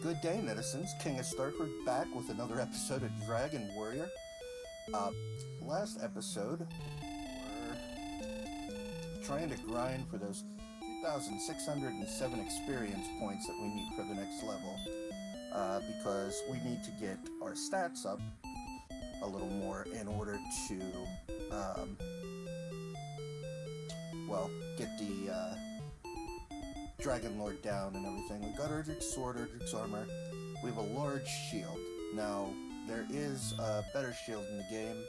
Good day, netizens. King of Starford back with another episode of Dragon Warrior. Uh, Last episode, we're trying to grind for those 2,607 experience points that we need for the next level. Because we need to get our stats up a little more in order to, get the Dragonlord down and everything. We've got Erdrick's sword, Erdrick's armor. We have a large shield. Now, there is a better shield in the game,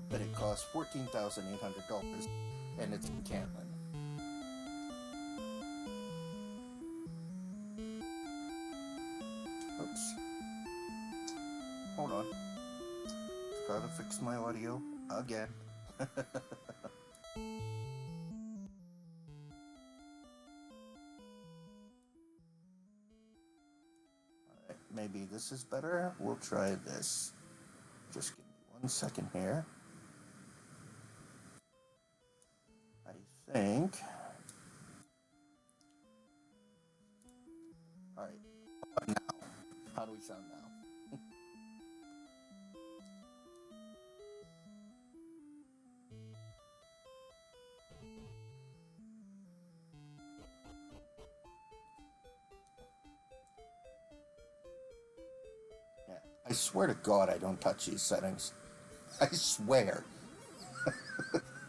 but it costs $14,800, and it's in Cantlin. Oops. Hold on. Gotta fix my audio again. Maybe this is better. We'll try this. Just give me 1 second here. I think. Alright. Now. How do we sound now? Yeah. I swear to God I don't touch these settings. I swear.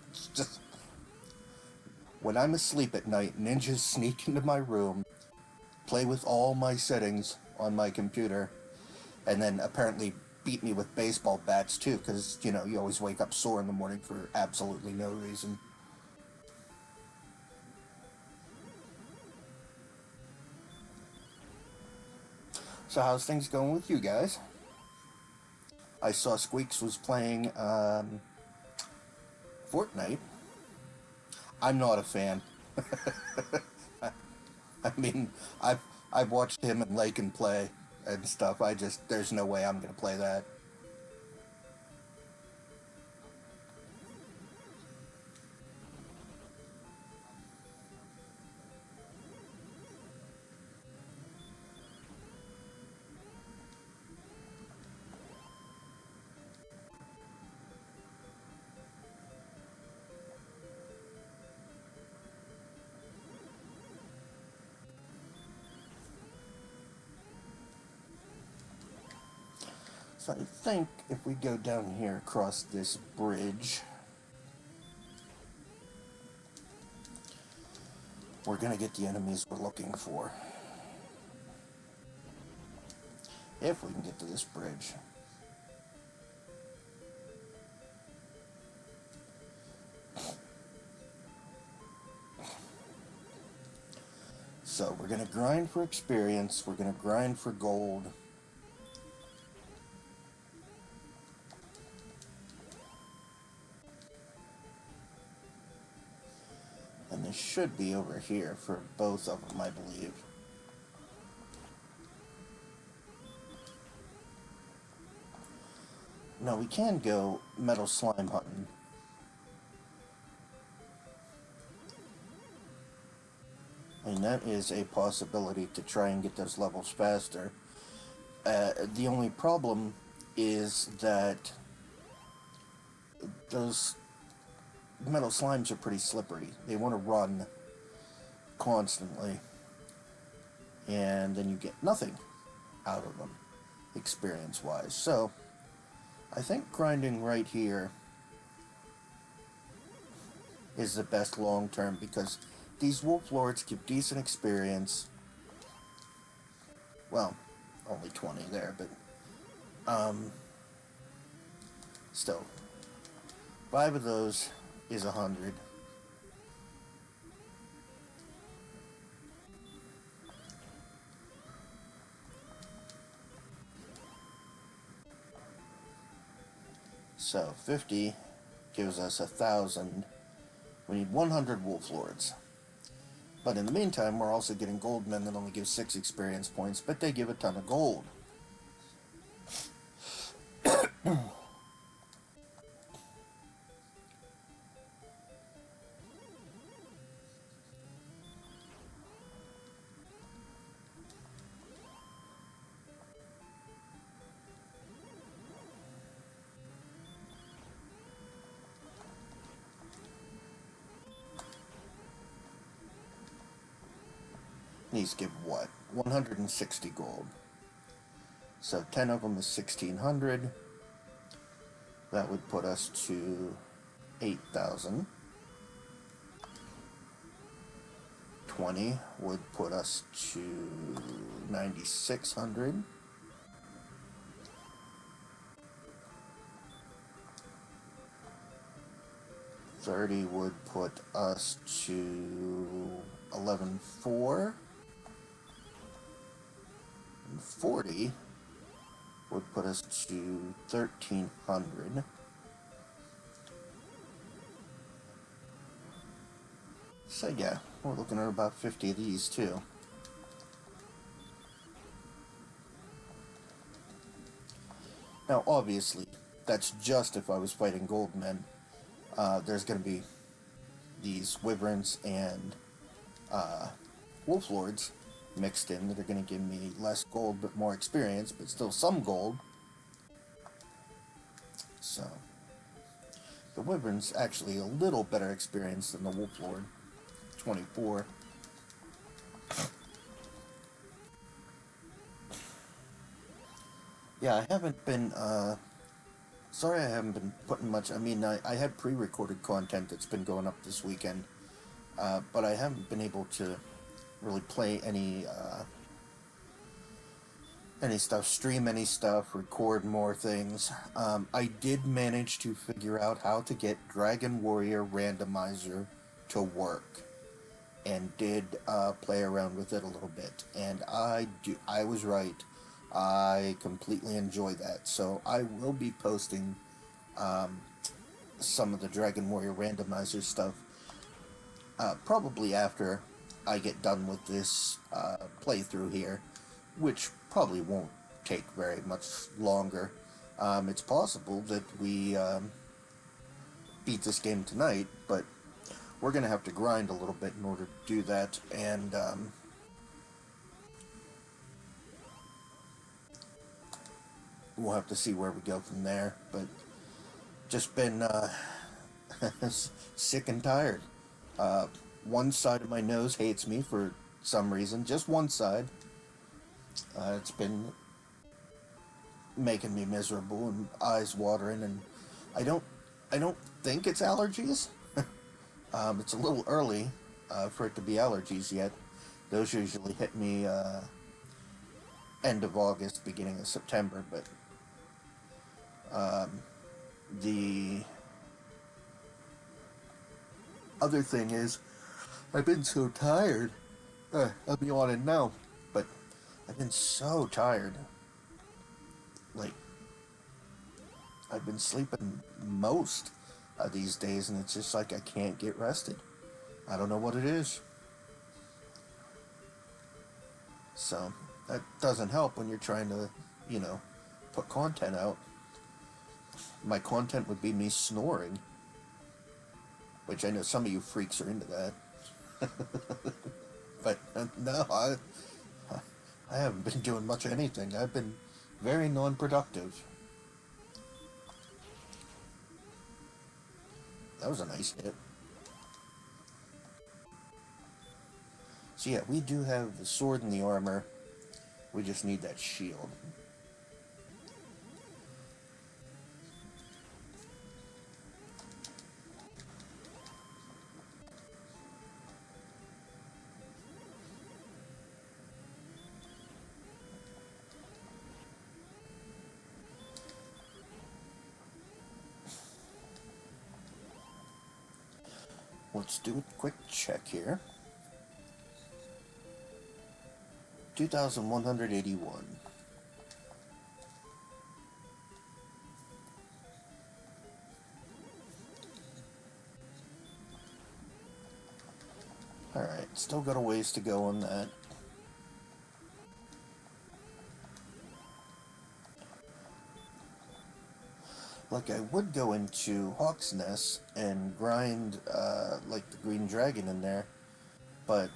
It's just when I'm asleep at night, ninjas sneak into my room, play with all my settings on my computer, and then apparently beat me with baseball bats too, because, you know, you always wake up sore in the morning for absolutely no reason. So how's things going with you guys? I saw Squeaks was playing Fortnite. I'm not a fan. I mean, I've watched him and Lakin play and stuff. There's no way I'm gonna play that. So I think if we go down here across this bridge, we're gonna get the enemies we're looking for. If we can get to this bridge. So we're gonna grind for experience, we're gonna grind for gold. And they should be over here for both of them, I believe. No, we can go metal slime hunting. And that is a possibility to try and get those levels faster. The only problem is that those metal slimes are pretty slippery. They want to run constantly, and then you get nothing out of them, experience-wise. So, I think grinding right here is the best long-term, because these wolf lords give decent experience. Well, only 20 there, but still, 5 of those is 100. So 50 gives us 1,000. We need 100 wolf lords. But in the meantime, we're also getting gold men that only give 6 experience points, but they give a ton of gold. These give what? 160 gold. So 10 of them is 1600. That would put us to 8,000. 20 would put us to 9,600. 30 would put us to 11,400. And 40 would put us to 1,300. So yeah, we're looking at about 50 of these too. Now obviously, that's just if I was fighting gold men. There's going to be these wyverns and wolf lords mixed in that are going to give me less gold but more experience, but still some gold. So the wyvern's actually a little better experience than the wolf lord. 24. Yeah, I haven't been sorry I haven't been putting much. I mean, I had pre-recorded content that's been going up this weekend, but I haven't been able to really play any stuff, stream any stuff, record more things. I did manage to figure out how to get Dragon Warrior Randomizer to work, and did play around with it a little bit, and I was right. I completely enjoy that, so I will be posting some of the Dragon Warrior Randomizer stuff probably after I get done with this playthrough here, which probably won't take very much longer. It's possible that we beat this game tonight, but we're going to have to grind a little bit in order to do that, and we'll have to see where we go from there. But just been sick and tired. One side of my nose hates me for some reason, just one side. It's been making me miserable and eyes watering, and I don't think it's allergies. It's a little early for it to be allergies yet. Those usually hit me end of August, beginning of September, but the other thing is, I've been so tired. I'll be on it now, but I've been so tired. Like, I've been sleeping most of these days, and it's just like I can't get rested. I don't know what it is. So, that doesn't help when you're trying to, put content out. My content would be me snoring, which I know some of you freaks are into that. But no, I haven't been doing much of anything. I've been very non-productive. That was a nice hit. So yeah, we do have the sword and the armor. We just need that shield. Let's do a quick check here. 2,181. Alright, still got a ways to go on that. Like, I would go into Hawk's Nest and grind, like, the green dragon in there, but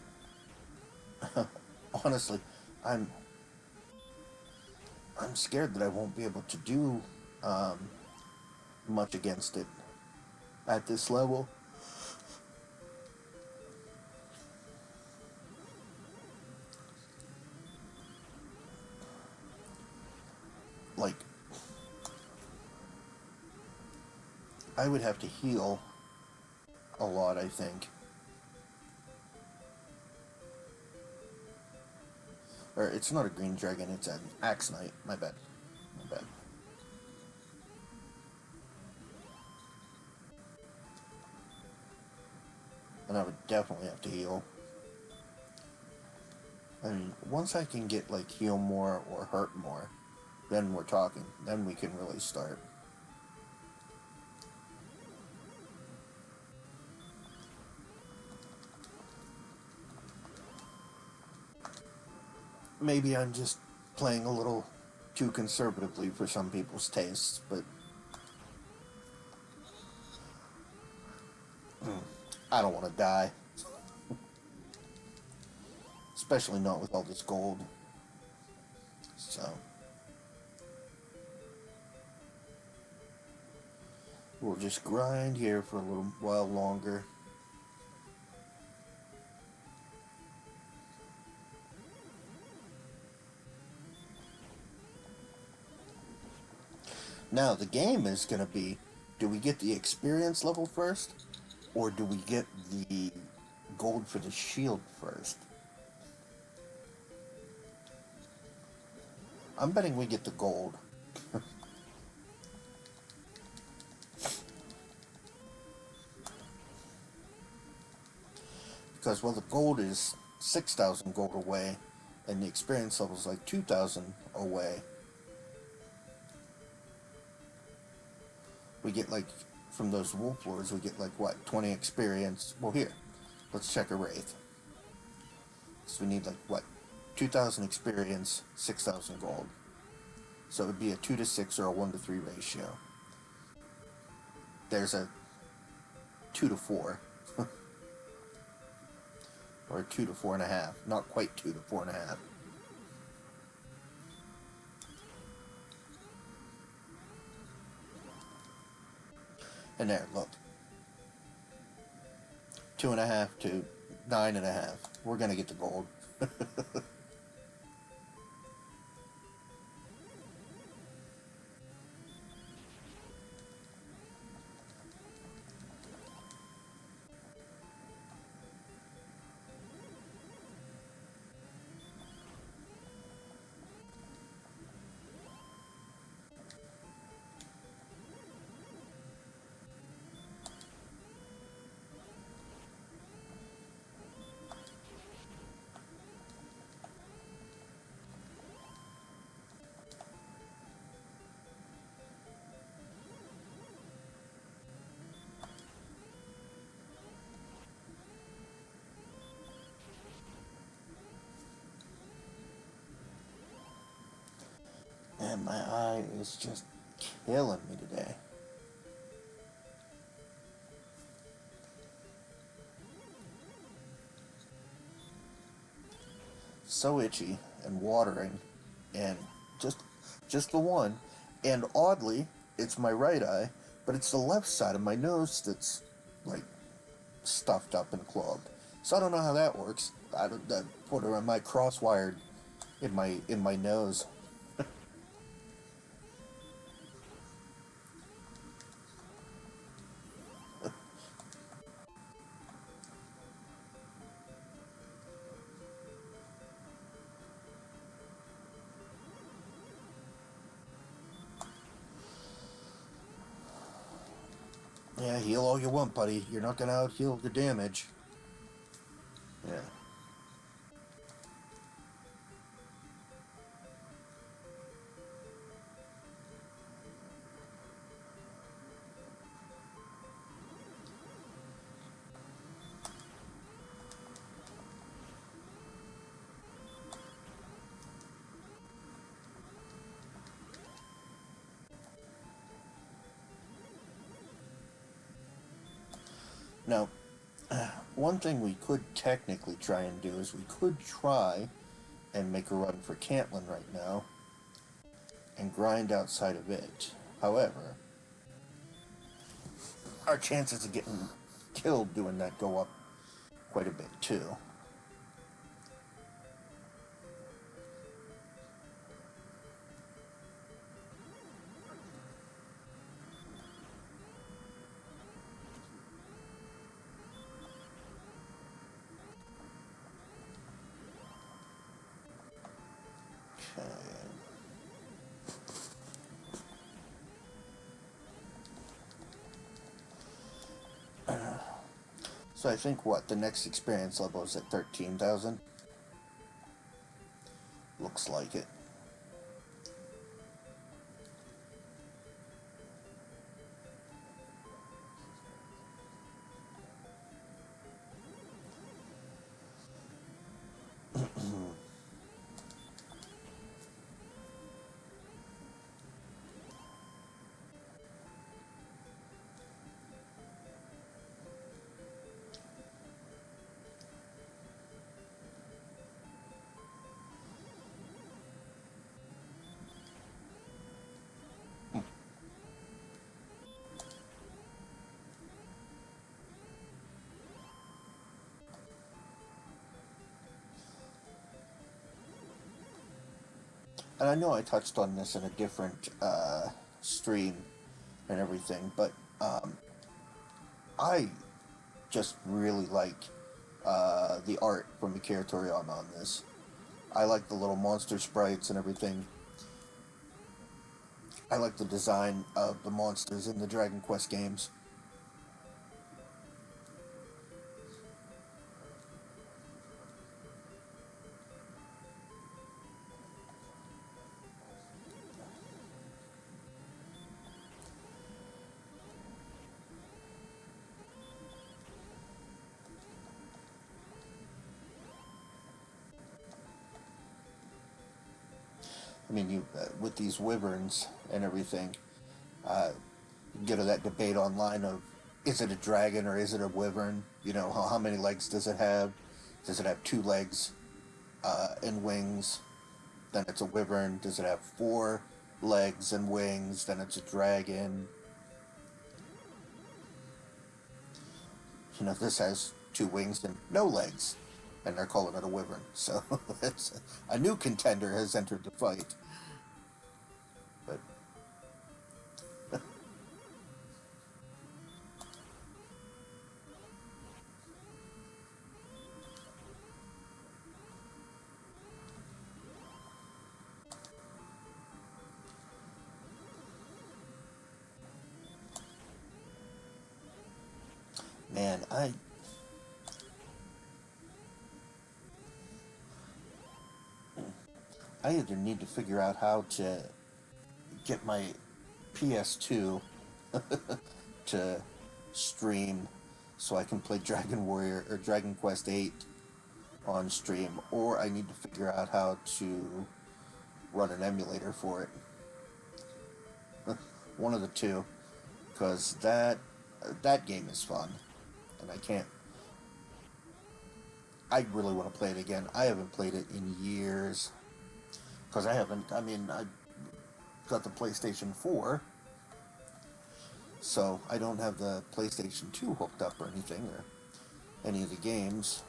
honestly, I'm scared that I won't be able to do much against it at this level. like, I would have to heal a lot, I think. Or it's not a green dragon, it's an axe knight. My bad. My bad. And I would definitely have to heal. I mean, once I can get, like, heal more or hurt more, then we're talking. Then we can really start. Maybe I'm just playing a little too conservatively for some people's tastes, but I don't want to die. Especially not with all this gold. So we'll just grind here for a little while longer. Now the game is going to be, do we get the experience level first, or do we get the gold for the shield first? I'm betting we get the gold. Because, well, the gold is 6,000 gold away, and the experience level is like 2,000 away. We get, like, from those wolf lords, we get, like, what, 20 experience? Well, here, let's check a wraith. So we need, like, what, 2,000 experience, 6,000 gold. So it would be a 2 to 6 or a 1 to 3 ratio. There's a 2 to 4. Or 2 to 4.5. Not quite 2 to 4.5. And there, look. 2.5 to 9.5. We're gonna get the gold. And my eye is just killing me today. So itchy and watering, and just the one. And oddly, it's my right eye, but it's the left side of my nose that's, like, stuffed up and clogged. So I don't know how that works. I put it on my cross-wired in my nose. Yeah, heal all you want, buddy. You're not gonna out-heal the damage. Yeah. Now, one thing we could technically try and do is we could try and make a run for Cantlin right now and grind outside of it. However, our chances of getting killed doing that go up quite a bit too. So I think what the next experience level is at 13,000. Looks like it. And I know I touched on this in a different stream and everything, but I just really like the art from Akira Toriyama on this. I like the little monster sprites and everything. I like the design of the monsters in the Dragon Quest games. I mean, you with these wyverns and everything, you get to that debate online of is it a dragon or is it a wyvern? You know, how many legs does it have? Does it have two legs and wings? Then it's a wyvern. Does it have four legs and wings? Then it's a dragon. You know, this has two wings and no legs, and they're calling it a wyvern. So it's a new contender has entered the fight. But man, I either need to figure out how to get my PS2 to stream so I can play Dragon Warrior or Dragon Quest 8 on stream, or I need to figure out how to run an emulator for it. One of the two, because that game is fun, and I can't. I really want to play it again. I haven't played it in years because I haven't. I mean, I got the PlayStation 4, so I don't have the PlayStation 2 hooked up or anything, or any of the games.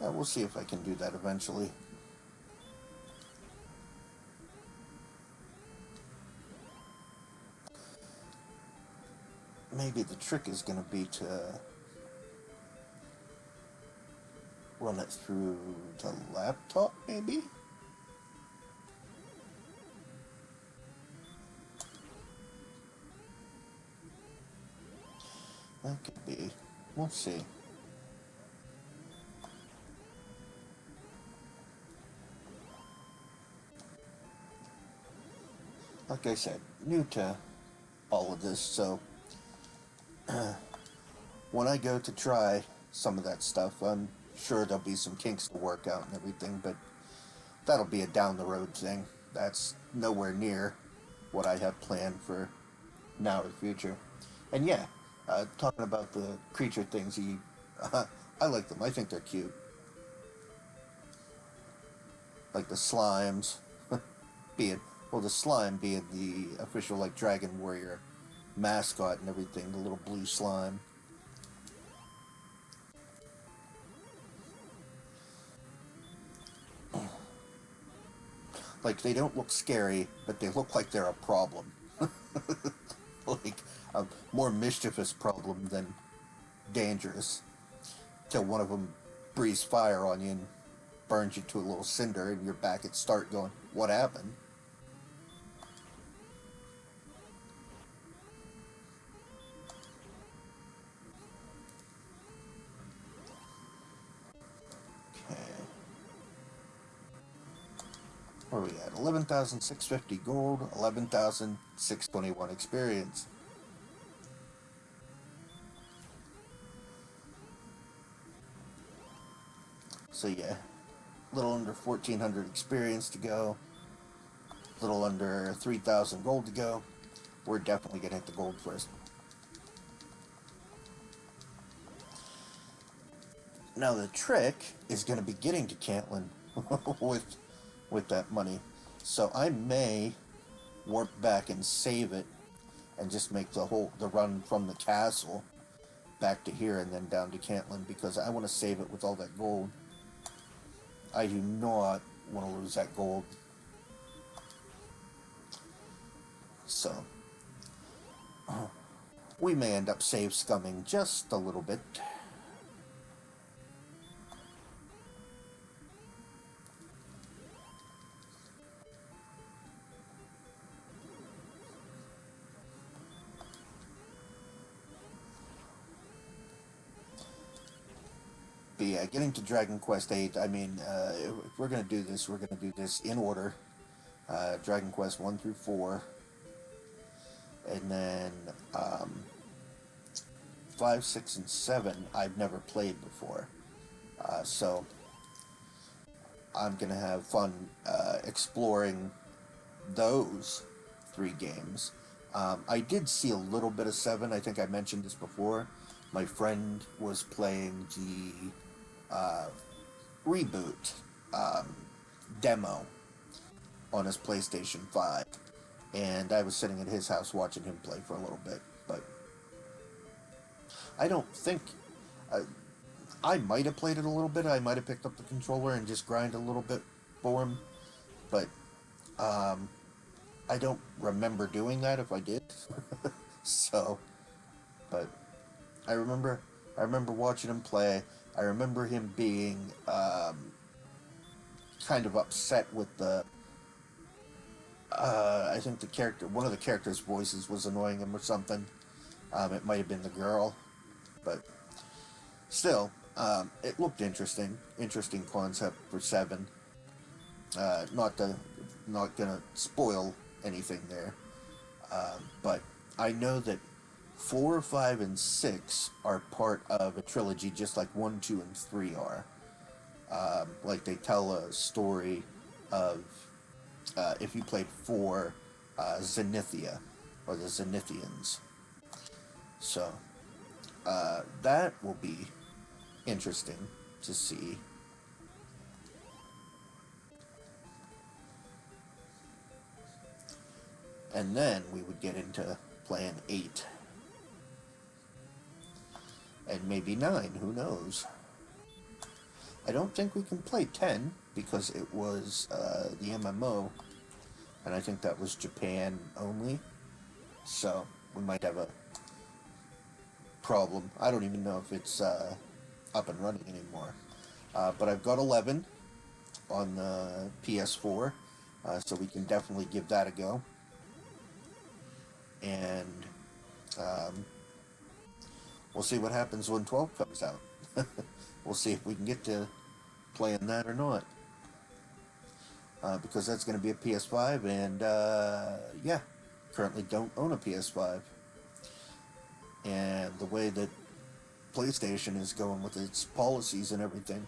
We'll see if I can do that eventually. Maybe the trick is going to be to run it through the laptop, maybe? That could be. We'll see. Like I said, new to all of this, so when I go to try some of that stuff, I'm sure there'll be some kinks to work out and everything, but that'll be a down the road thing. That's nowhere near what I have planned for now or the future. And yeah, talking about the creature things, I like them. I think they're cute. Like the slimes, being well, the slime being the official like Dragon Warrior mascot and everything, the little blue slime. Like they don't look scary, but they look like they're a problem. Like, a more mischievous problem than dangerous. Till one of them breathes fire on you and burns you to a little cinder, and you're back at start going, what happened? Okay. Where are we at? 11,650 gold, 11,621 experience. So yeah, a little under 1,400 experience to go, a little under 3,000 gold to go. We're definitely going to hit the gold first. Now the trick is going to be getting to Cantlin with that money. So I may warp back and save it and just make the run from the castle back to here and then down to Cantlin, because I want to save it with all that gold. I do not want to lose that gold. So we may end up save scumming just a little bit. But yeah, getting to Dragon Quest 8, I mean, if we're going to do this, we're going to do this in order. Dragon Quest 1 through 4. And then 5, 6, and 7 I've never played before. So I'm going to have fun exploring those 3 games. I did see a little bit of 7. I think I mentioned this before. My friend was playing the reboot demo on his PlayStation 5, and I was sitting at his house watching him play for a little bit. But I don't think I might have played it a little bit. I might have picked up the controller and just grind a little bit for him, but I don't remember doing that if I did. So, but I remember watching him play. I remember him being kind of upset with the. I think one of the characters' voices was annoying him or something. It might have been the girl, but still, it looked interesting. Interesting concept for 7. Not gonna spoil anything there, but I know that 4, 5, and 6 are part of a trilogy, just like 1, 2, and 3 are. Like they tell a story of if you played 4, Zenithia, or the Zenithians. So that will be interesting to see. And then we would get into playing 8. And maybe 9, who knows? I don't think we can play 10, because it was the MMO, and I think that was Japan only. So we might have a problem. I don't even know if it's up and running anymore. But I've got 11 on the PS4, so we can definitely give that a go. And we'll see what happens when 12 comes out. We'll see if we can get to playing that or not. Because that's going to be a PS5, and yeah, currently don't own a PS5. And the way that PlayStation is going with its policies and everything,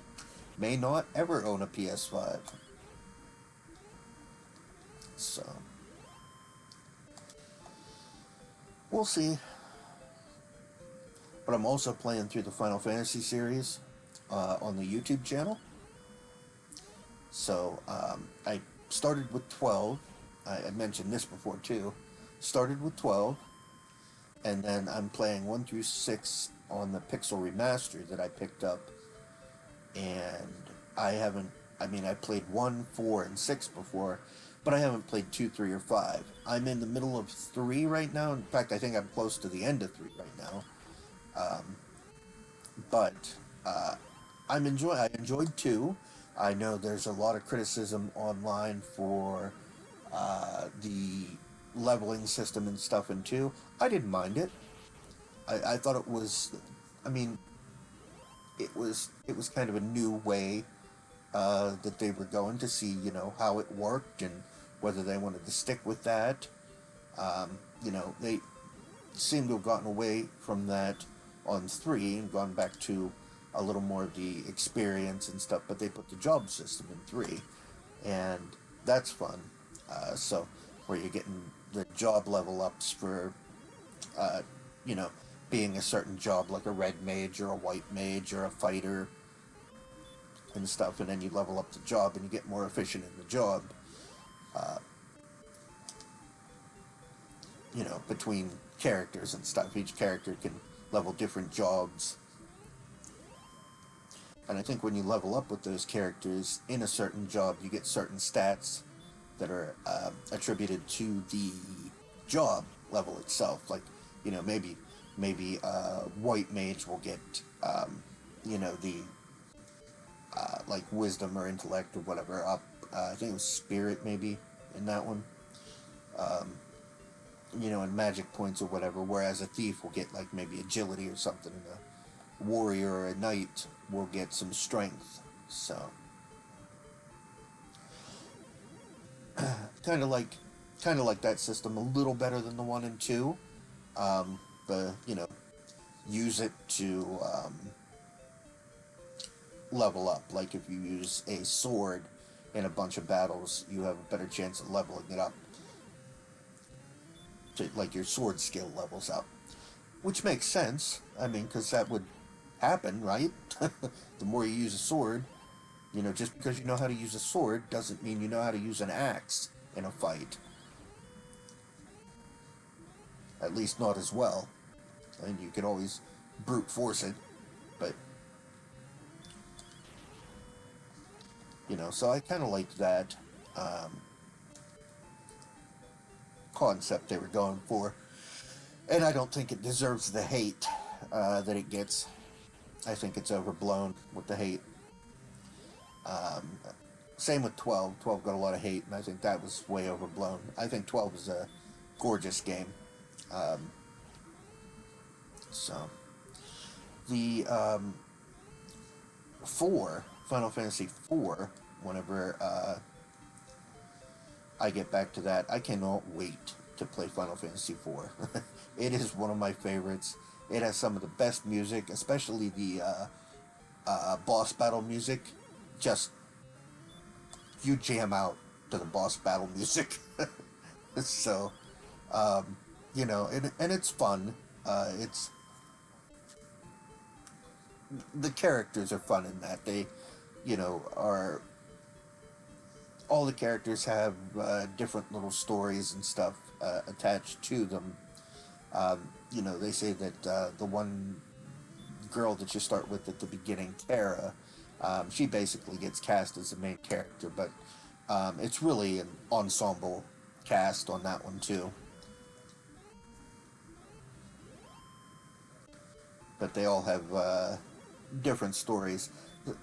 may not ever own a PS5. So we'll see. But I'm also playing through the Final Fantasy series on the YouTube channel. So I started with 12. I mentioned this before too. Started with 12, and then I'm playing 1 through 6 on the Pixel Remaster that I picked up. And I haven't. I mean, I played 1, 4, and 6 before, but I haven't played 2, 3, or 5. I'm in the middle of 3 right now. In fact, I think I'm close to the end of 3 right now. But I enjoyed 2. I know there's a lot of criticism online for the leveling system and stuff in 2. I didn't mind it. I thought it was, I mean, it was kind of a new way that they were going to see, how it worked and whether they wanted to stick with that. They seem to have gotten away from that on 3 and gone back to a little more of the experience and stuff, but they put the job system in 3, and that's fun. So, where you're getting the job level ups for, uh, you know, being a certain job, like a red mage or a white mage or a fighter and stuff, and then you level up the job and you get more efficient in the job. Uh, between characters and stuff. Each character can level different jobs. And I think when you level up with those characters in a certain job, you get certain stats that are attributed to the job level itself. Like, maybe white mage will get, the like wisdom or intellect or whatever up. I think it was spirit maybe in that one. Um, and magic points or whatever, whereas a thief will get like maybe agility or something, and a warrior or a knight will get some strength. So kind of like that system, a little better than the 1 and 2. But use it to level up. Like if you use a sword in a bunch of battles, you have a better chance of leveling it up. Like your sword skill levels up, which makes sense. I mean, because that would happen, right? The more you use a sword, just because you know how to use a sword doesn't mean you know how to use an axe in a fight. At least not as well. And you can always brute force it, but so I kind of liked that concept they were going for. And I don't think it deserves the hate that it gets. I think it's overblown with the hate. Um, Same with 12. 12 got a lot of hate, and I think that was way overblown. I think 12 is a gorgeous game. Um, so, the 4, Final Fantasy 4, whenever I get back to that, I cannot wait to play Final Fantasy 4. It is one of my favorites. It has some of the best music, especially the boss battle music. Just, you jam out to the boss battle music. So, and it's fun. It's the characters are fun in that. They, are all the characters have different little stories and stuff attached to them. They say that the one girl that you start with at the beginning, Tara, she basically gets cast as the main character, but it's really an ensemble cast on that one too. But they all have different stories.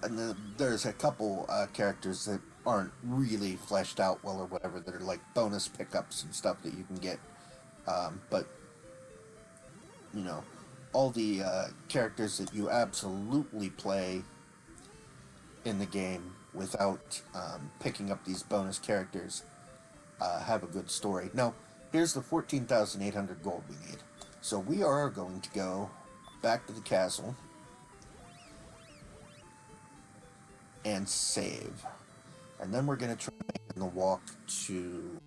And there's a couple characters that aren't really fleshed out well or whatever, that are like bonus pickups and stuff that you can get. But all the characters that you absolutely play in the game without picking up these bonus characters have a good story. Now, here's the 14,800 gold we need. So we are going to go back to the castle and save. And then we're going to try making the walk to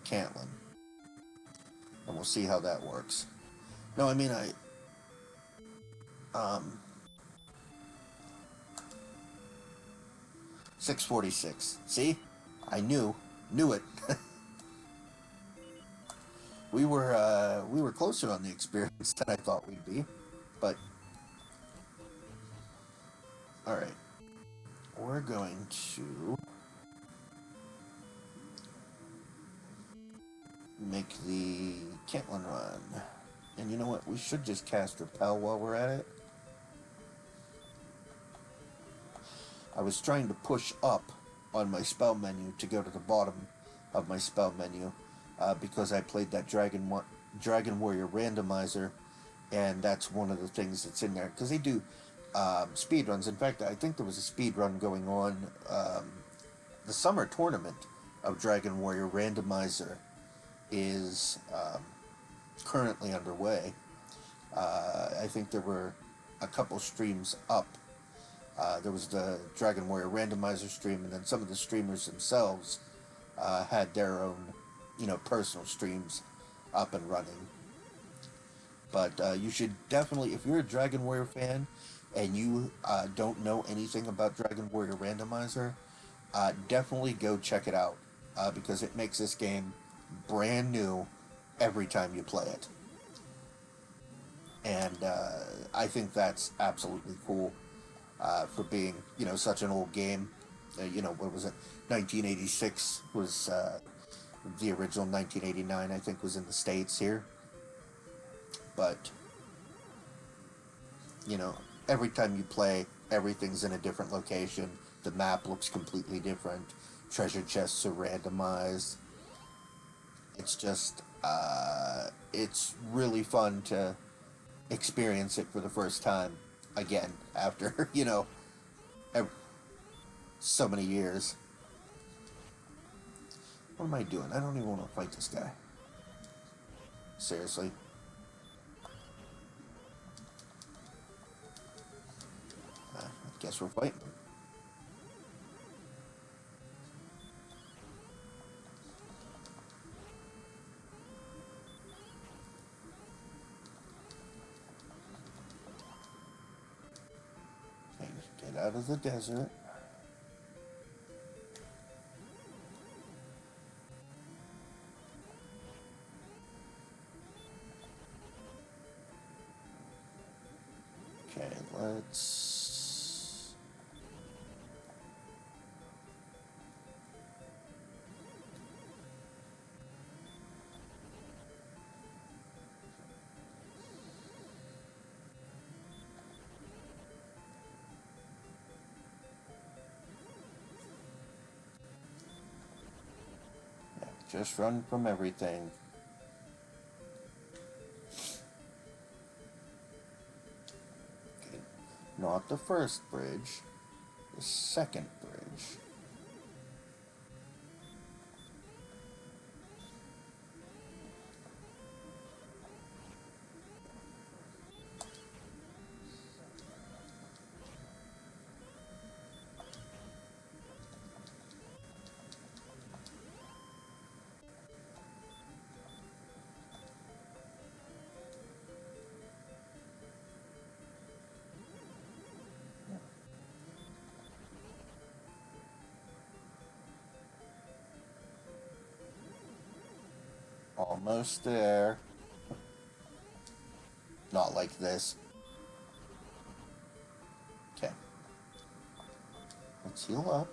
Cantlin. And we'll see how that works. No, I mean, 646. See? I knew it. We were closer on the experience than I thought we'd be. But, alright. we're going to make the Caitlin run. And you know what? We should just cast Repel while we're at it. I was trying to push up on my spell menu to go to the bottom of my spell menu because I played that Dragon Warrior Randomizer, and that's one of the things that's in there. Because they do speed runs. In fact, I think there was a speed run going on. The summer tournament of Dragon Warrior Randomizer is currently underway. I think there were a couple streams up. There was the Dragon Warrior Randomizer stream, and then some of the streamers themselves had their own, personal streams up and running. But you should definitely, if you're a Dragon Warrior fan and you don't know anything about Dragon Warrior Randomizer, definitely go check it out because it makes this game brand new every time you play it. And I think that's absolutely cool for being, such an old game. What was it? 1986 was the original. 1989, I think, was in the States here. But, every time you play, everything's in a different location. The map looks completely different. Treasure chests are randomized. It's just, it's really fun to experience it for the first time again after, so many years. What am I doing? I don't even want to fight this guy. Seriously. I guess we're fighting. Okay, get out of the desert. Okay, let's... yeah, just run from everything. Okay, not the first bridge, the second bridge. Almost there. Not like this. Okay. Let's heal up.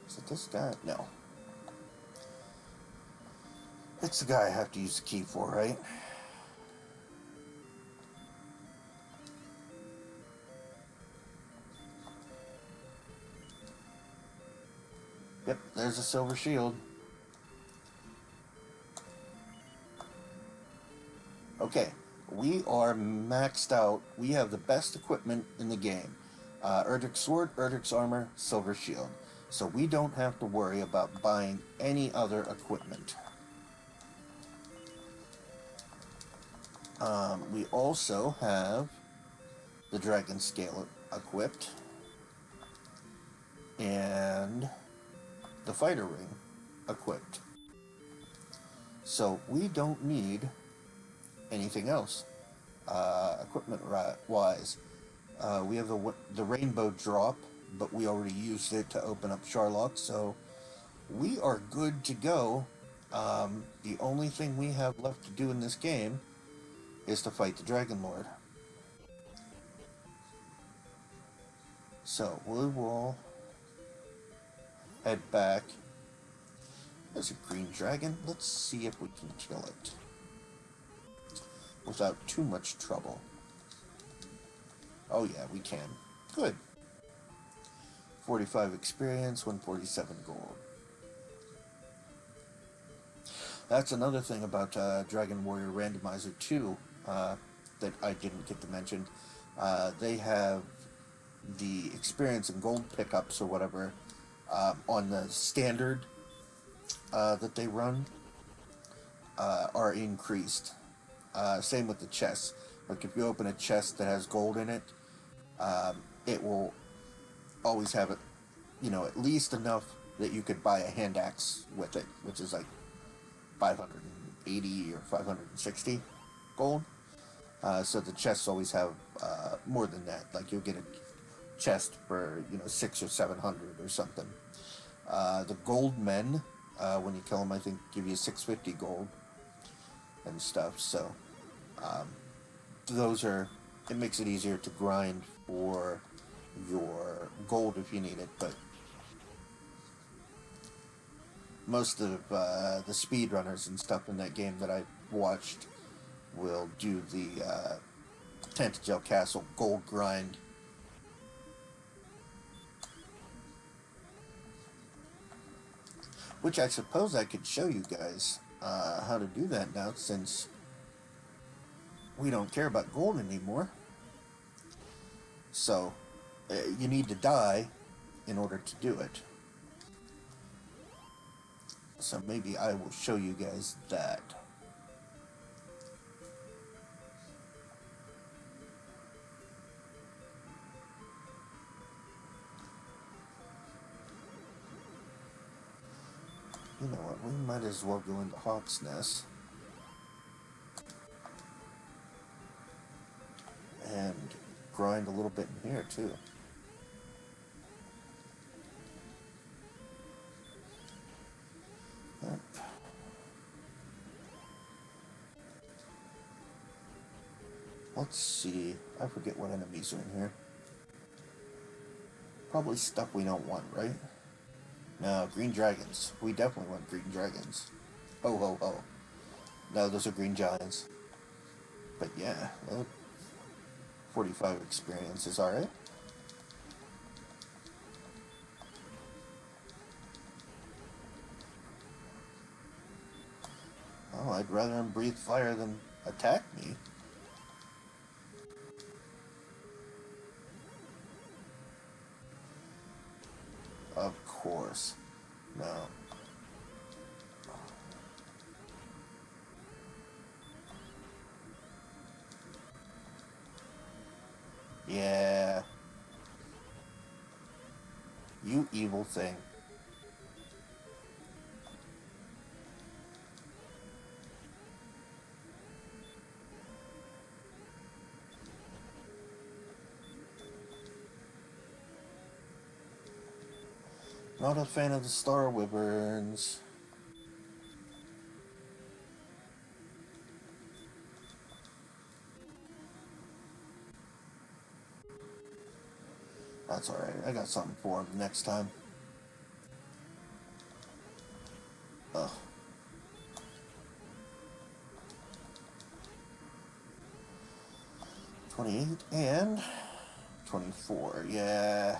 Is it this guy? No. It's the guy I have to use the key for, right? Yep, there's a silver shield. Okay, we are maxed out. We have the best equipment in the game. Erdrick's sword, Erdrick's armor, silver shield. So we don't have to worry about buying any other equipment. We also have the dragon scale equipped. And the fighter ring equipped. So we don't need anything else equipment wise. We have the rainbow drop, but we already used it to open up Sharlock, so we are good to go The only thing we have left to do in this game is to fight the Dragonlord. So we will head back. There's a green dragon. Let's see if we can kill it without too much trouble. Oh yeah, we can. Good. 45 experience, 147 gold. That's another thing about Dragon Warrior Randomizer 2 that I didn't get to mention. They have the experience and gold pickups or whatever on the standard that they run are increased. Same with the chests. Like if you open a chest that has gold in it, it will always have it, you know, at least enough that you could buy a hand axe with it, which is like 580 or 560 gold. So the chests always have more than that. Like you'll get a chest for, you know, 600 or 700 or something. The gold men, when you kill them, I think give you 650 gold and stuff. So those are, it makes it easier to grind for your gold if you need it, but most of the speedrunners and stuff in that game that I watched will do the Tantagel Castle gold grind. Which I suppose I could show you guys how to do that now, since we don't care about gold anymore. So, you need to die in order to do it. So maybe I will show you guys that. You know what, we might as well go into Hawk's Nest. And grind a little bit in here too. Yep. Let's see, I forget what enemies are in here. Probably stuff we don't want, right? No, green dragons. We definitely want green dragons. Ho ho ho. No, those are green giants. But yeah, 45 experience is alright. Oh, I'd rather him breathe fire than attack me. Of course. No. Yeah. You evil thing. Not a fan of the Star Wyverns. That's alright. I got something for him next time. Ugh. $28 and $24. Yeah.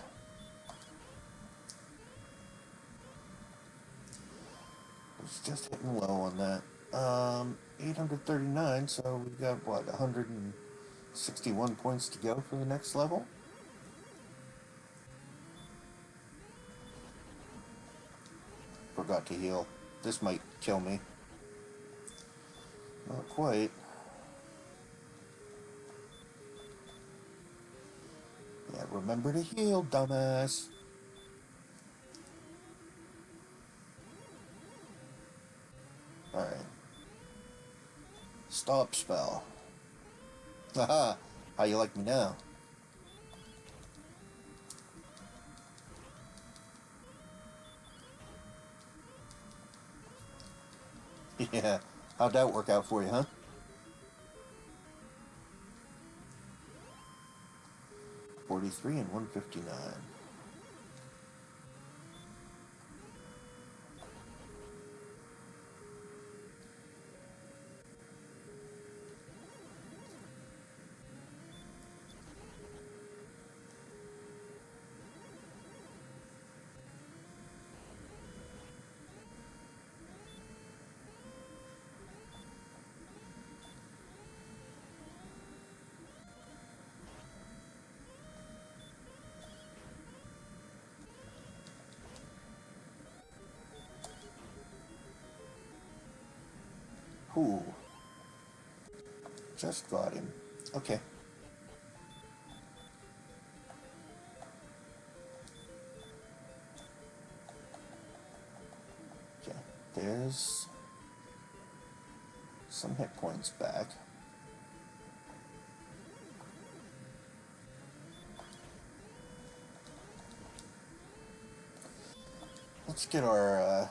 It's just hitting low on that. 839, so we've got, what, 161 points to go for the next level? Forgot to heal. This might kill me. Not quite. Yeah, remember to heal, dumbass. Alright. Stop spell. Haha, how you like me now? Yeah. How'd that work out for you, huh? 43 and 159. Ooh. Just got him. Okay. Okay. There's some hit points back. Let's get our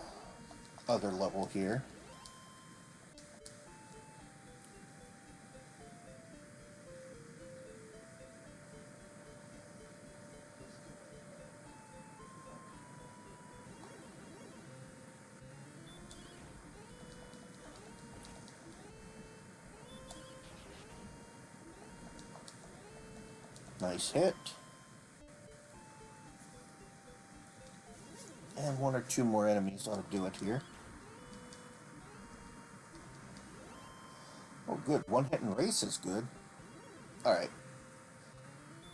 other level here. Nice hit. And one or two more enemies ought to do it here. Oh, good. One hit and race is good. Alright.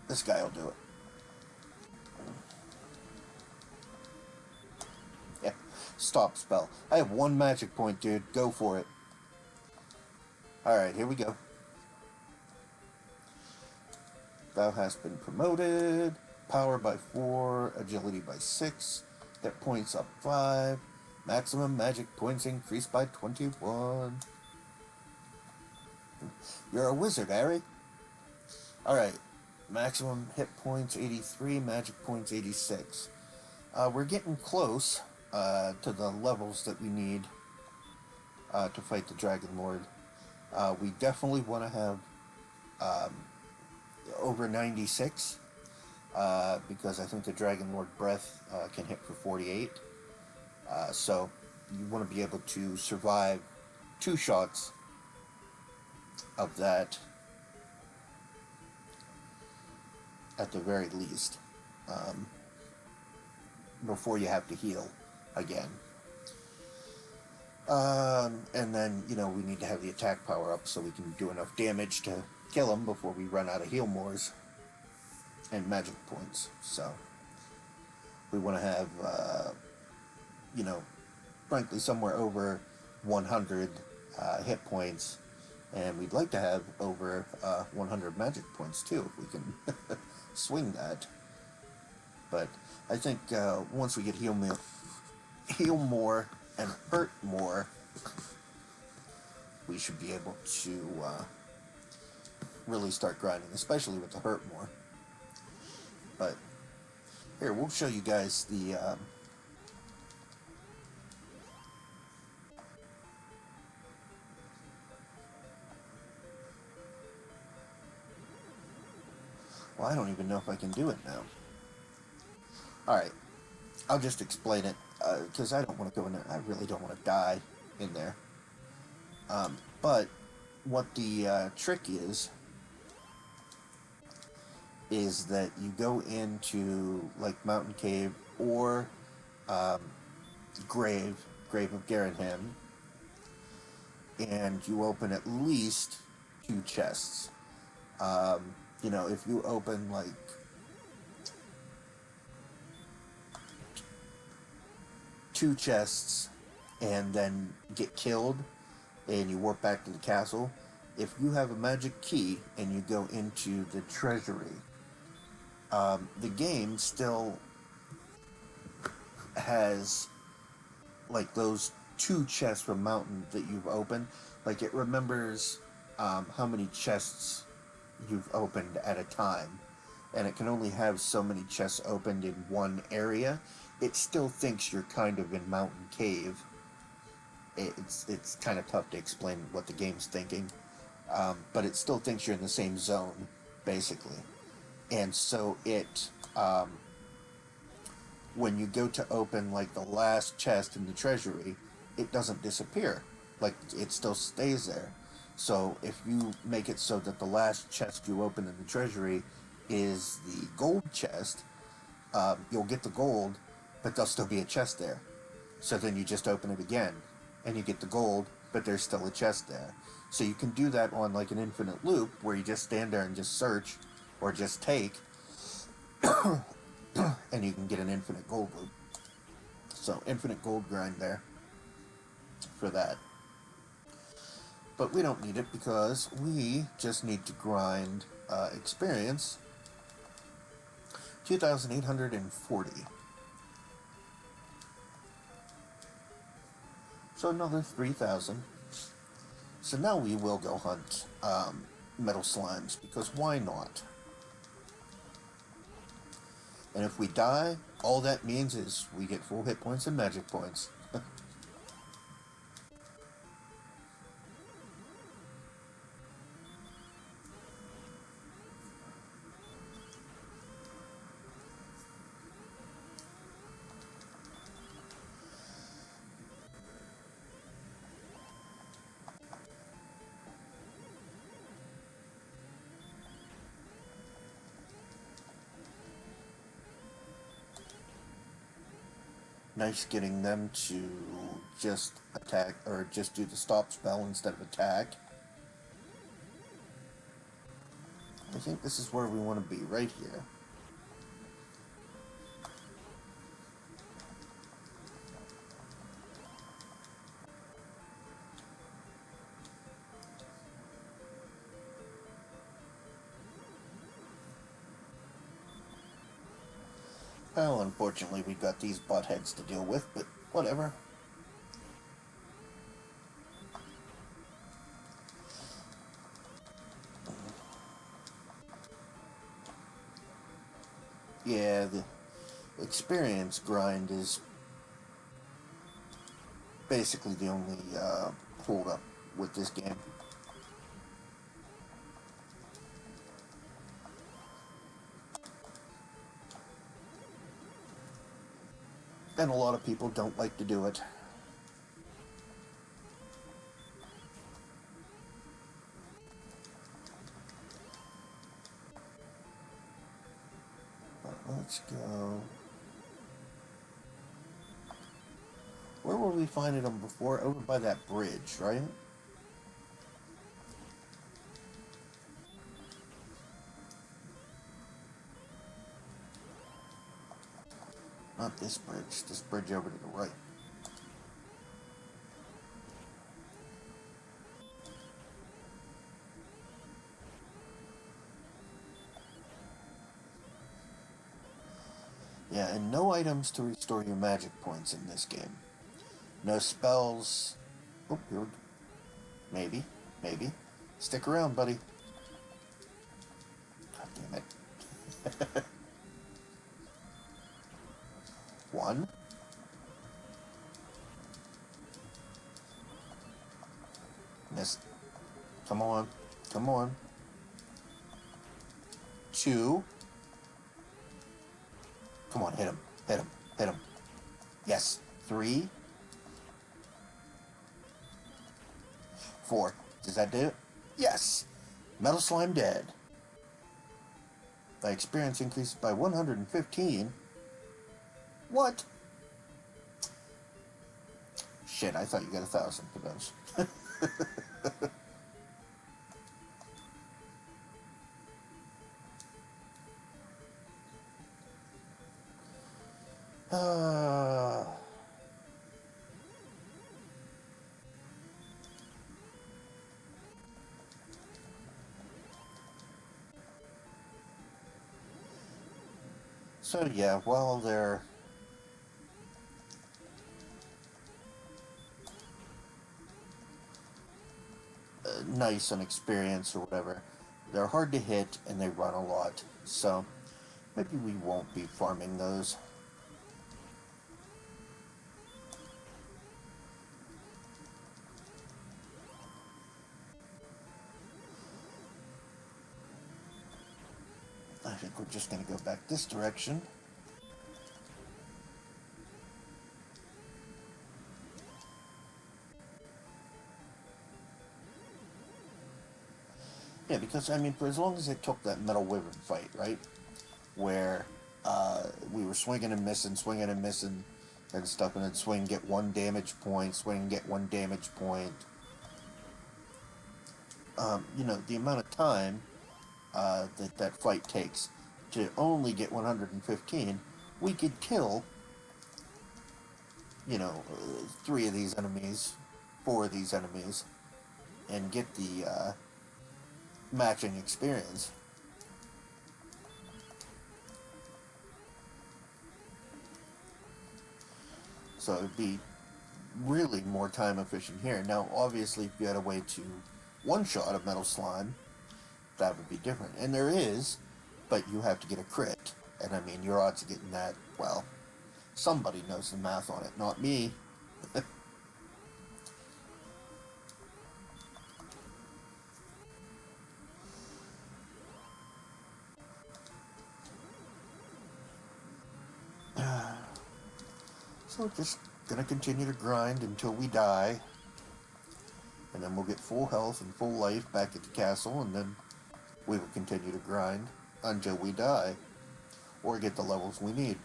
This guy will do it. Yeah. Stop spell. I have one magic point, dude. Go for it. Alright, here we go. Thou hast been promoted. Power by 4. Agility by 6. Hit points up 5. Maximum magic points increased by 21. You're a wizard, Harry. Alright. Maximum hit points 83. Magic points 86. We're getting close to the levels that we need to fight the Dragonlord. We definitely want to have over 96 because I think the Dragonlord breath can hit for 48. So you want to be able to survive 2 shots of that at the very least before you have to heal again. And then, you know, we need to have the attack power up so we can do enough damage to kill him before we run out of heal mores and magic points. So we want to have, you know, frankly, somewhere over 100 hit points, and we'd like to have over 100 magic points too, if we can swing that. But I think once we get heal more and hurt more, we should be able to really start grinding, especially with the hurt more. But here, we'll show you guys the well, I don't even know if I can do it now. Alright, I'll just explain it, because I don't want to go in there. I really don't want to die in there. But what the trick is that you go into, like, Mountain Cave or Grave of Garanham, and you open at least 2 chests. You know, if you open, like, 2 chests and then get killed and you warp back to the castle, if you have a magic key and you go into the treasury, the game still has, like, those 2 chests from Mountain that you've opened. Like, it remembers how many chests you've opened at a time, and it can only have so many chests opened in one area. It still thinks you're kind of in Mountain Cave, It's kind of tough to explain what the game's thinking, but it still thinks you're in the same zone, basically. And so when you go to open like the last chest in the treasury, it doesn't disappear. Like it still stays there. So if you make it so that the last chest you open in the treasury is the gold chest, you'll get the gold, but there'll still be a chest there. So then you just open it again, and you get the gold, but there's still a chest there. So you can do that on like an infinite loop, where you just stand there and just search, or just take, and you can get an infinite gold loop. So infinite gold grind there for that. But we don't need it because we just need to grind experience 2,840. So another 3,000. So now we will go hunt metal slimes, because why not? And if we die, all that means is we get full hit points and magic points. Nice getting them to just attack, or just do the stop spell instead of attack. I think this is where we want to be, right here. Well, unfortunately, we've got these buttheads to deal with, but whatever. Yeah, the experience grind is basically the only hold up with this game. And a lot of people don't like to do it. Let's go. Where were we finding them before? Over by that bridge, right? Not this bridge. This bridge over to the right. Yeah, and no items to restore your magic points in this game. No spells. Oh, here. Maybe. Maybe. Stick around, buddy. God damn it. One. Missed. Come on. Come on. Two. Come on, hit him. Hit him. Hit him. Yes. Three. Four. Does that do it? Yes. Metal slime dead. My experience increases by 115. What? Shit, I thought you got 1,000 for those. So yeah, while they're nice on experience or whatever, they're hard to hit and they run a lot. So maybe we won't be farming those. I think we're just going to go back this direction. Yeah, because, I mean, for as long as it took that Metal Wyvern fight, right? Where we were swinging and missing, and stuff, and then swing, get one damage point, swing, get one damage point. You know, the amount of time that fight takes to only get 115, we could kill, you know, 3 of these enemies, 4 of these enemies, and get the matching experience. So it'd be really more time efficient here. Now, obviously, if you had a way to one-shot a metal slime, that would be different. And there is, but you have to get a crit. And I mean, your odds of getting that, well, somebody knows the math on it, not me. So just gonna continue to grind until we die. And then we'll get full health and full life back at the castle, and then we will continue to grind until we die. Or get the levels we need.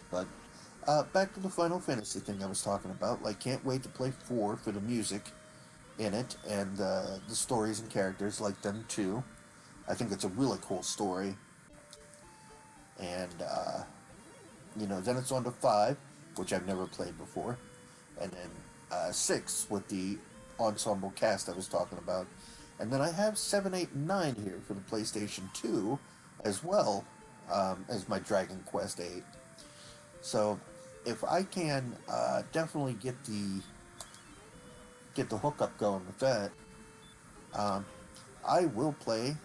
But back to the Final Fantasy thing I was talking about. Like, can't wait to play 4 for the music in it, and the stories and characters, like them too. I think it's a really cool story. And, you know, then it's on to 5, which I've never played before. And then 6 with the ensemble cast I was talking about. And then I have 7, 8, and 9 here for the PlayStation 2 as well, as my Dragon Quest 8. So if I can definitely get the hookup going with that, I will play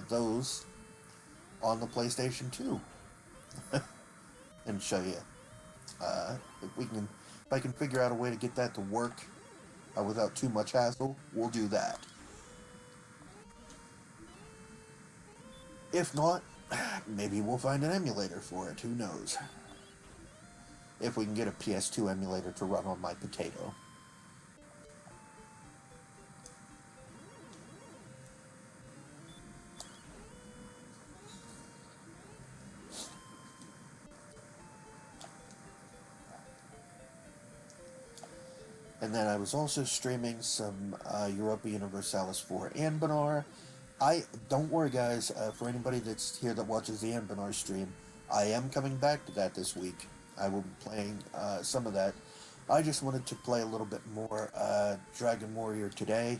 those on the PlayStation 2 and show you. If I can figure out a way to get that to work without too much hassle, we'll do that. If not, maybe we'll find an emulator for it. Who knows? If we can get a PS2 emulator to run on my potato. And then I was also streaming some Europa Universalis for Anbanar. Don't worry, guys, for anybody that's here that watches the Anbanar stream, I am coming back to that this week. I will be playing some of that. I just wanted to play a little bit more Dragon Warrior today,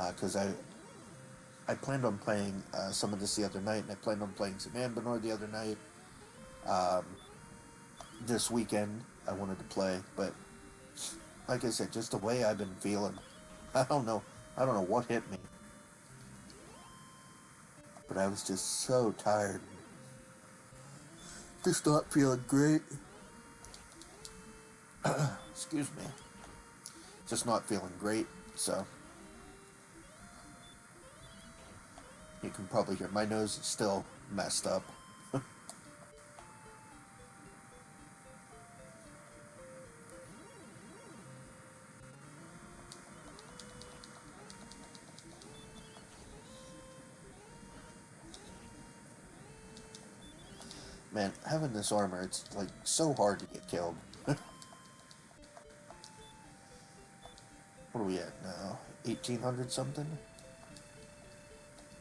because I planned on playing some of this the other night, and I planned on playing some Anbanar the other night. This weekend I wanted to play, but like I said, just the way I've been feeling. I don't know what hit me. But I was just so tired. Just not feeling great. Excuse me. Just not feeling great, so. You can probably hear my nose is still messed up. Man, having this armor, it's like so hard to get killed. What are we at now? 1800 something?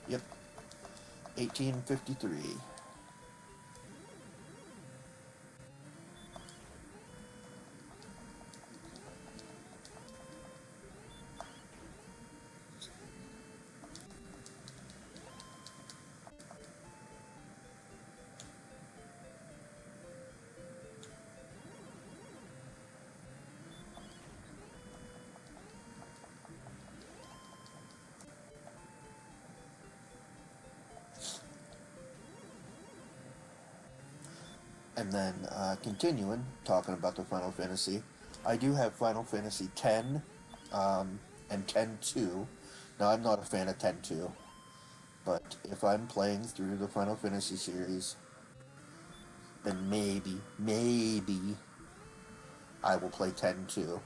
Yep. 1853. And then, continuing, talking about the Final Fantasy, I do have Final Fantasy X and 10-2. Now, I'm not a fan of 10-2, but if I'm playing through the Final Fantasy series, then maybe I will play 10-2.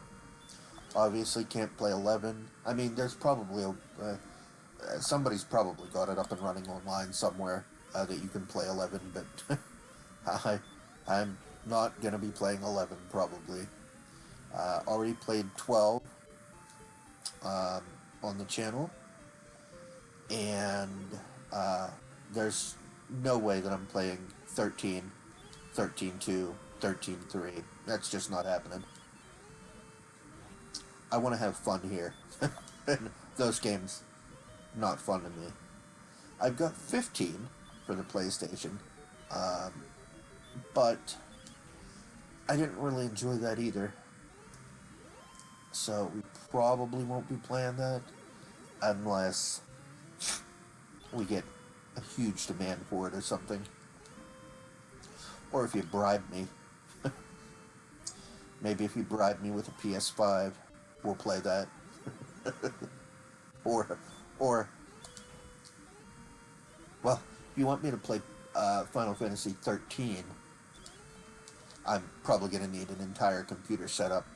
Obviously, can't play 11. I mean, there's probably somebody's probably got it up and running online somewhere that you can play 11, but I'm not going to be playing 11 probably. Already played 12 on the channel, and there's no way that I'm playing 13, 13-2, 13-3. That's just not happening. I want to have fun here. And those games, not fun to me. I've got 15 for the PlayStation, but I didn't really enjoy that either. So we probably won't be playing that unless we get a huge demand for it or something. Or if you bribe me. Maybe if you bribe me with a PS5, we'll play that. or, well, if you want me to play Final Fantasy 13, I'm probably going to need an entire computer setup.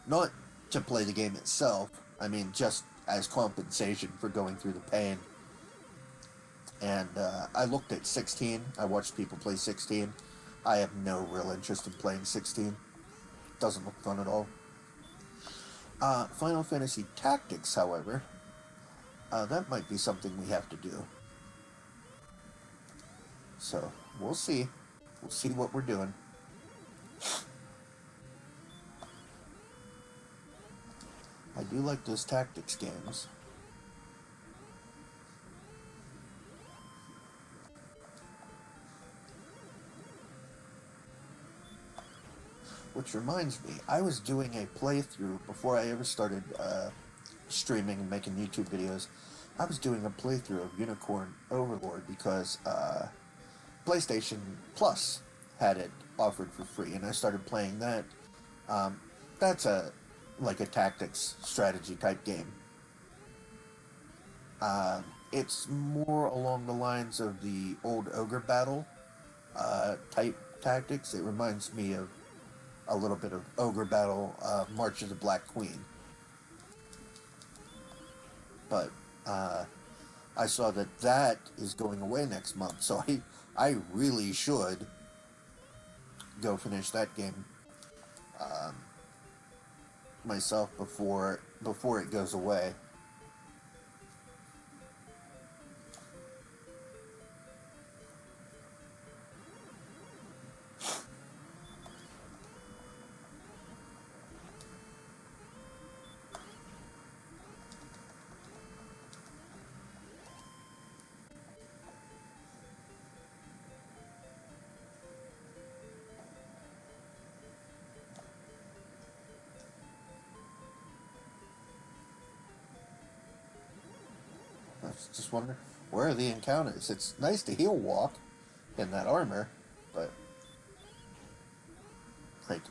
Not to play the game itself. I mean, just as compensation for going through the pain. And I looked at 16. I watched people play 16. I have no real interest in playing 16. Doesn't look fun at all. Final Fantasy Tactics, however, that might be something we have to do. So, we'll see. We'll see what we're doing. I do like those tactics games. Which reminds me, I was doing a playthrough before I ever started streaming and making YouTube videos. I was doing a playthrough of Unicorn Overlord because PlayStation Plus had it offered for free, and I started playing that. That's like a tactics strategy type game. It's more along the lines of the old Ogre Battle type tactics. It reminds me of a little bit of Ogre Battle, March of the Black Queen. But I saw that is going away next month, so I really should go finish that game myself before it goes away. I was just wondering, where are the encounters? It's nice to heal walk in that armor, but like,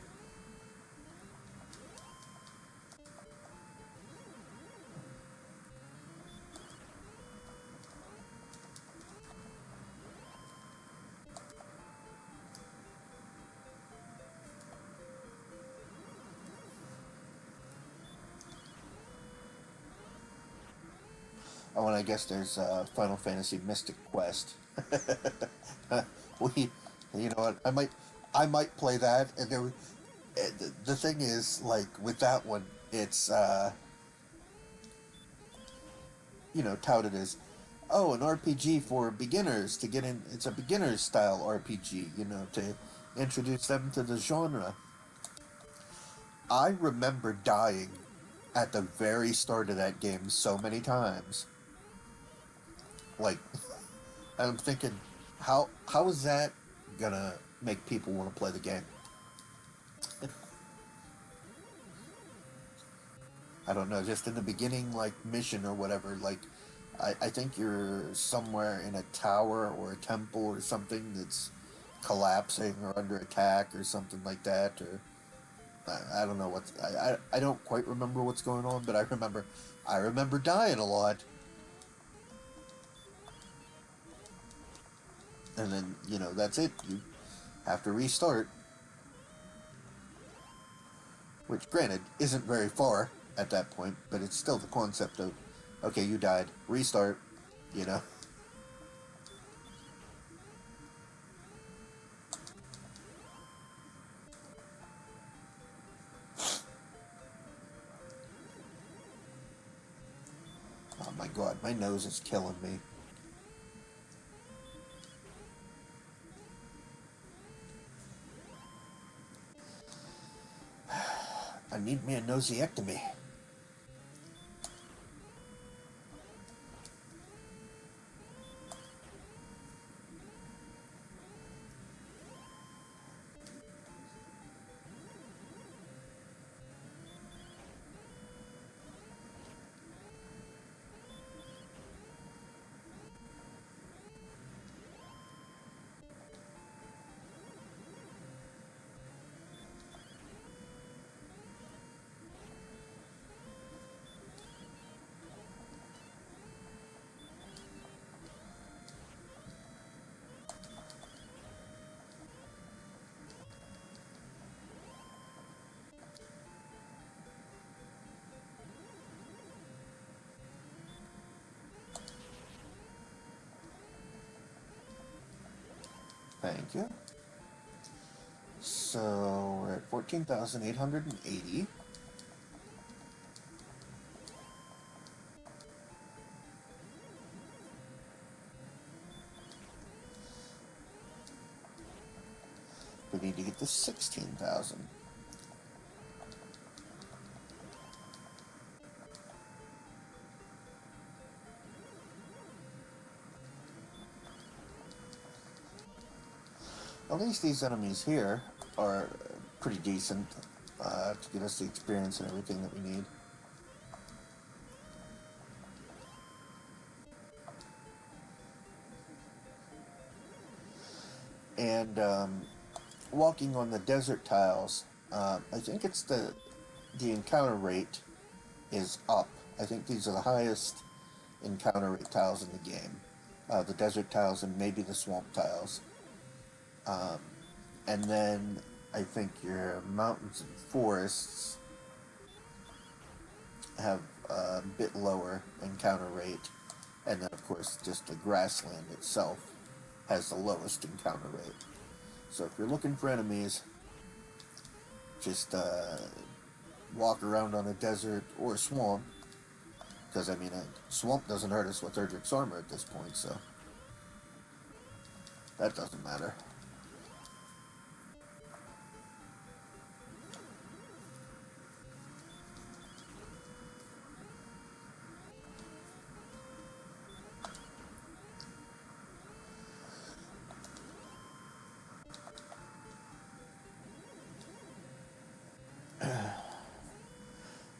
oh, and I guess there's Final Fantasy Mystic Quest. we, you know what? I might play that. And the thing is, like with that one, it's touted as, oh, an RPG for beginners to get in. It's a beginner's style RPG, to introduce them to the genre. I remember dying at the very start of that game so many times. Like, I'm thinking, how is that gonna make people want to play the game? I don't know, just in the beginning, like, mission or whatever, like, I think you're somewhere in a tower or a temple or something that's collapsing or under attack or something like that, or I don't know what I don't quite remember what's going on, but I remember dying a lot, and then that's it. You have to restart, which granted isn't very far at that point, but it's still the concept of okay, you died, restart, you know. Oh my god, my nose is killing me. I need me a nosiectomy. Thank you. So we're at 14,880. We need to get to 16,000. At least these enemies here are pretty decent to get us the experience and everything that we need. And walking on the desert tiles, I think it's the encounter rate is up. I think these are the highest encounter rate tiles in the game. The desert tiles and maybe the swamp tiles. And then I think your mountains and forests have a bit lower encounter rate. And then, of course, just the grassland itself has the lowest encounter rate. So if you're looking for enemies, just walk around on a desert or a swamp. Because, I mean, a swamp doesn't hurt us with Erdrick's armor at this point, so that doesn't matter.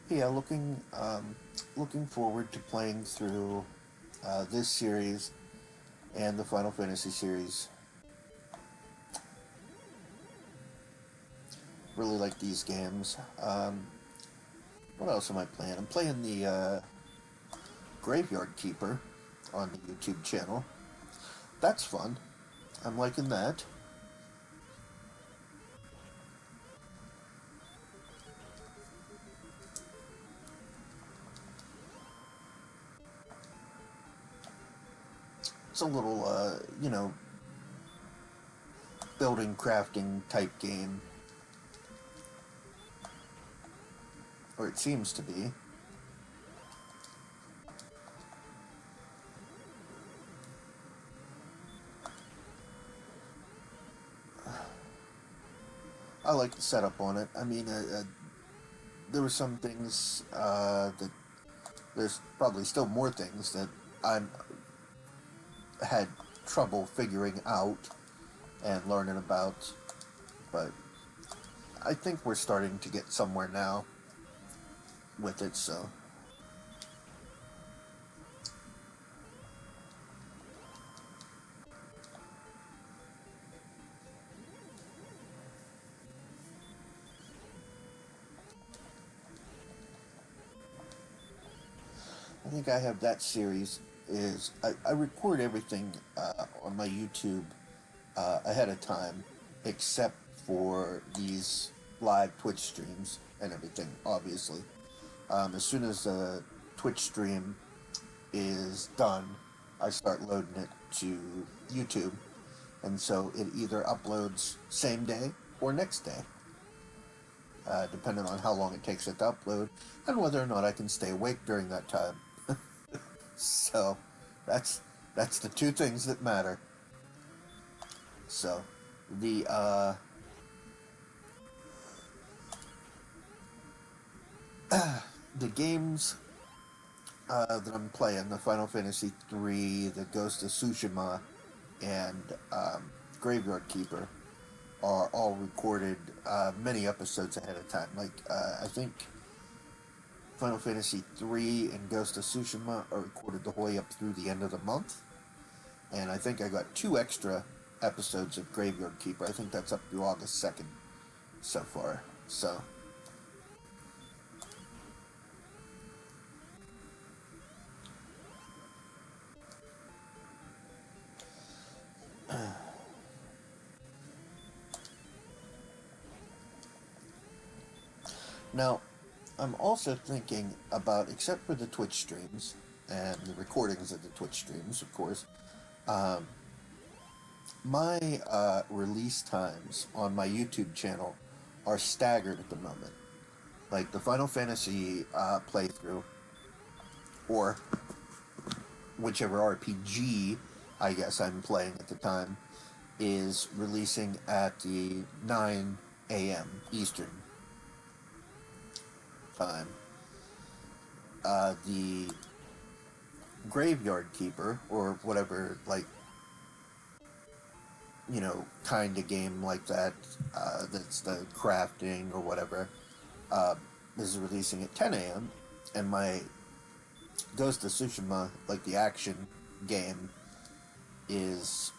Yeah, looking forward to playing through this series and the Final Fantasy series. Really like these games. What else am I playing? I'm playing the Graveyard Keeper on the YouTube channel. That's fun. I'm liking that. It's a little, building crafting type game. Or it seems to be. I like the setup on it. I mean, there were some things that there's probably still more things that I had trouble figuring out and learning about, but I think we're starting to get somewhere now with it, so. think I have that series is I record everything on my YouTube ahead of time, except for these live Twitch streams and everything, obviously. As soon as the Twitch stream is done, I start loading it to YouTube, and so it either uploads same day or next day, depending on how long it takes it to upload, and whether or not I can stay awake during that time. So, that's the two things that matter. So, the the games that I'm playing, the Final Fantasy III, the Ghost of Tsushima, and Graveyard Keeper, are all recorded many episodes ahead of time. Like, I think Final Fantasy III and Ghost of Tsushima are recorded the whole way up through the end of the month. And I think I got 2 extra episodes of Graveyard Keeper. I think that's up through August 2nd so far. So, now, I'm also thinking about, except for the Twitch streams, and the recordings of the Twitch streams, of course, my release times on my YouTube channel are staggered at the moment. Like, the Final Fantasy playthrough, or whichever RPG I guess I'm playing at the time, is releasing at the 9 a.m. Eastern time. The Graveyard Keeper, or whatever, like, you know, kind of game like that, that's the crafting or whatever, is releasing at 10 a.m. And my Ghost of Tsushima, like the action game, is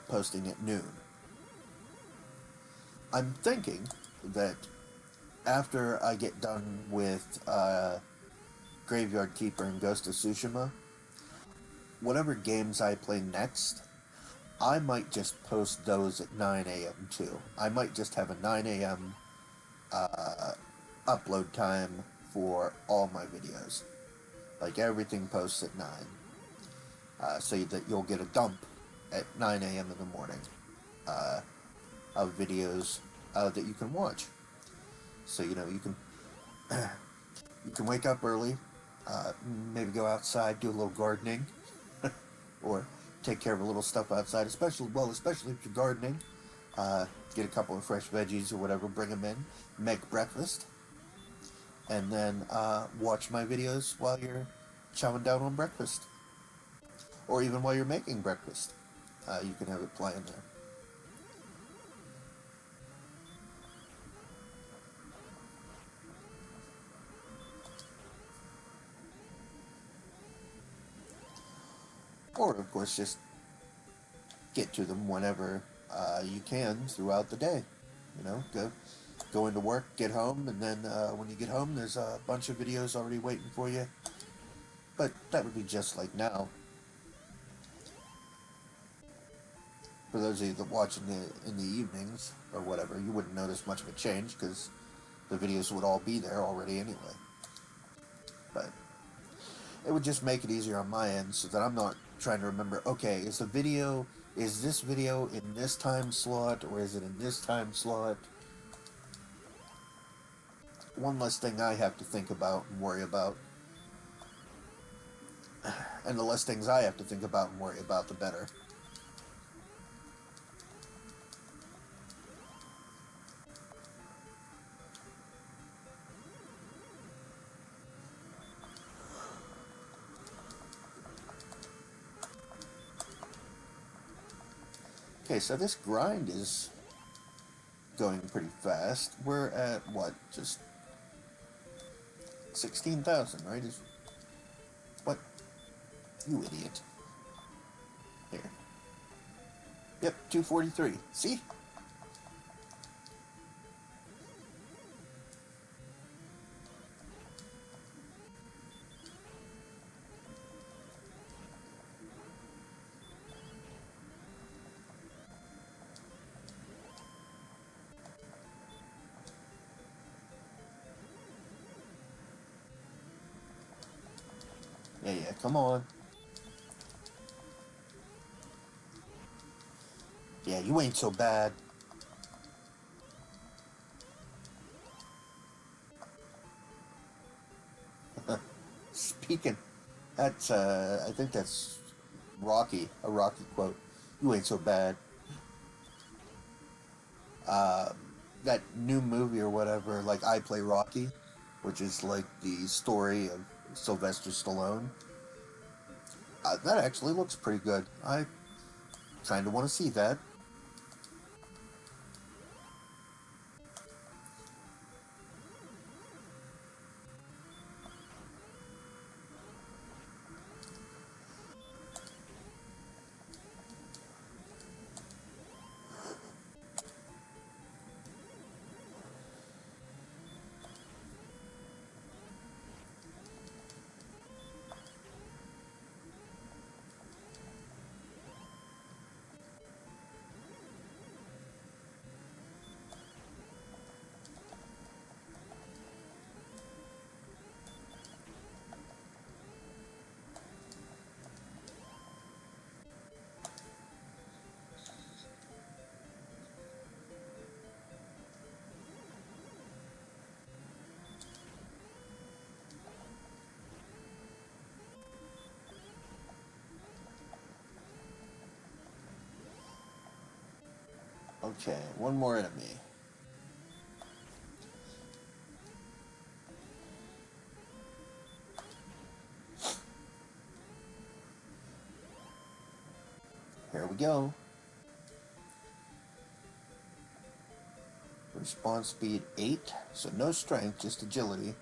posting at noon. I'm thinking that after I get done with Graveyard Keeper and Ghost of Tsushima, whatever games I play next, I might just post those at 9 a.m. too. I might just have a 9 a.m. Upload time for all my videos. Like, everything posts at 9. So that you'll get a dump at 9 a.m. in the morning of videos that you can watch. So, you know, you can wake up early, maybe go outside, do a little gardening, or take care of a little stuff outside, especially if you're gardening. Get a couple of fresh veggies or whatever, bring them in, make breakfast, and then watch my videos while you're chowing down on breakfast. Or even while you're making breakfast. You can have it playing there. Or, of course, just get to them whenever you can throughout the day. You know, go into work, get home, and then when you get home, there's a bunch of videos already waiting for you. But that would be just like now. For those of you that watch in the evenings or whatever, you wouldn't notice much of a change because the videos would all be there already anyway. But it would just make it easier on my end so that I'm not trying to remember, okay, is this video in this time slot, or is it in this time slot? One less thing I have to think about and worry about. And the less things I have to think about and worry about, the better. Okay, so this grind is going pretty fast. We're at, what, just 16,000, right? What? You idiot. Here. Yep, 243. See? Yeah, yeah, come on. Yeah, you ain't so bad. Speaking, that's, I think that's Rocky, a Rocky quote. You ain't so bad. Uh, that new movie or whatever, like I Play Rocky, which is like the story of Sylvester Stallone. That actually looks pretty good. I kind of want to see that. Okay, one more enemy. Here we go. Response speed 8, so no strength, just agility.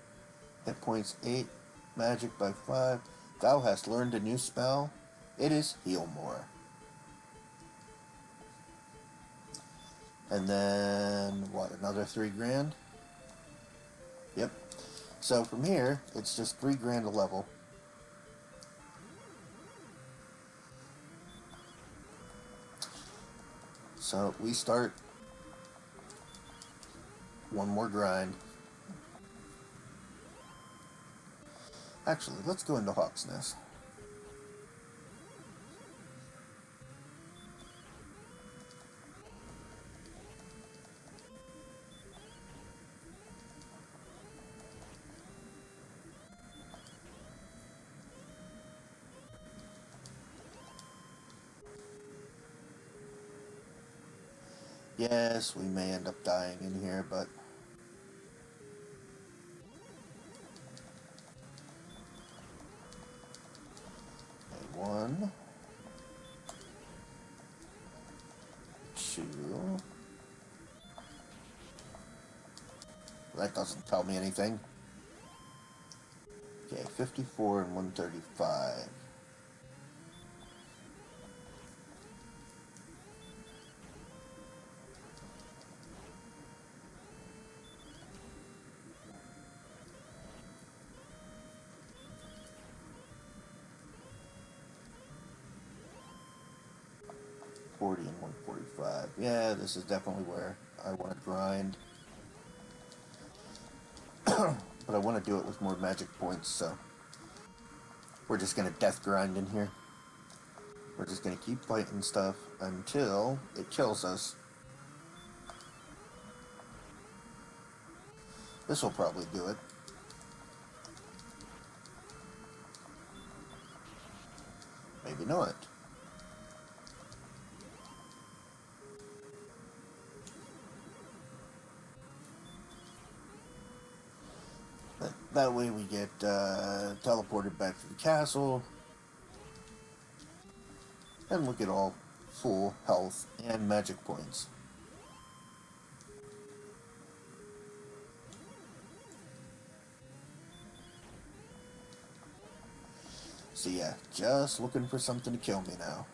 Hit points 8, magic by 5. Thou hast learned a new spell. It is Heal More. And then, what, another 3 grand? Yep. So from here, it's just 3 grand a level. So we start one more grind. Actually, let's go into Hawk's Nest. Yes, we may end up dying in here, but one, two. That doesn't tell me anything. Okay, 54 and 135. $40 and 145. Yeah, this is definitely where I want to grind. But I want to do it with more magic points, so we're just going to death grind in here. We're just going to keep fighting stuff until it kills us. This will probably do it. Maybe not. That way we get teleported back to the castle. And look at all full health and magic points. So yeah, just looking for something to kill me now.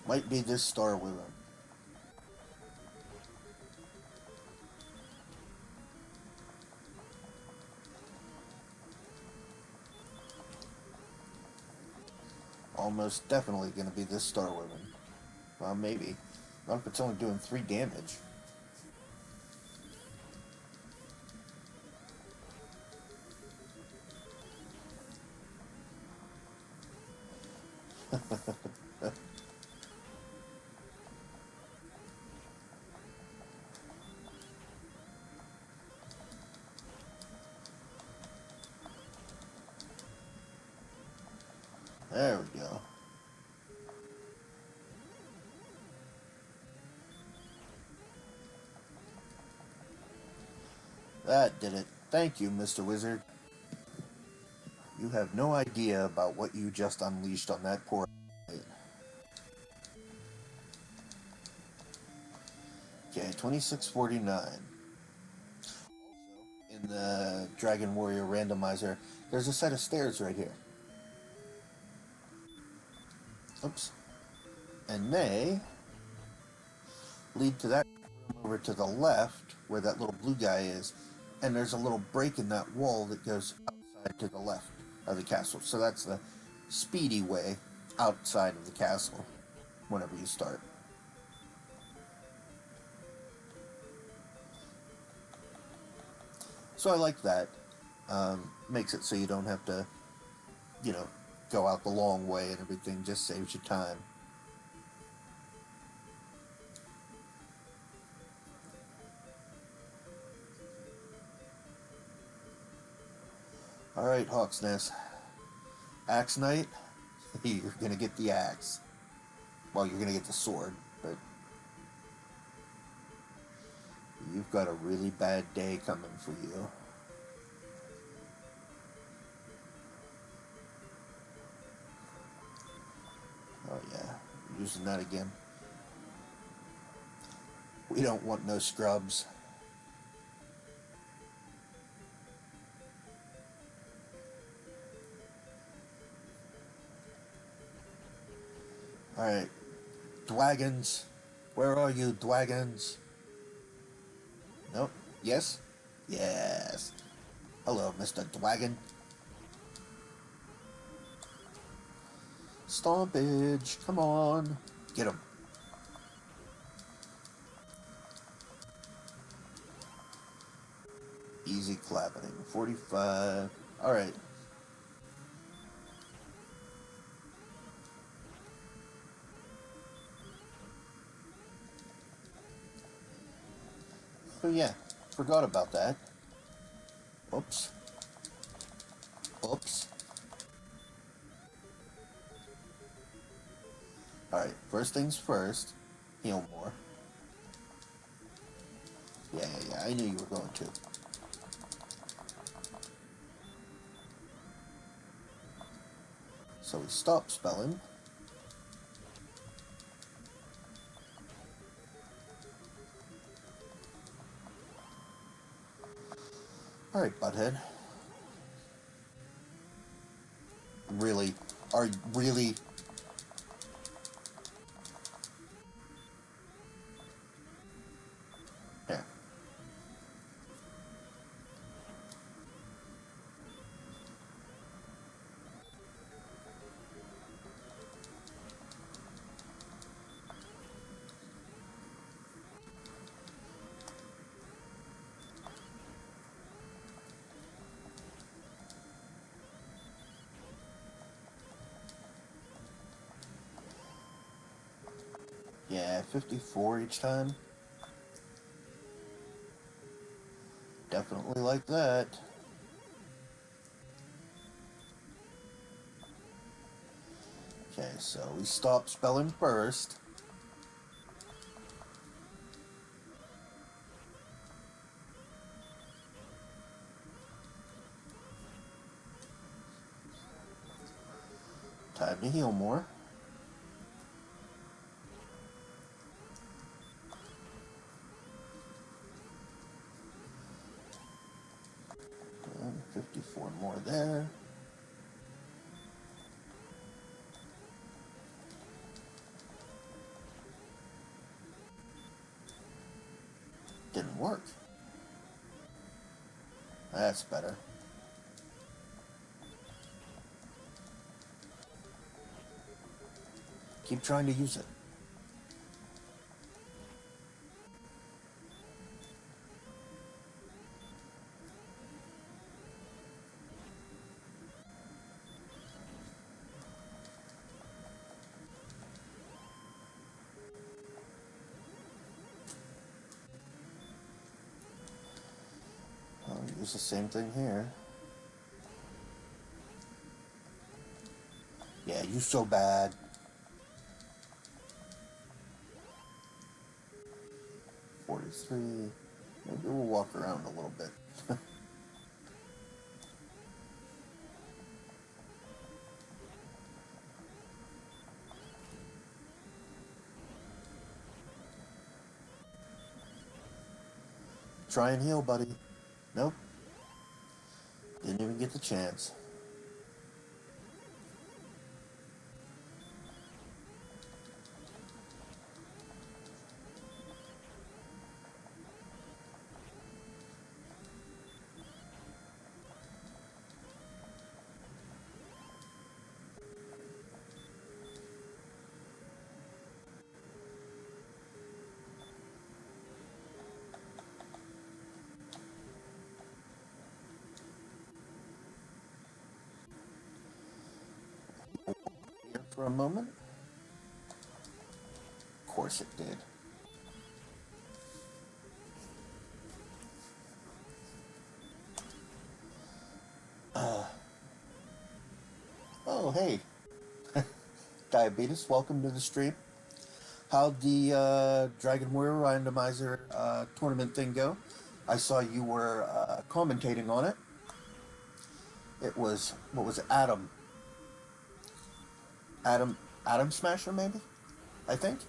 Might be this star with him. Almost definitely going to be this star with him. Well, maybe. Not if it's only doing 3 damage. There we go. That did it. Thank you, Mr. Wizard. You have no idea about what you just unleashed on that poor... Okay, 2649. Also, in the Dragon Warrior Randomizer, there's a set of stairs right here. Oops. And they lead to that room over to the left, where that little blue guy is, and there's a little break in that wall that goes outside to the left of the castle. So that's the speedy way outside of the castle whenever you start. So I like that. Makes it so you don't have to, go out the long way and everything. Just saves you time. Alright, Hawk's Nest. Axe Knight, you're gonna get the axe. Well, you're gonna get the sword, but you've got a really bad day coming for you. Oh yeah, using that again. We don't want no scrubs. Alright, Dwagons. Where are you, Dwagons? Nope. Yes? Yes. Hello, Mr. Dwagon. Stompage, come on. Get him. Easy clapping. 45. Alright. Oh yeah, forgot about that. Oops. Oops. Alright, first things first. Heal more. Yeah, I knew you were going to. So we stop spelling. Alright, butthead. Really? Really? Here. Yeah, 54 each time. Definitely like that. Okay, so we stop spelling first. Time to heal more. And 54 more there. Didn't work. That's better. Keep trying to use it. Use the same thing here. Yeah, you so bad. 43. Maybe we'll walk around a little bit. Try and heal, buddy. Nope. Didn't even get the chance. Here for a moment. Of course it did. Oh, hey. Diabetes, welcome to the stream. How'd the Dragon Warrior Randomizer tournament thing go? I saw you were commentating on it. It was, what was it, Adam Smasher, maybe? I think?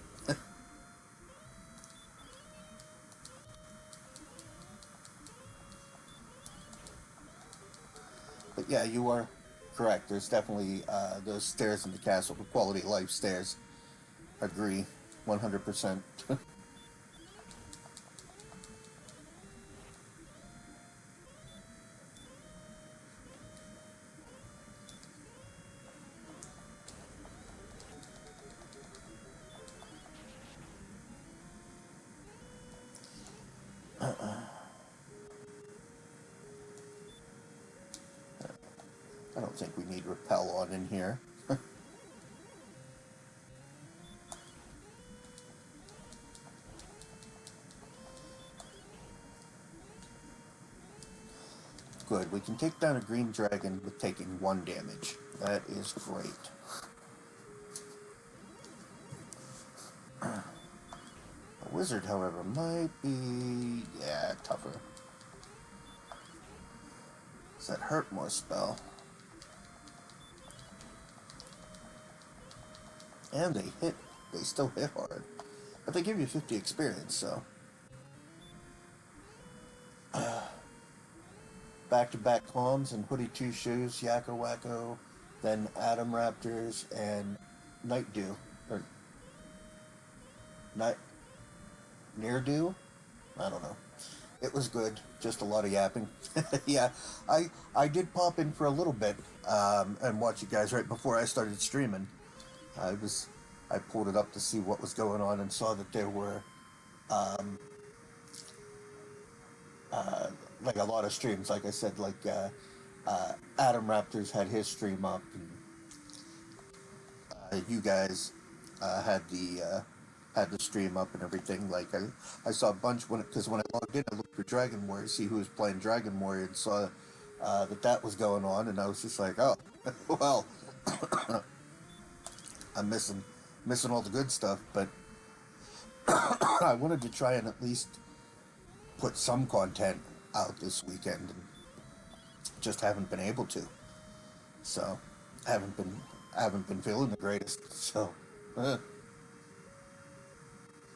But yeah, you are correct. There's definitely those stairs in the castle, the quality of life stairs. Agree, 100%. I don't think we need repel on in here. Good, we can take down a green dragon with taking 1 damage. That is great. A wizard, however, might be, yeah, tougher. Does that hurt more spell? And they still hit hard. But they give you 50 experience, so. Back-to-back calms and Hoodie Two Shoes, Yakko Wacko, then Atom Raptors and Night Dew. Or Night Near Dew? I don't know. It was good, just a lot of yapping. Yeah, I did pop in for a little bit and watch you guys right before I started streaming. I pulled it up to see what was going on and saw that there were like a lot of streams. Like I said, like Adam Raptors had his stream up, and you guys had the stream up and everything. Like I saw a bunch because when I logged in, I looked for Dragon Warrior, see who was playing Dragon Warrior, and saw that was going on, and I was just like, oh, well, I'm missing all the good stuff, but I wanted to try and at least put some content out this weekend, and just haven't been able to. So, haven't been feeling the greatest. So,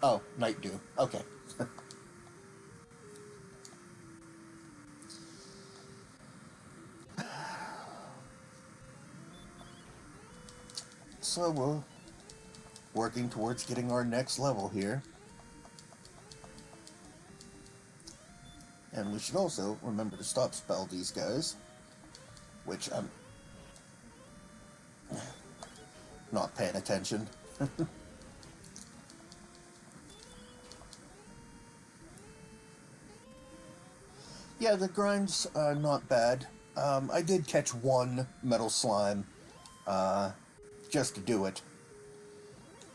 oh, Night Dew. Okay. So we're working towards getting our next level here. And we should also remember to stop spell these guys, which I'm not paying attention. Yeah, the grind's not bad. I did catch 1 metal slime just to do it,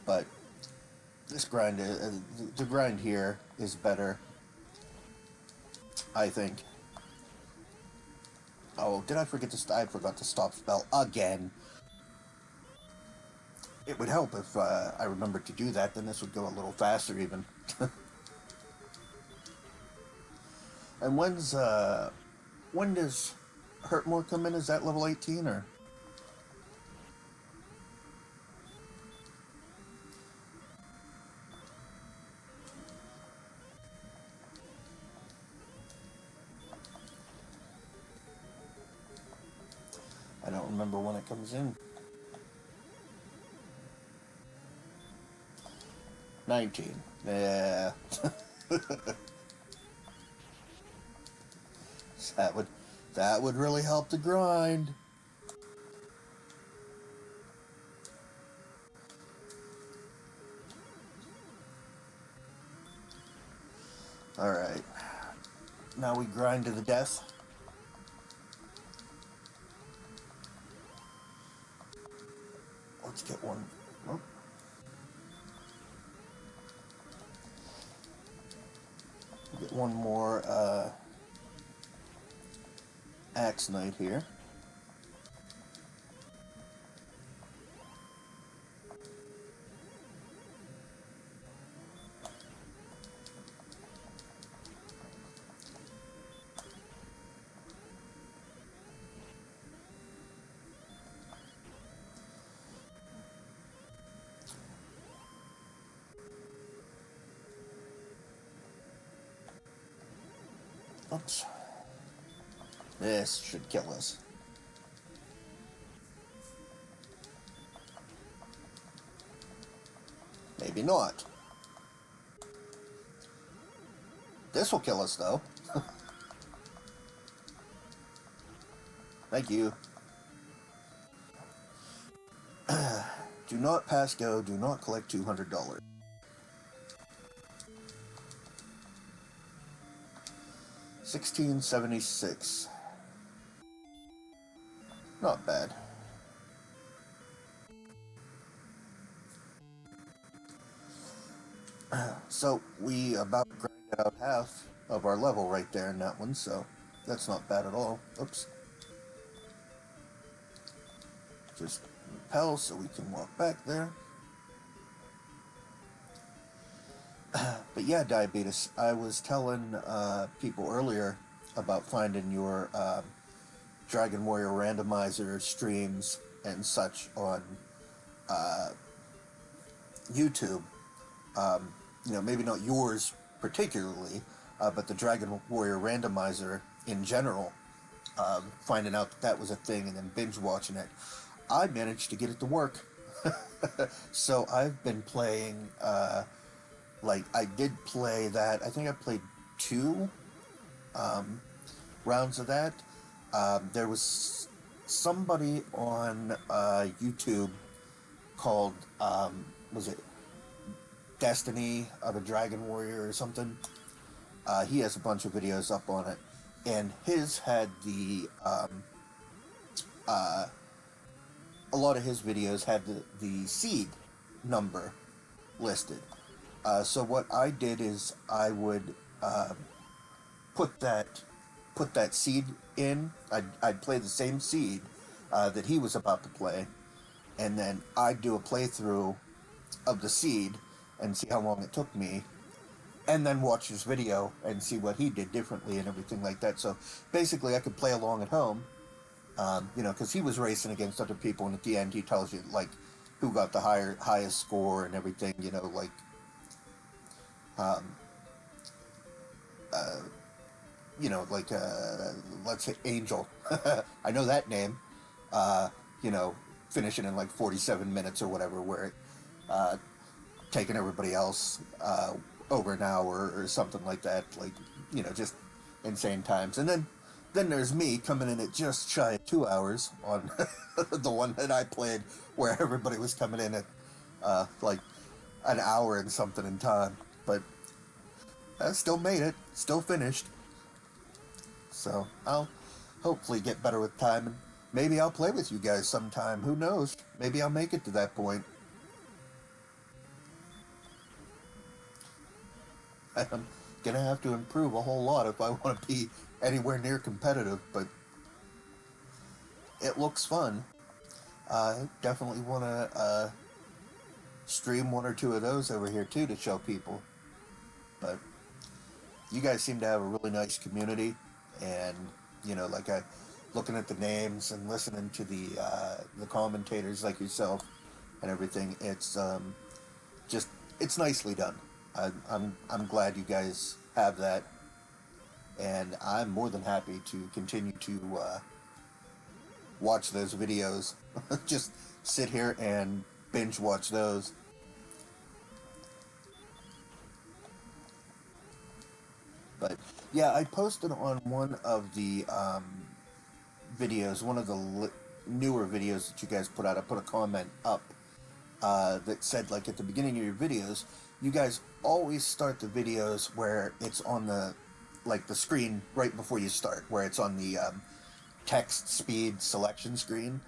but this grind, the grind here is better, I think. Oh, did I forget to... I forgot to stop spell again. It would help if I remembered to do that, then this would go a little faster even. And when does Hurtmore come in? Is that level 18 or? I don't remember when it comes in. 19. Yeah. that would really help the grind. Alright. Now we grind to the death. Let's get one. Oh. Get one more Axe Knight here. Oops. This should kill us. Maybe not. This will kill us, though. Thank you. Do not pass go. Do not collect $200. 1676. Not bad. So we about grinded out half of our level right there in that one, so that's not bad at all. Oops. Just repel so we can walk back there. But yeah, Diabetes, I was telling people earlier about finding your Dragon Warrior Randomizer streams and such on YouTube. You know, maybe not yours particularly, but the Dragon Warrior Randomizer in general. Finding out that was a thing and then binge watching it. I managed to get it to work. So I've been playing... like, I did play that. I think I played 2 rounds of that. There was somebody on YouTube called, was it Destiny of a Dragon Warrior or something? He has a bunch of videos up on it. And his had the, a lot of his videos had the seed number listed. So what I did is I would put that seed in. I'd play the same seed that he was about to play, and then I'd do a playthrough of the seed and see how long it took me, and then watch his video and see what he did differently and everything like that. So basically I could play along at home, you know, because he was racing against other people, and at the end he tells you, like, who got the highest score and everything, you know, like, you know, like, let's say Angel. I know that name. You know, finishing in like 47 minutes or whatever, where it, taking everybody else over an hour or something like that. Like, you know, just insane times. And then there's me coming in at just shy of 2 hours on the one that I played, where everybody was coming in at like an hour and something in time. But I still made it, still finished. So I'll hopefully get better with time, and maybe I'll play with you guys sometime. Who knows? Maybe I'll make it to that point. I'm gonna have to improve a whole lot if I want to be anywhere near competitive, but it looks fun. I definitely want to stream one or two of those over here too to show people. But you guys seem to have a really nice community, and like I, looking at the names and listening to the commentators like yourself and everything, just it's nicely done. I'm glad you guys have that, and I'm more than happy to continue to watch those videos. Just sit here and binge watch those. But yeah, I posted on one of the videos, one of the newer videos that you guys put out. I put a comment up that said, like, at the beginning of your videos, you guys always start the videos where it's on the screen right before you start, where it's on the text speed selection screen,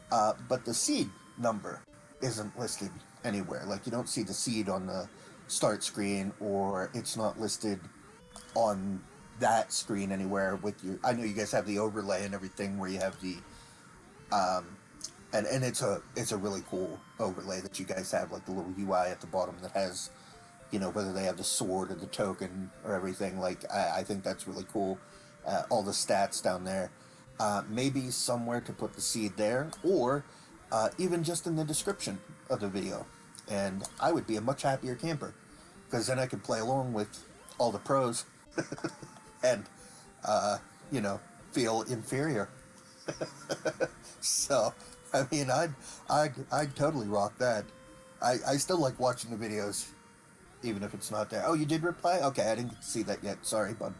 but the seed number isn't listed anywhere. Like, you don't see the seed on the start screen, or it's not listed on that screen anywhere with your. I know you guys have the overlay and everything where you have the um, and it's a really cool overlay that you guys have, like the little UI at the bottom that has, whether they have the sword or the token or everything. Like, I think that's really cool. All the stats down there. Maybe somewhere to put the seed there, or even just in the description of the video. And I would be a much happier camper, because then I could play along with all the pros and, uh, you know, feel inferior. So, I mean, I'd totally rock that. I still like watching the videos, even if it's not there. Oh, you did reply? Okay, I didn't see that yet. Sorry, bud.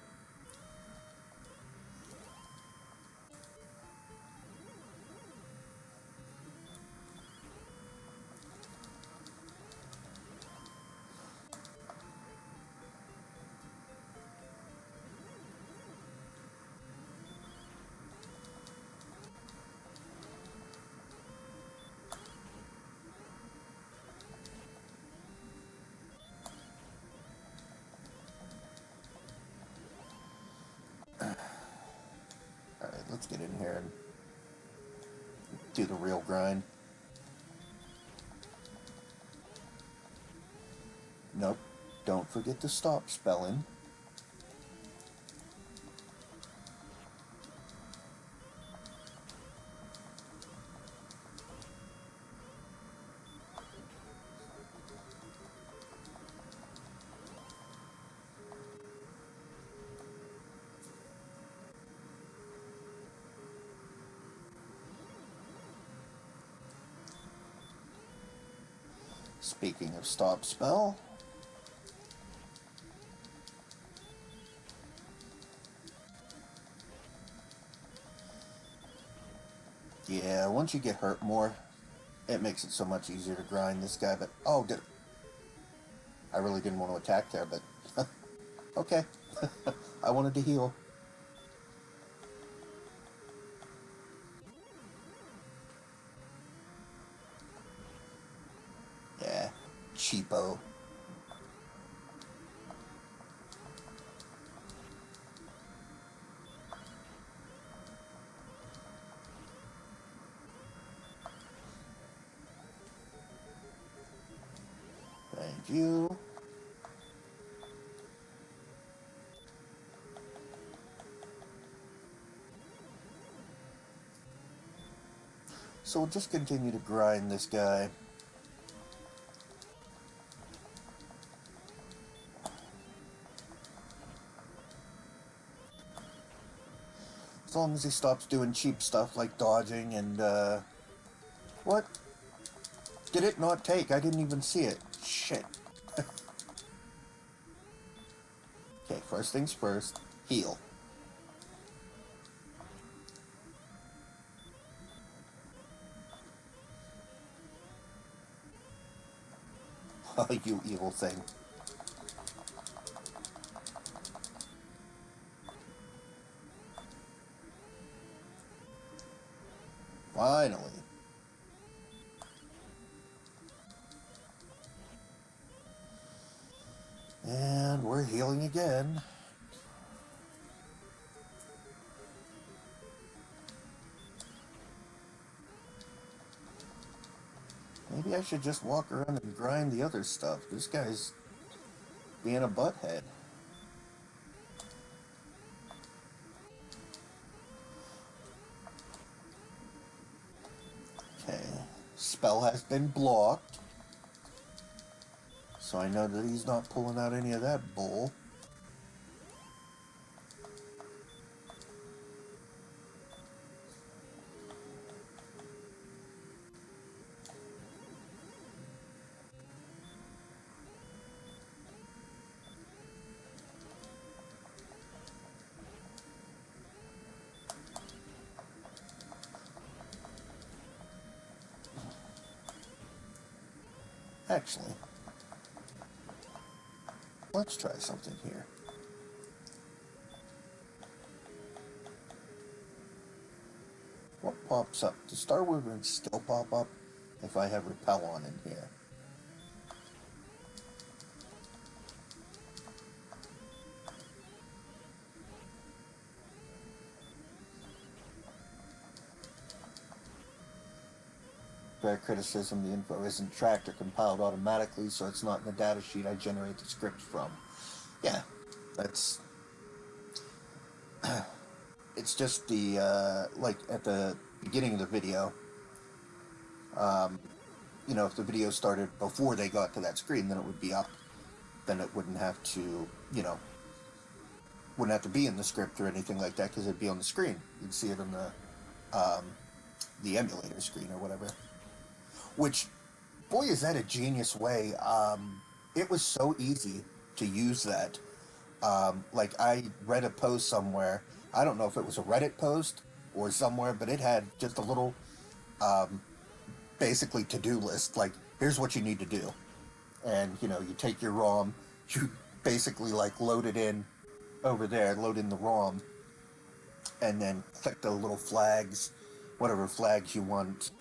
Alright, let's get in here and do the real grind. Nope, don't forget to stop spelling. Speaking of stop spell, yeah, once you get hurt more, it makes it so much easier to grind this guy. But oh, I really didn't want to attack there, but okay. I wanted to heal. Yeah, cheapo. Thank you. So we'll just continue to grind this guy. As long as he stops doing cheap stuff like dodging and, what? Did it not take? I didn't even see it. Shit. Okay, first things first. Heal. Oh, you evil thing. Finally. And we're healing again. Maybe I should just walk around and grind the other stuff. This guy's being a butthead. Okay. Spell has been blocked. So I know that he's not pulling out any of that bull. Actually, let's try something here. What pops up? Does Star Wyvern still pop up if I have Repel on in here? Fair criticism, the info isn't tracked or compiled automatically, so it's not in the data sheet I generate the scripts from. Yeah, that's... it's just the, like, at the beginning of the video, you know, if the video started before they got to that screen, then it would be up. Then it wouldn't have to, you know, wouldn't have to be in the script or anything like that, because it'd be on the screen. You'd see it on the emulator screen or whatever. Which, boy, is that a genius way. It was so easy to use that. Like, I read a post somewhere. I don't know if it was a Reddit post or somewhere, but it had just a little, basically, to-do list. Like, here's what you need to do. And, you know, you take your ROM, you basically, like, load it in over there, load in the ROM, and then click the little flags, whatever flags you want,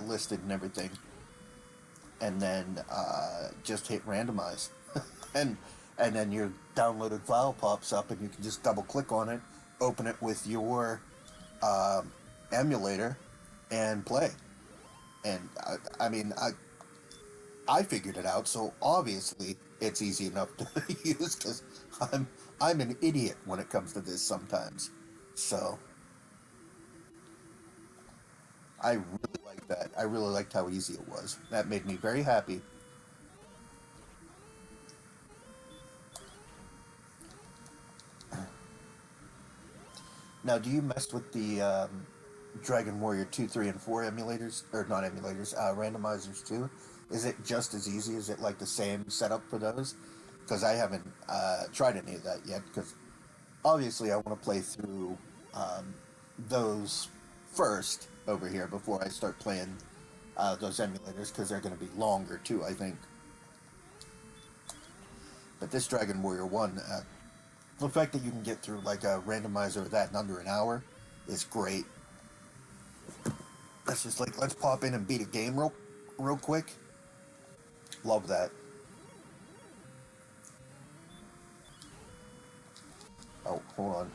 listed and everything, and then just hit randomize, and then your downloaded file pops up, and you can just double click on it, open it with your emulator, and play. And I mean, I figured it out, so obviously it's easy enough to use, because I'm an idiot when it comes to this sometimes. So I really liked that. I really liked how easy it was. That made me very happy. Now, do you mess with the Dragon Warrior 2, 3, and 4 emulators? Or not emulators, randomizers too? Is it just as easy? Is it like the same setup for those? Because I haven't tried any of that yet, because obviously I want to play through those first over here before I start playing those emulators, because they're going to be longer too, I think. But this Dragon Warrior 1, the fact that you can get through like a randomizer of that in under an hour is great. That's just like, let's pop in and beat a game real quick. Love that. Oh, hold on.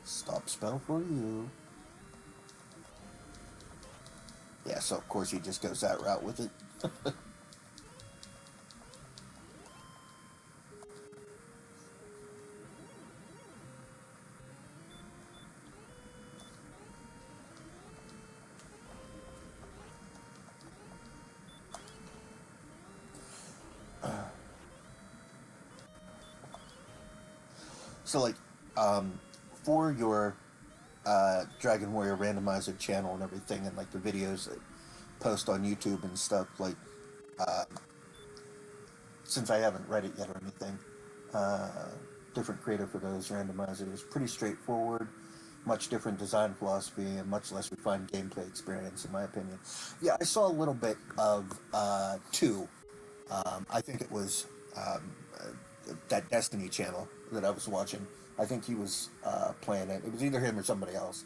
Stop spell for you. Yeah, so of course he just goes that route with it. So, like, for your Dragon Warrior Randomizer channel and everything, and like the videos that post on YouTube and stuff, like, since I haven't read it yet or anything, different creator for those randomizers, pretty straightforward, much different design philosophy, and much less refined gameplay experience, in my opinion. Yeah, I saw a little bit of 2. I think it was that Destiny channel that I was watching. I think he was playing it. It was either him or somebody else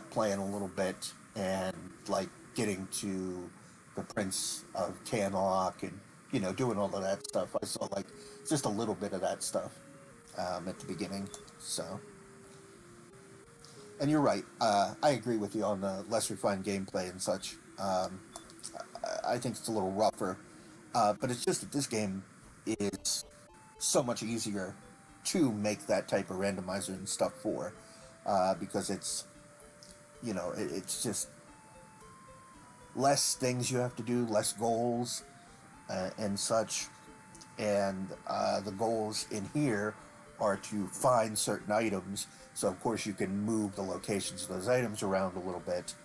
playing a little bit and like getting to the Prince of Canok and, you know, doing all of that stuff. I saw like just a little bit of that stuff at the beginning. So, And you're right. I agree with you on the less refined gameplay and such. I think it's a little rougher, but it's just that this game is so much easier to make that type of randomizer and stuff for, because it's, it's just less things you have to do, less goals, and such. And the goals in here are to find certain items. So of course you can move the locations of those items around a little bit.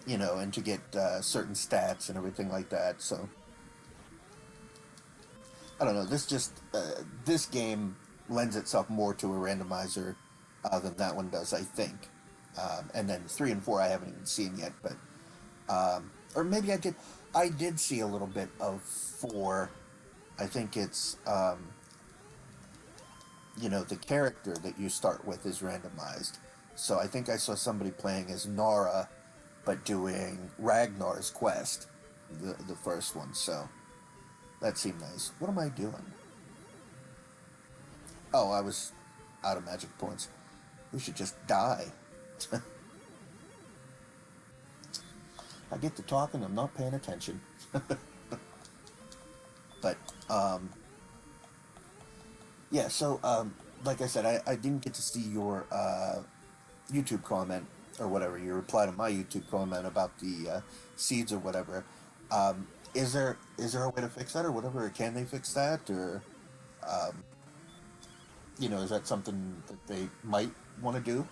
And to get certain stats and everything like that. So I don't know. This game lends itself more to a randomizer than that one does, I think. And then 3 and 4 I haven't even seen yet, but or maybe I did. I did see a little bit of 4. I think it's the character that you start with is randomized. So I think I saw somebody playing as Nara, but doing Ragnar's quest, the first one. So that seemed nice. What am I doing? Oh, I was out of magic points. We should just die. I get to talking, I'm not paying attention. But, yeah, so, like I said, I didn't get to see your YouTube comment, or whatever, your reply to my YouTube comment about the seeds or whatever. Is there a way to fix that or whatever? Or can they fix that? Or, is that something that they might want to do?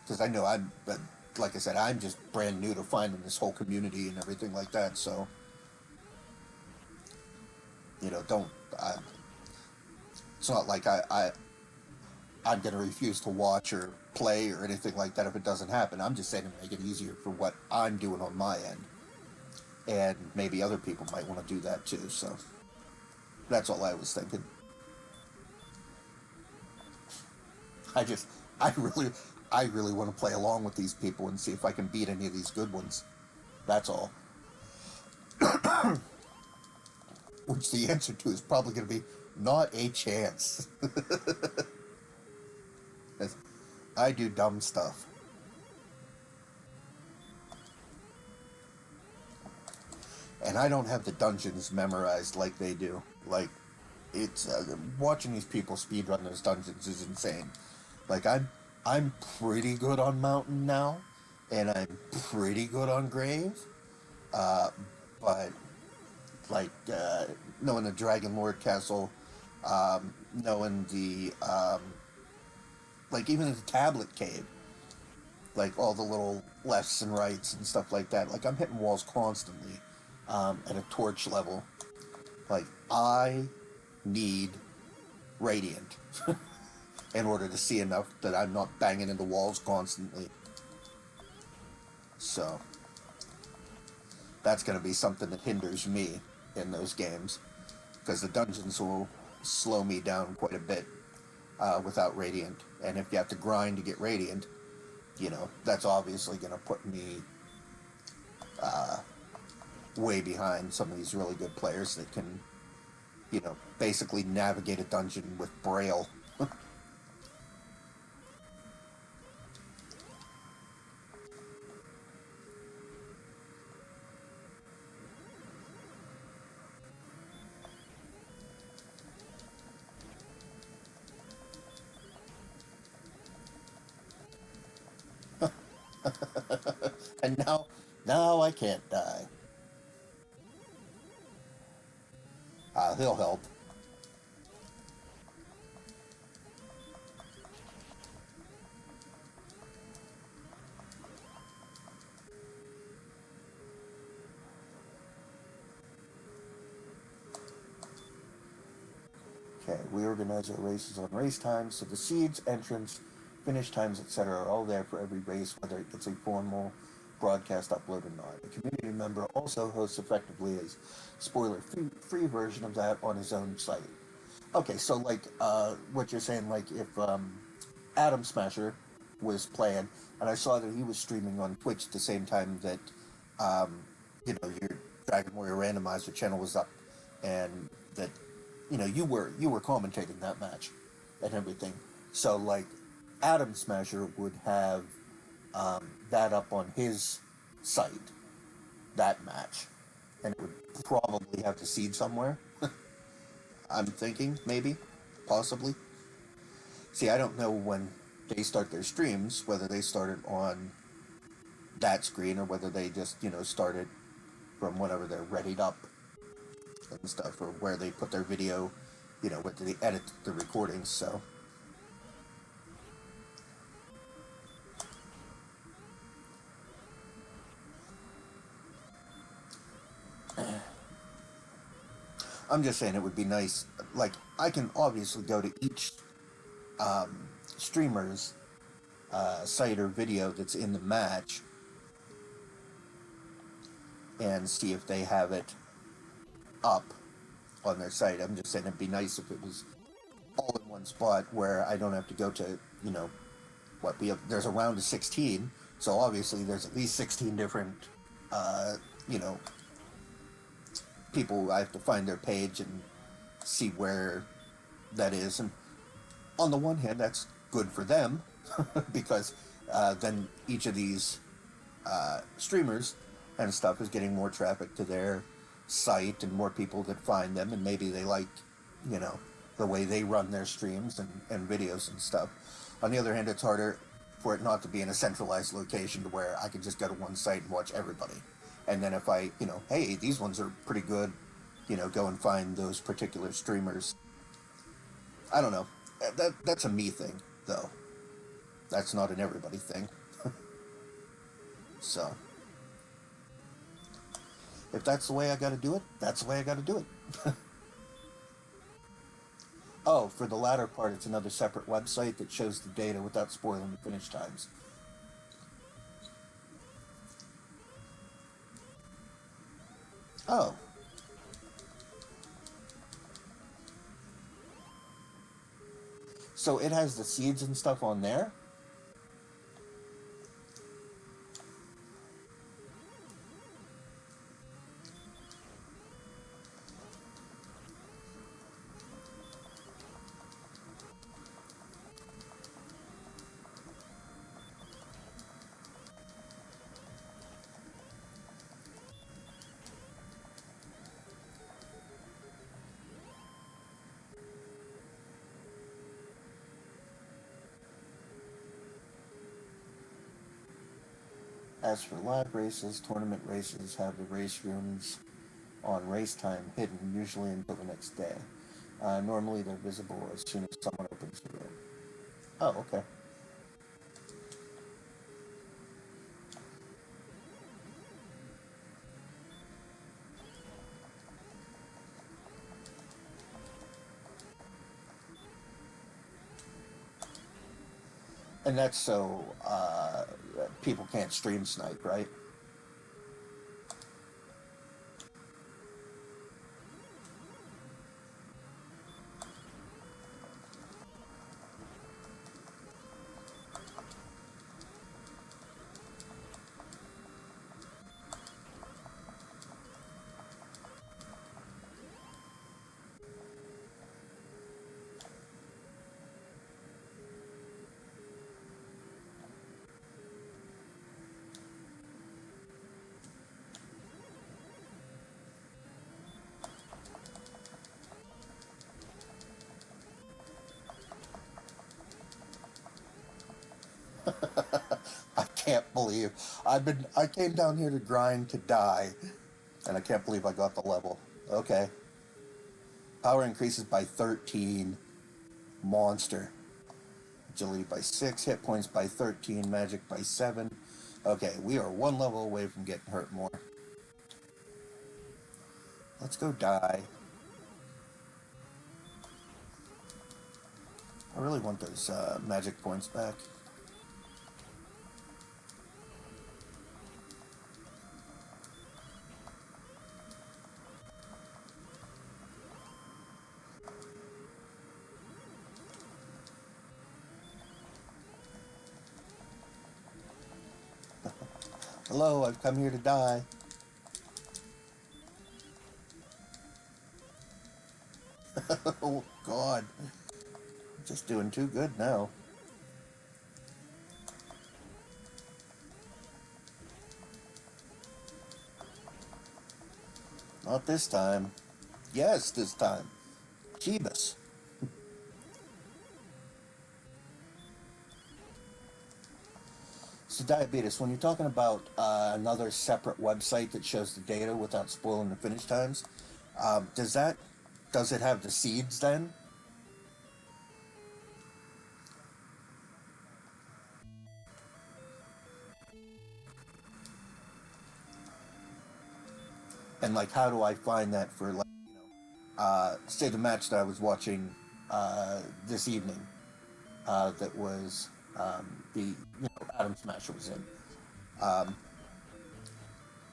Because I know but like I said, I'm just brand new to finding this whole community and everything like that. So, don't. It's not like I'm going to refuse to watch or play or anything like that if it doesn't happen. I'm just saying to make it easier for what I'm doing on my end. And maybe other people might want to do that too. So that's all I was thinking. I just, I really, I really want to play along with these people and see if I can beat any of these good ones. That's all. Which the answer to is probably going to be not a chance. I do dumb stuff. And I don't have the dungeons memorized like they do. Like, it's watching these people speedrun those dungeons is insane. Like, I'm pretty good on Mountain now, and I'm pretty good on Grave. But like knowing the Dragonlord castle, knowing the like even the tablet cave, like all the little lefts and rights and stuff like that. Like I'm hitting walls constantly at a torch level. Like I need radiant in order to see enough that I'm not banging into walls constantly. So that's going to be something that hinders me in those games because the dungeons will slow me down quite a bit without radiant. And if you have to grind to get radiant, that's obviously going to put me way behind some of these really good players that can, basically navigate a dungeon with braille. And now I can't die. He'll help. Okay, we organize our races on race times, so the seeds, entrance, finish times, etc. are all there for every race, whether it's a formal broadcast upload or not. A community member also hosts effectively a spoiler-free version of that on his own site. Okay, so like what you're saying, like if Adam Smasher was playing, and I saw that he was streaming on Twitch at the same time that your Dragon Warrior Randomizer channel was up, and that you were commentating that match and everything. So like, Adam Smasher would have that up on his site, that match, and it would probably have the seed somewhere. I'm thinking maybe, possibly. See, I don't know when they start their streams, whether they started on that screen or whether they just started from whenever they're readied up and stuff, or where they put their video, where they edit the recordings. So I'm just saying it would be nice. Like, I can obviously go to each streamer's site or video that's in the match and see if they have it up on their site. I'm just saying it'd be nice if it was all in one spot where I don't have to go to, what we have. There's a round of 16, so obviously there's at least 16 different, uh, you know, people. I have to find their page and see where that is. And on the one hand, that's good for them because then each of these streamers and stuff is getting more traffic to their site and more people that find them, and maybe they like, you know, the way they run their streams and videos and stuff. On the other hand, it's harder for it not to be in a centralized location to where I can just go to one site and watch everybody. And then if I, hey, these ones are pretty good, go and find those particular streamers. I don't know. That's a me thing, though. That's not an everybody thing. So, if that's the way I gotta do it, that's the way I gotta do it. Oh, for the latter part, it's another separate website that shows the data without spoiling the finish times. Oh. So it has the seeds and stuff on there? As for live races, tournament races have the race rooms on race time hidden, usually until the next day. Normally they're visible as soon as someone opens the room. Oh, okay. And that's so people can't stream snipe, right? I can't believe I came down here to grind to die, and I can't believe I got the level. Okay. Power increases by 13. Monster. Agility by 6, hit points by 13, magic by 7. Okay, we are one level away from getting hurt more. Let's go die. I really want those magic points back. Hello, I've come here to die. Oh, God. Just doing too good now. Not this time. Yes, this time. Jeebus. So, Diabetes, when you're talking about another separate website that shows the data without spoiling the finish times, does it have the seeds then? And like, how do I find that for like, say the match that I was watching this evening, that was the Adam Smasher was in. Um,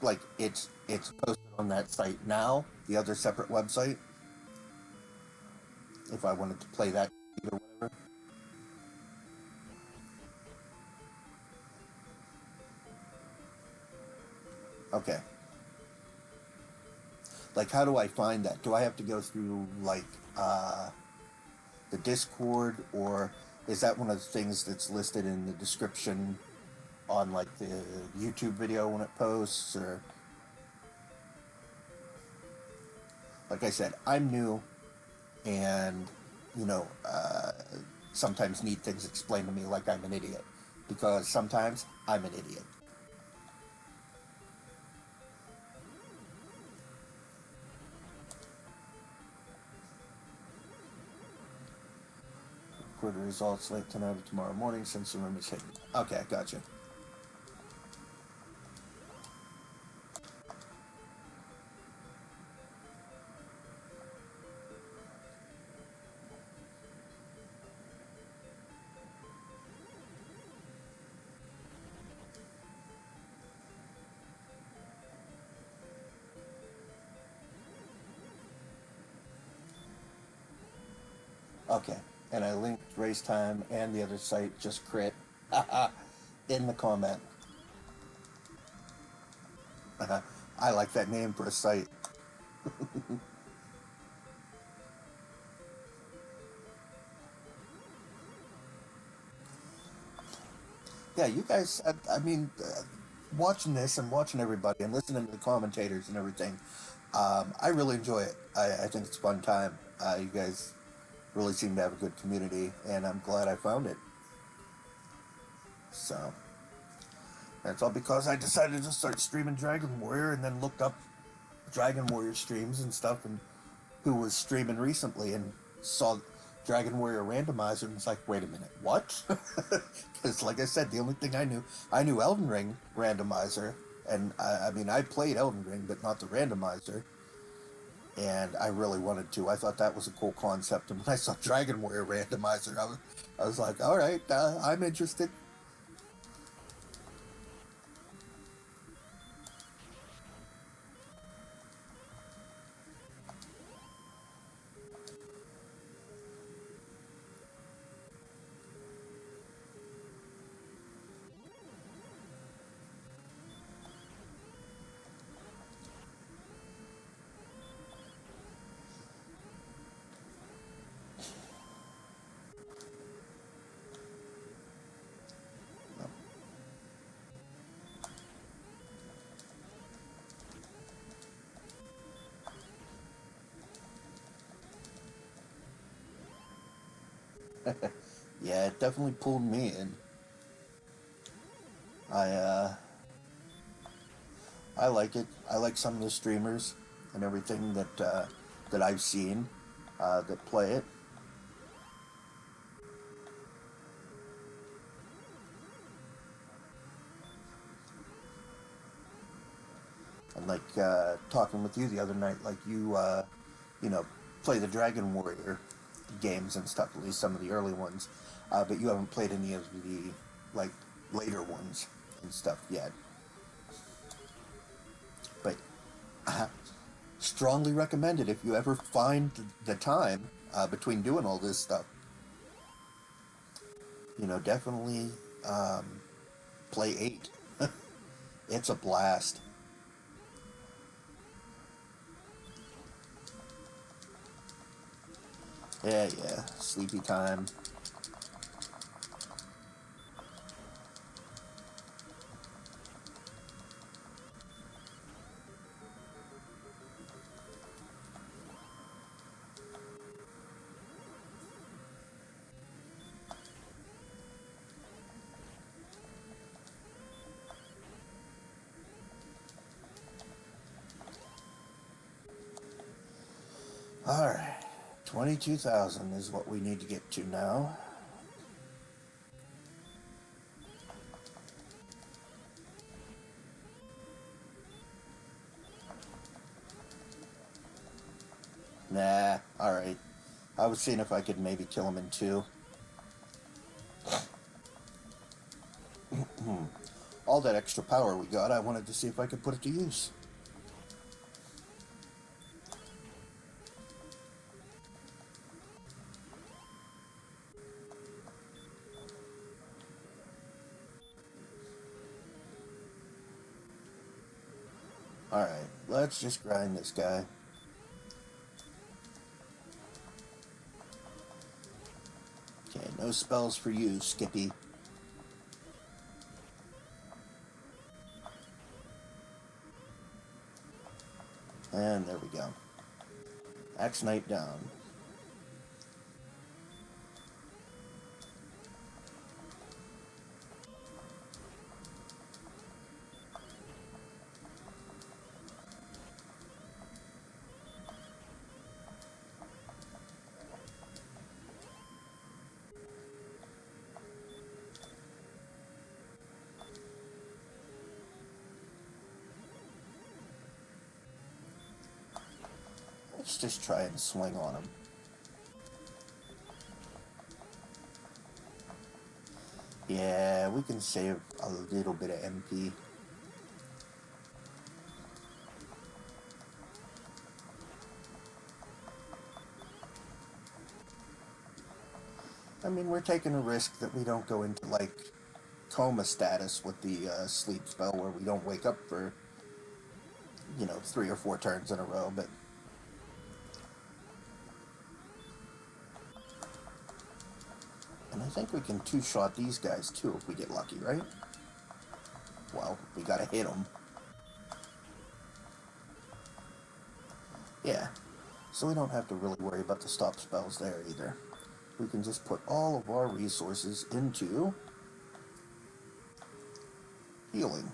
like it's posted on that site now, the other separate website. If I wanted to play that or whatever. Okay. Like, how do I find that? Do I have to go through like the Discord, or is that one of the things that's listed in the description on like the YouTube video when it posts? Or like I said, I'm new, and you know, sometimes need things explained to me like I'm an idiot, because sometimes I'm an idiot. Quarter results late tonight or tomorrow morning since the room is hidden. Okay, gotcha. Okay, and I linked race time and the other site, just crit, in the comment. I like that name for a site. Yeah, you guys, I mean, watching this and watching everybody and listening to the commentators and everything, I really enjoy it. I think it's a fun time. You guys really seem to have a good community, and I'm glad I found it. So, that's all because I decided to start streaming Dragon Warrior and then looked up Dragon Warrior streams and stuff, and who was streaming recently, and saw Dragon Warrior Randomizer, and it's like, wait a minute, what? Because, like I said, the only thing I knew Elden Ring Randomizer, and I mean, I played Elden Ring, but not the Randomizer, and I really wanted to. I thought that was a cool concept, and when I saw Dragon Warrior Randomizer, I was like, all right, I'm interested. Yeah, it definitely pulled me in. I I like it. I like some of the streamers and everything that I've seen that play it. And like talking with you the other night, like you know, play the Dragon Warrior games and stuff. At least some of the early ones, but you haven't played any of the like later ones and stuff yet. But uh, strongly recommended if you ever find the time between doing all this stuff. You know, definitely um, play 8. It's a blast. Yeah, yeah. Sleepy time. Alright. 22,000 is what we need to get to now. Nah, alright. I was seeing if I could maybe kill him in two. All that extra power we got, I wanted to see if I could put it to use. Alright, let's just grind this guy. Okay, no spells for you, Skippy. And there we go. Axe Knight down. Let's just try and swing on him. Yeah, we can save a little bit of MP. I mean, we're taking a risk that we don't go into, like, coma status with the sleep spell where we don't wake up for, 3 or 4 turns in a row, but... And I think we can two-shot these guys, too, if we get lucky, right? Well, we gotta hit them. Yeah, so we don't have to really worry about the stop spells there either. We can just put all of our resources into healing.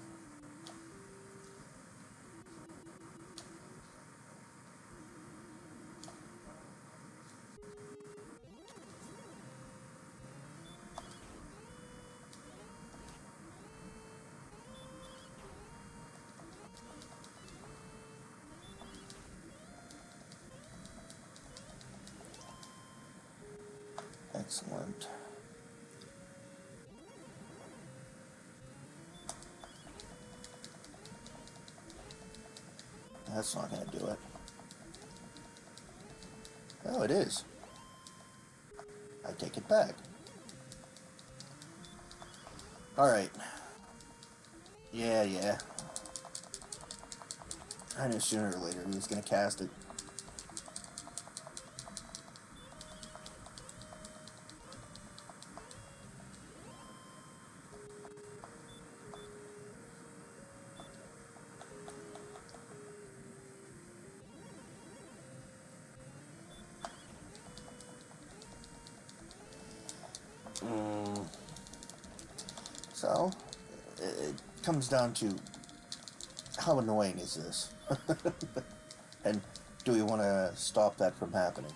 Excellent. That's not going to do it. Oh, it is. I take it back. Alright. Yeah. I knew sooner or later he was going to cast it. So, it comes down to how annoying is this? And do we want to stop that from happening?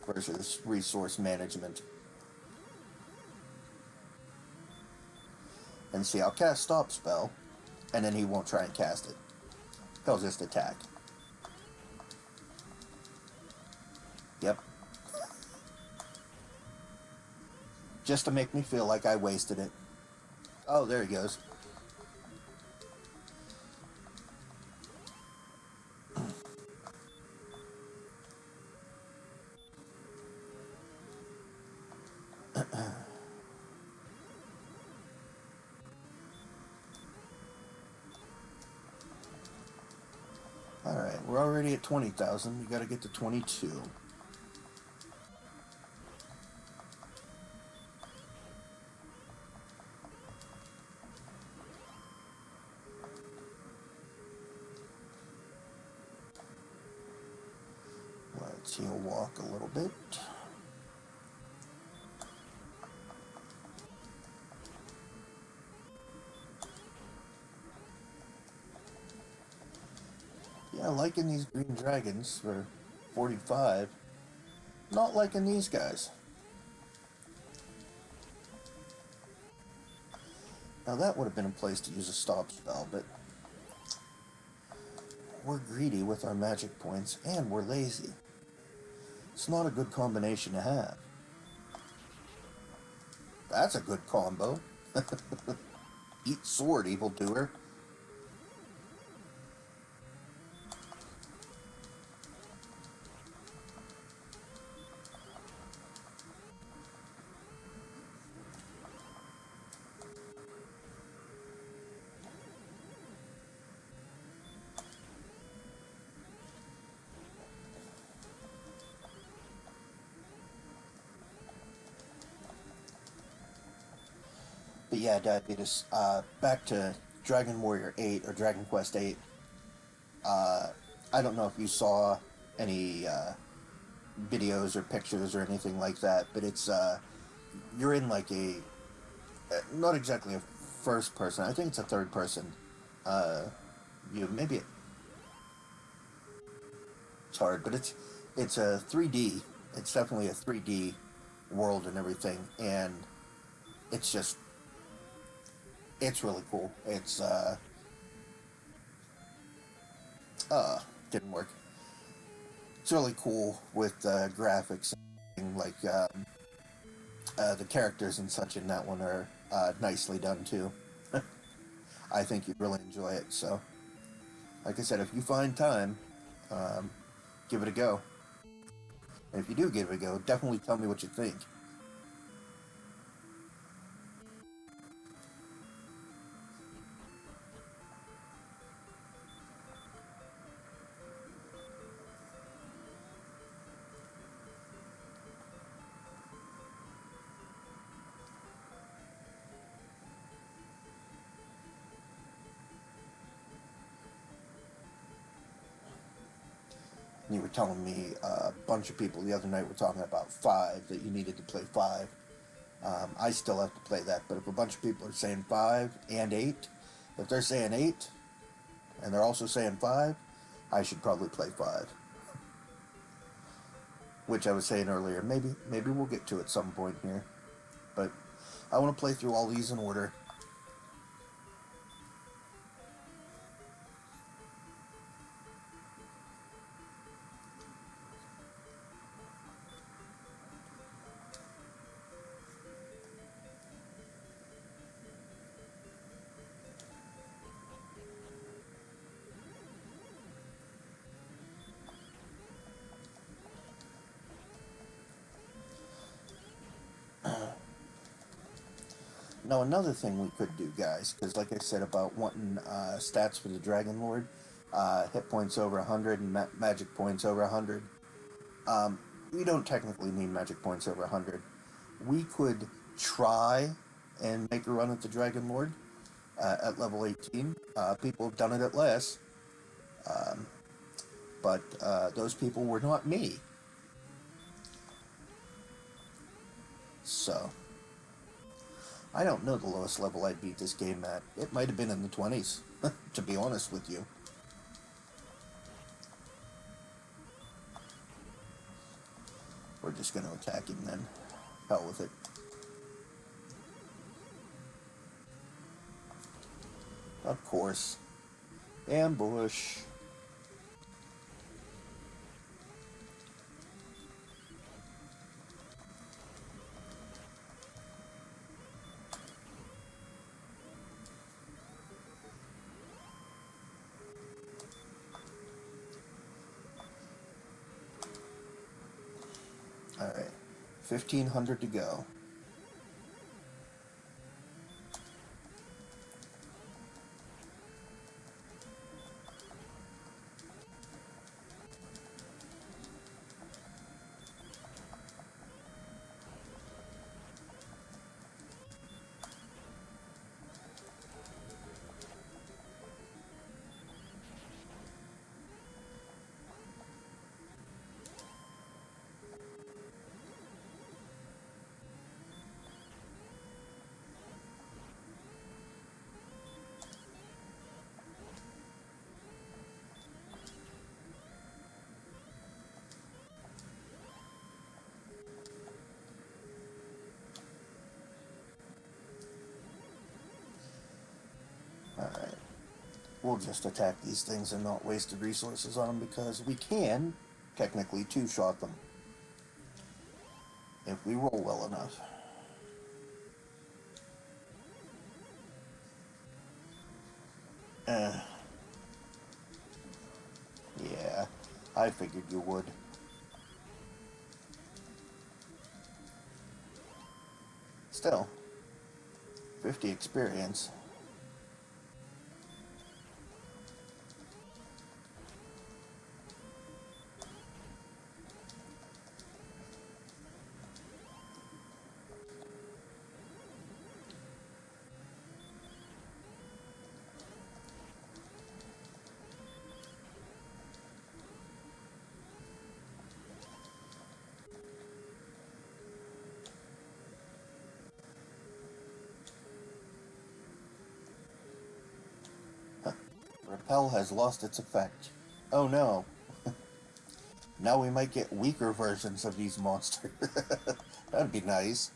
Versus resource management. And see, I'll cast stop spell, and then he won't try and cast it. He'll just attack. Yep. Just to make me feel like I wasted it. Oh, there he goes. Alright, we're already at 20,000. We gotta get to 22. He'll walk a little bit. Yeah, liking these green dragons for 45. Not liking these guys. Now that would have been a place to use a stop spell, but we're greedy with our magic points, and we're lazy. It's not a good combination to have. That's a good combo. Eat sword, evildoer. But yeah, Diabetes, back to Dragon Warrior 8 or Dragon Quest 8. I don't know if you saw any videos or pictures or anything like that, but it's, you're in like a, not exactly a first person, I think it's a third person view. Maybe it's hard, but it's a 3D, it's definitely a 3D world and everything, and it's just, it's really cool. It's, didn't work. It's really cool with graphics, and like the characters and such in that one are nicely done too. I think you'd really enjoy it. So, like I said, if you find time, give it a go. And if you do give it a go, definitely tell me what you think. And you were telling me a bunch of people the other night were talking about 5, that you needed to play 5. I still have to play that, but if a bunch of people are saying 5 and 8, if they're saying 8 and they're also saying 5, I should probably play 5. Which I was saying earlier, maybe we'll get to at some point here. But I want to play through all these in order. Now, another thing we could do, guys, because like I said about wanting stats for the Dragonlord, hit points over 100 and magic points over 100. We don't technically need magic points over 100. We could try and make a run at the Dragonlord at level 18. People have done it at less, but those people were not me. So, I don't know the lowest level I beat this game at. It might have been in the 20s, to be honest with you. We're just going to attack him then. Hell with it. Of course. Ambush. Alright. 1,500 to go. We'll just attack these things and not wasted resources on them because we can technically two-shot them if we roll well enough. Yeah, I figured you would. Still, 50 experience. Repel has lost its effect. Oh no. Now we might get weaker versions of these monsters. That'd be nice.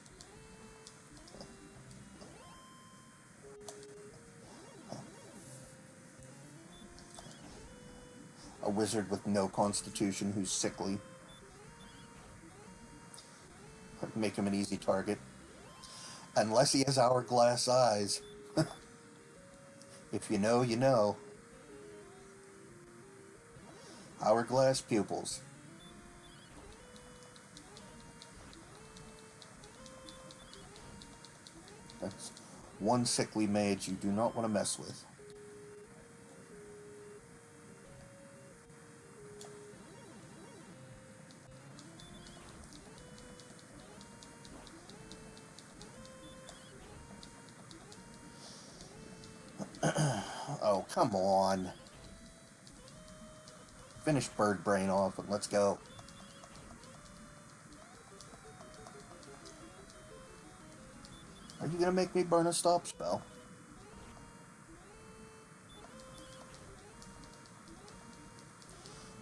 A wizard with no constitution who's sickly. Make him an easy target. Unless he has hourglass eyes. If you know, you know. Hourglass pupils. That's one sickly mage you do not want to mess with. Oh, come on. Finish Bird Brain off and let's go. Are you gonna make me burn a stop spell?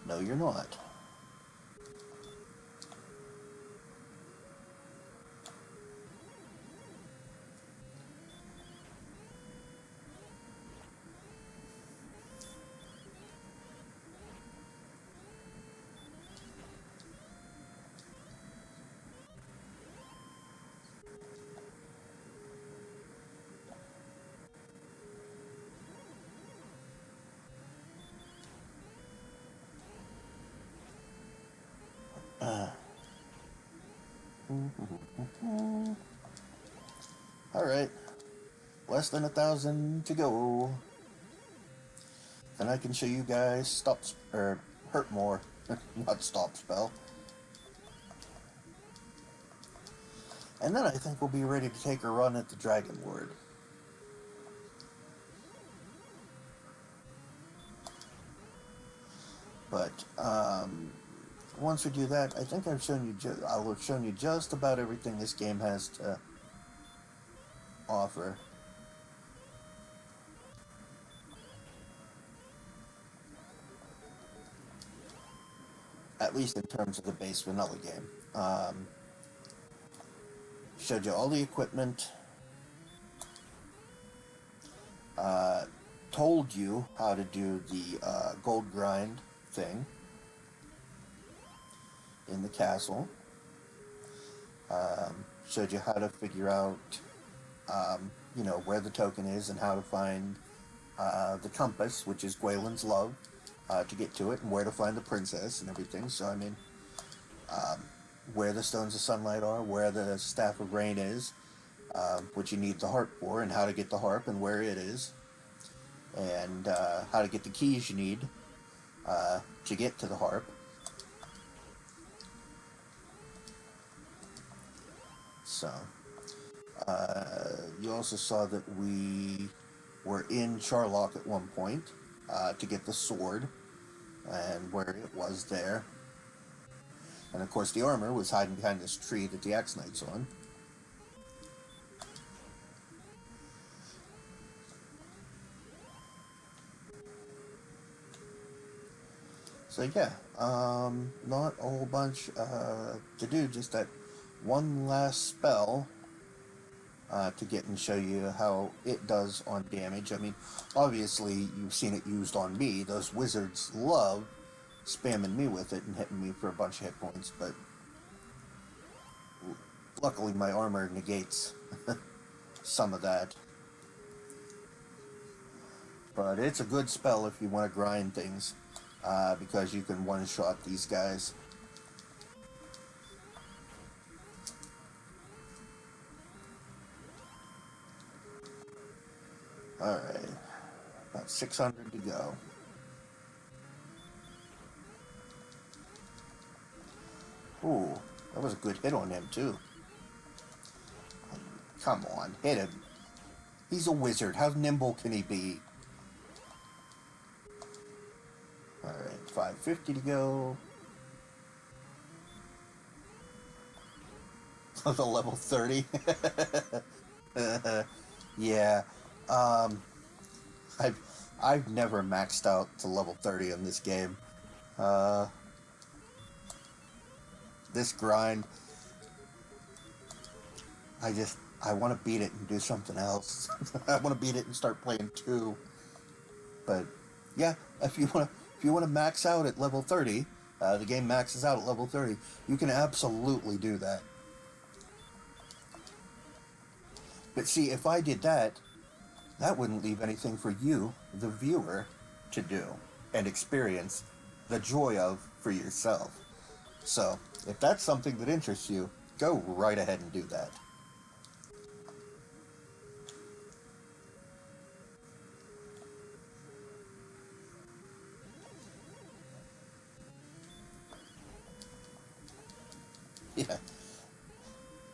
No, you're not. Alright. Less than 1,000 to go. Then I can show you guys hurt more. Not stop spell. And then I think we'll be ready to take a run at the Dragonlord. But, once we do that, I think I'll have shown you just about everything this game has to offer. At least in terms of the base vanilla game. Showed you all the equipment. Told you how to do the gold grind thing in the castle. Showed you how to figure out, where the token is and how to find the compass, which is Gwaelin's love, to get to it, and where to find the princess and everything. So, I mean, where the Stones of Sunlight are, where the Staff of Rain is, what you need the harp for, and how to get the harp and where it is, and how to get the keys you need to get to the harp. So, you also saw that we were in Charlock at one point to get the sword, and where it was there. And of course the armor was hiding behind this tree that the Axe Knight's on. So yeah, not a whole bunch to do, just that one last spell to get and show you how it does on damage. I mean, obviously you've seen it used on me. Those wizards love spamming me with it and hitting me for a bunch of hit points, but luckily my armor negates some of that. But it's a good spell if you want to grind things, because you can one-shot these guys. Alright, about 600 to go. Ooh, that was a good hit on him, too. Come on, hit him. He's a wizard. How nimble can he be? Alright, 550 to go. The level 30. Yeah. I've never maxed out to level 30 in this game. This grind, I want to beat it and do something else. I want to beat it and start playing 2. But yeah, if you want to max out at level 30, the game maxes out at level 30. You can absolutely do that. But see, if I did that, that wouldn't leave anything for you, the viewer, to do and experience the joy of for yourself. So, if that's something that interests you, go right ahead and do that. Yeah.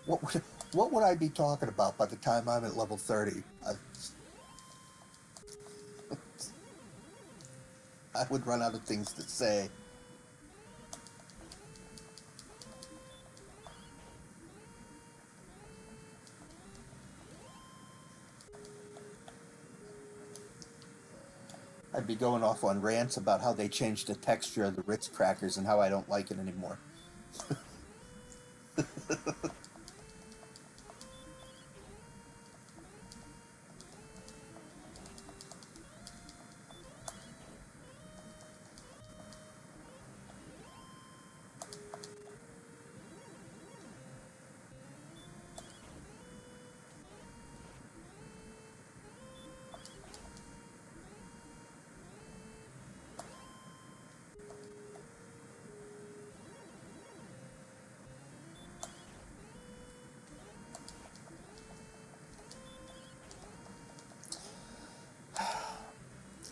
What would I be talking about by the time I'm at level 30? I would run out of things to say. I'd be going off on rants about how they changed the texture of the Ritz crackers and how I don't like it anymore.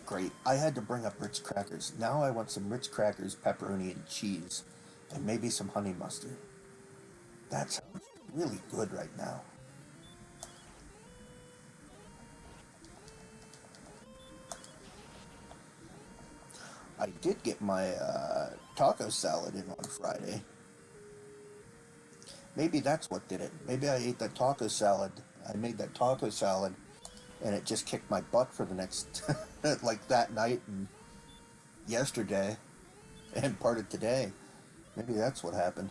Great. I had to bring up Ritz crackers. Now I want some Ritz crackers, pepperoni, and cheese, and maybe some honey mustard. That sounds really good right now. I did get my taco salad in on Friday. Maybe that's what did it. Maybe I ate that taco salad. I made that taco salad, and it just kicked my butt for the next, like that night and yesterday, and part of today. Maybe that's what happened.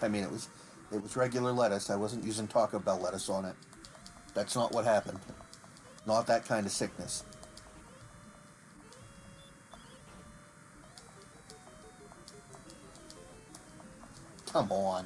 I mean, it was regular lettuce. I wasn't using Taco Bell lettuce on it. That's not what happened. Not that kind of sickness. Come on.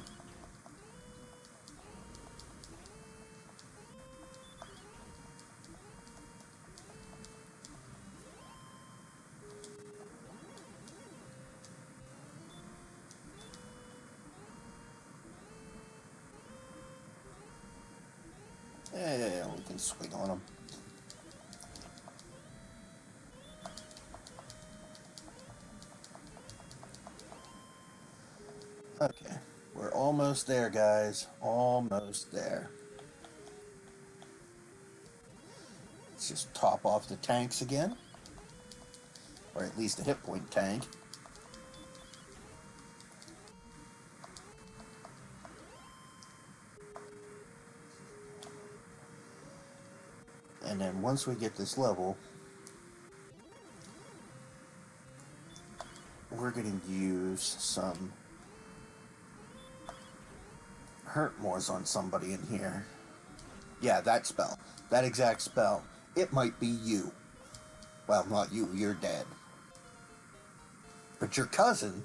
Yeah, we can swing on them. Okay, we're almost there, guys. Almost there. Let's just top off the tanks again. Or at least a hit point tank. And then once we get this level, we're going to use some hurt mores on somebody in here. Yeah, that spell. That exact spell. It might be you. Well, not you, you're dead. But your cousin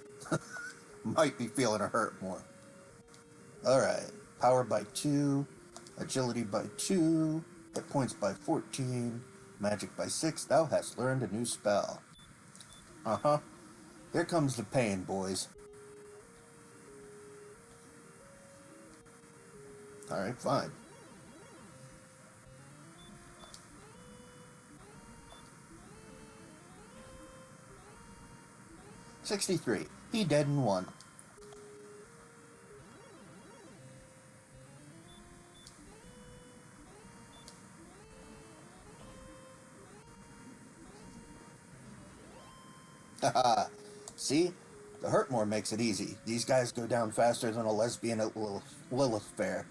might be feeling a hurt more. Alright. Power by 2. Agility by 2. Hit points by 14. Magic by 6. Thou hast learned a new spell. Uh-huh. Here comes the pain, boys. Alright, fine. $63. He dead in 1. Haha. See? The Hurtmore makes it easy. These guys go down faster than a lesbian at Lilith Fair.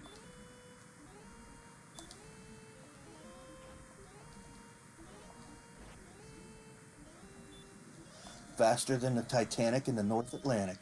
Faster than the Titanic in the North Atlantic.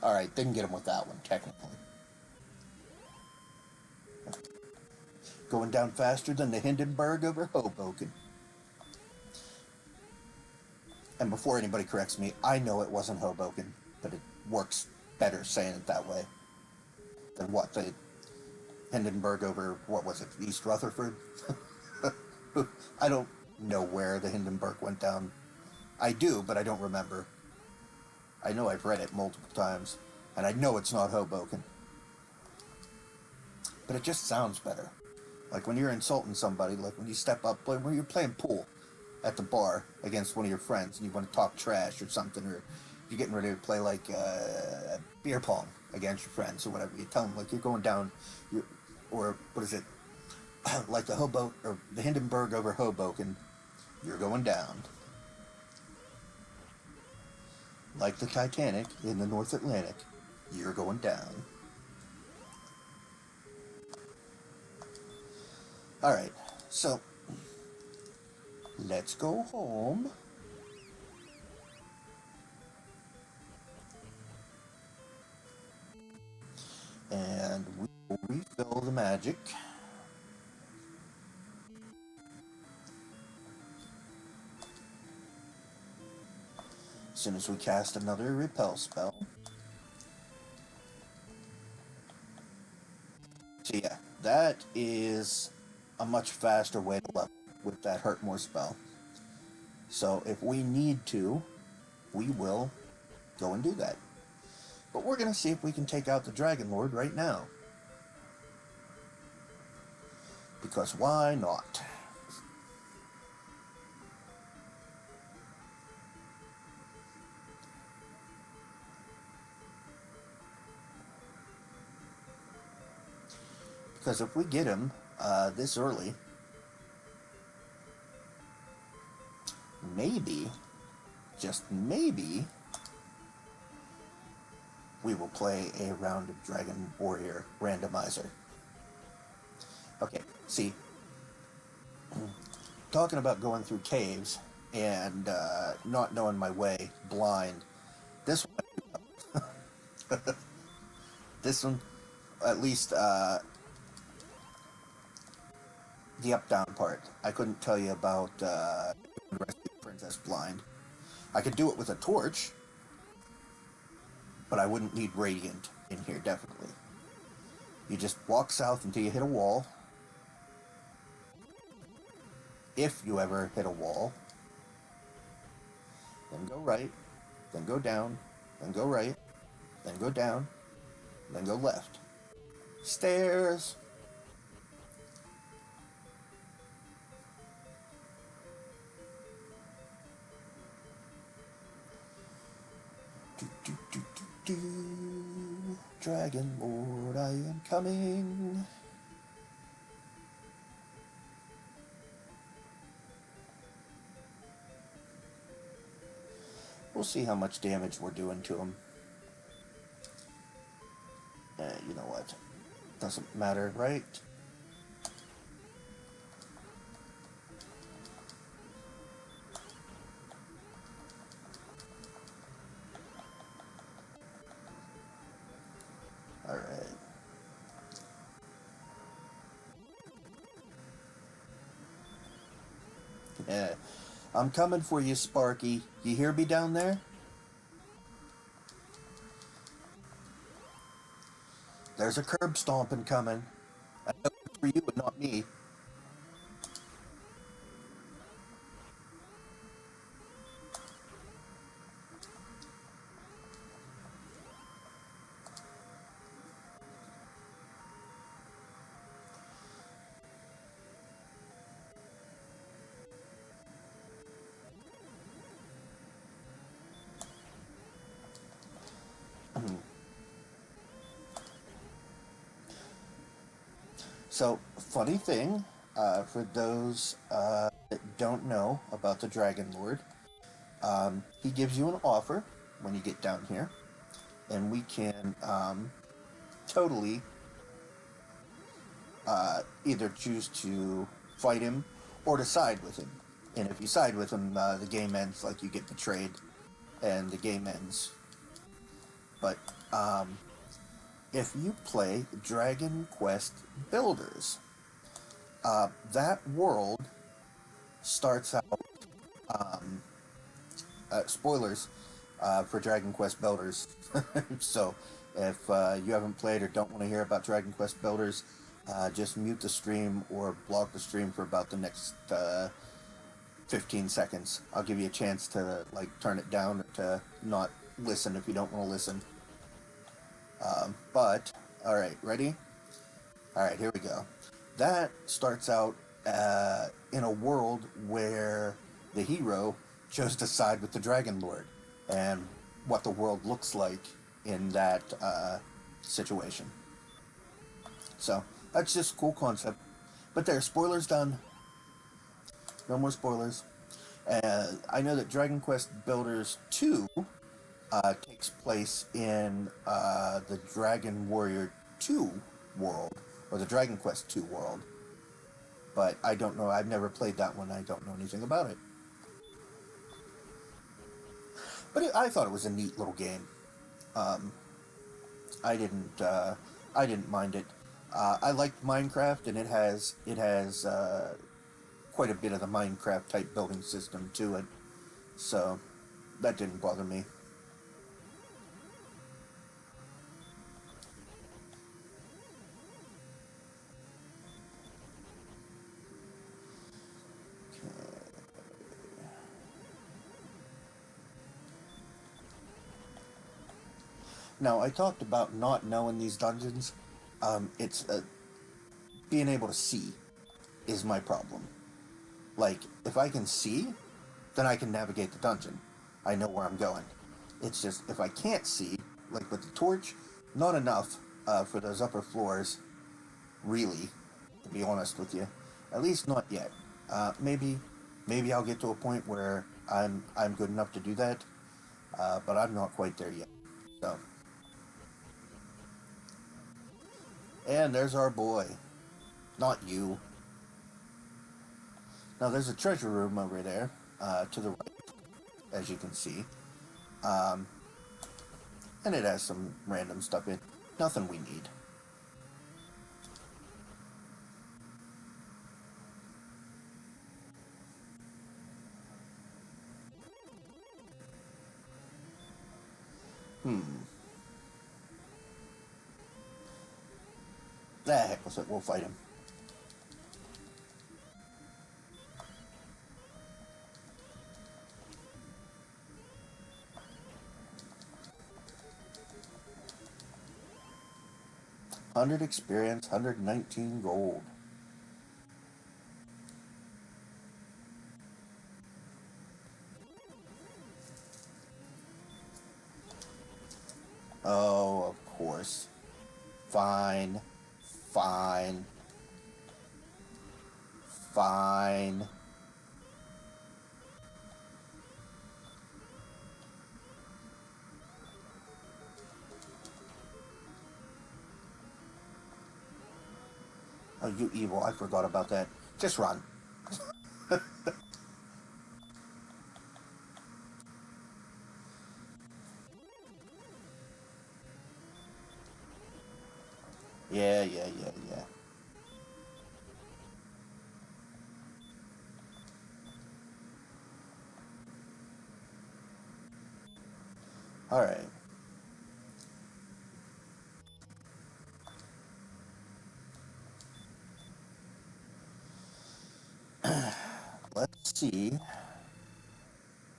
Alright, didn't get him with that one, technically. Going down faster than the Hindenburg over Hoboken. And before anybody corrects me, I know it wasn't Hoboken, but it works better saying it that way than what the Hindenburg over, what was it, East Rutherford? I don't know where the Hindenburg went down. I do, but I don't remember. I know I've read it multiple times, and I know it's not Hoboken. But it just sounds better. Like when you're insulting somebody, like when you step up, when you're playing pool at the bar against one of your friends and you want to talk trash or something, or you're getting ready to play like beer pong against your friends or whatever. You tell them like you're going down, or what is it, like the Hindenburg over Hoboken, you're going down. Like the Titanic in the North Atlantic, you're going down. Alright, so let's go home. And we will refill the magic. As soon as we cast another repel spell. So yeah, that is a much faster way to level with that Hurtmore spell. So if we need to, we will go and do that. But we're going to see if we can take out the Dragonlord right now. Because why not? Because if we get him this early, maybe, just maybe, we will play a round of Dragon Warrior Randomizer. Okay, see, talking about going through caves and not knowing my way, blind, this one, this one, at least, the up-down part. I couldn't tell you about Rescue Princess blind. I could do it with a torch, but I wouldn't need Radiant in here, definitely. You just walk south until you hit a wall. If you ever hit a wall. Then go right, then go down, then go right, then go down, then go left. Stairs! Dragonlord, I am coming. We'll see how much damage we're doing to him. You know what? Doesn't matter, right? Alright. Yeah. I'm coming for you, Sparky. You hear me down there? There's a curb stomping coming. I know it's for you, but not me. So, funny thing, for those that don't know about the Dragonlord, he gives you an offer when you get down here, and we can totally either choose to fight him or to side with him. And if you side with him, the game ends, like you get betrayed, and the game ends. But if you play Dragon Quest Builders, that world starts out, spoilers for Dragon Quest Builders. So if you haven't played or don't want to hear about Dragon Quest Builders, just mute the stream or block the stream for about the next 15 seconds. I'll give you a chance to like turn it down or to not listen if you don't want to listen. But all right, ready? All right, here we go. That starts out in a world where the hero chose to side with the Dragonlord, and what the world looks like in that situation. So that's just a cool concept. But there, spoilers done. No more spoilers. I know that Dragon Quest Builders 2 takes place in the Dragon Warrior 2 world, or the Dragon Quest 2 world. But I don't know. I've never played that one. I don't know anything about it. But I thought it was a neat little game. I didn't. I didn't mind it. I liked Minecraft, and it has quite a bit of the Minecraft type building system to it, so that didn't bother me. Now, I talked about not knowing these dungeons. It's being able to see is my problem. Like, if I can see, then I can navigate the dungeon. I know where I'm going. It's just, if I can't see, like with the torch, not enough for those upper floors, really, to be honest with you. At least not yet. Maybe I'll get to a point where I'm good enough to do that, but I'm not quite there yet. So, and there's our boy. Not you. Now there's a treasure room over there, to the right, as you can see. And it has some random stuff in. Nothing we need. The heck with it, we'll fight him. $100 experience, 119 gold. Oh, of course. Fine. Fine. Fine. Oh, you evil. I forgot about that. Just run. Yeah, yeah, yeah, yeah. Alright. Let's see.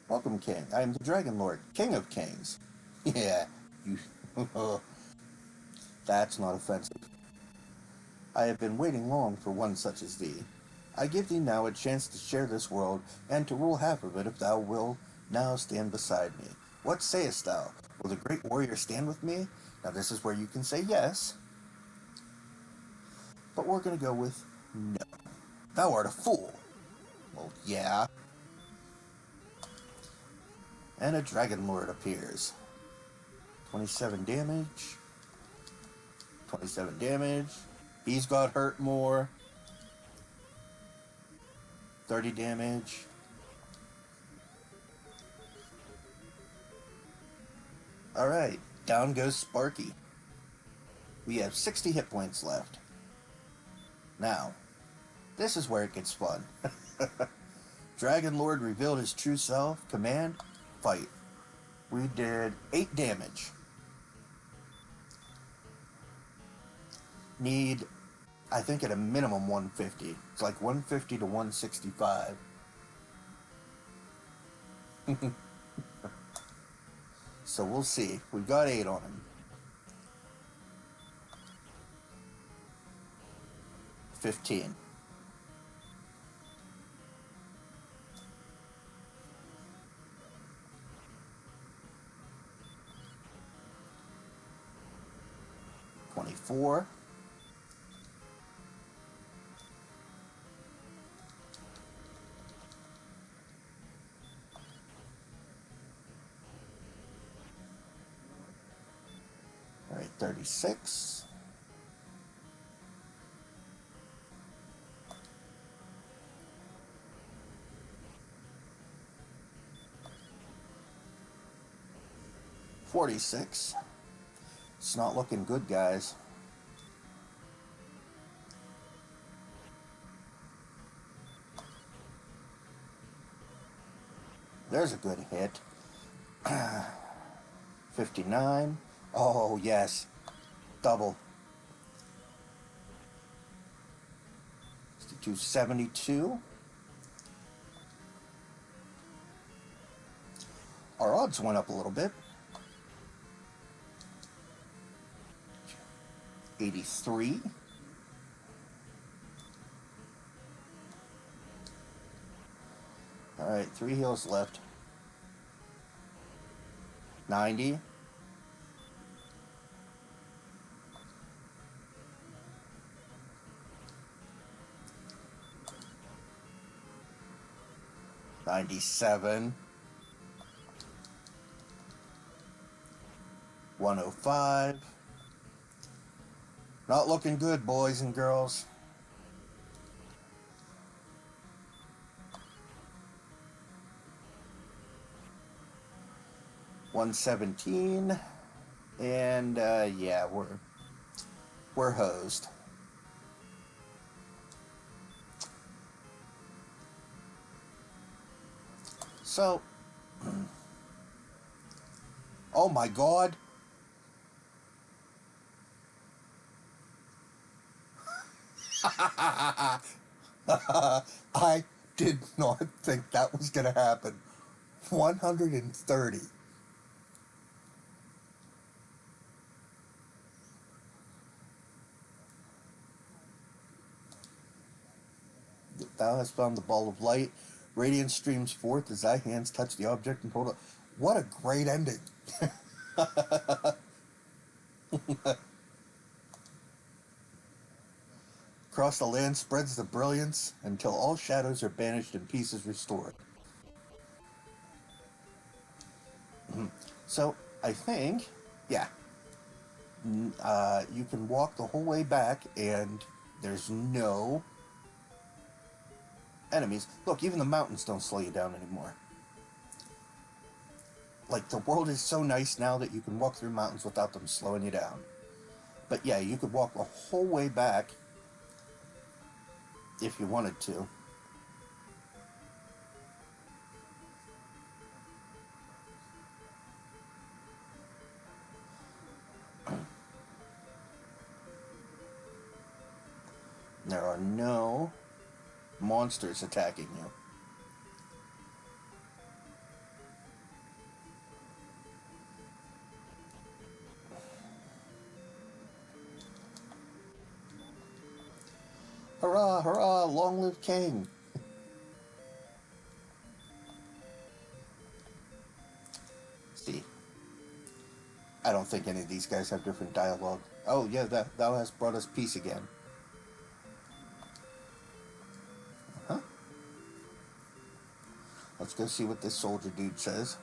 Welcome, King. I am the Dragonlord, King of Kings. Yeah, you. That's not offensive. I have been waiting long for one such as thee. I give thee now a chance to share this world, and to rule half of it if thou wilt now stand beside me. What sayest thou? Will the great warrior stand with me? Now this is where you can say yes, but we're gonna go with no. Thou art a fool. Well, yeah. And a Dragonlord appears. 27 damage. 27 damage. He's got hurt more. 30 damage. Alright, down goes Sparky. We have 60 hit points left. Now, this is where it gets fun. Dragonlord revealed his true self. Command, fight. We did 8 damage. Need, I think, at a minimum 150. It's like 150 to 165. So we'll see. We've got 8 on him. 15. $24. All right, 36. $46. It's not looking good, guys. There's a good hit. 59. Oh, yes. Double. 272. Our odds went up a little bit. 83. All right, 3 heals left. 90. 97. 105. Not looking good, boys and girls. $117. And yeah, we're hosed. So, oh my God. I did not think that was going to happen. 130. Thou hast found the ball of light. Radiance streams forth as thy hands touch the object and hold it. What a great ending. Across the land spreads the brilliance until all shadows are banished and peace is restored. So, I think, yeah, you can walk the whole way back and There's no enemies. Look, even the mountains don't slow you down anymore. Like, the world is so nice now that you can walk through mountains without them slowing you down. But yeah, you could walk the whole way back if you wanted to. There are no monsters attacking you. Hurrah, hurrah, long live King. See, I don't think any of these guys have different dialogue. Oh yeah, thou hast brought us peace again. Huh? Let's go see what this soldier dude says.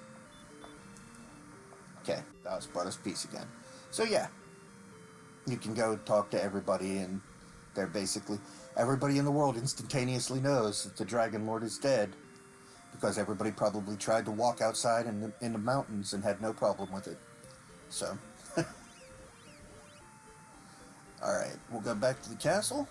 Okay, thou hast brought us peace again. So yeah, you can go talk to everybody, and they're basically... Everybody in the world instantaneously knows that the Dragonlord is dead, because everybody probably tried to walk outside in the mountains and had no problem with it. So, alright, we'll go back to the castle.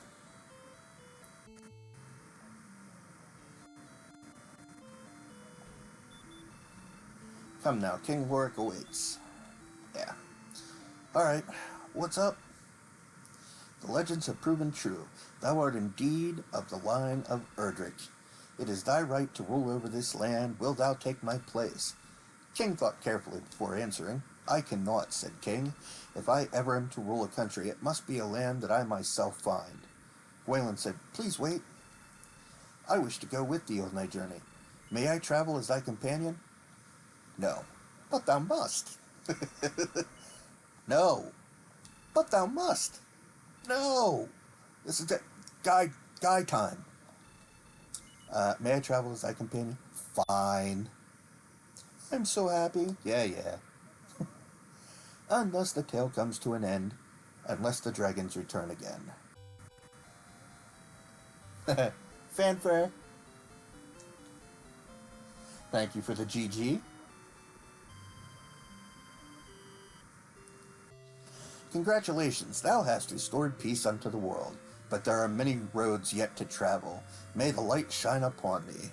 Come now, King Warwick awaits. Yeah. Alright, what's up? The legends have proven true. Thou art indeed of the line of Erdrick. It is thy right to rule over this land. Wilt thou take my place? King thought carefully before answering. I cannot, said King. If I ever am to rule a country, it must be a land that I myself find. Gwaelin said, Please wait. I wish to go with thee on thy journey. May I travel as thy companion? No, but thou must. No, but thou must. No, this is guy time. May I travel as thy companion? Fine. I'm so happy. Yeah. Unless the tale comes to an end, unless the dragons return again. Fanfare. Thank you for the GG. Congratulations, thou hast restored peace unto the world, but there are many roads yet to travel. May the light shine upon thee.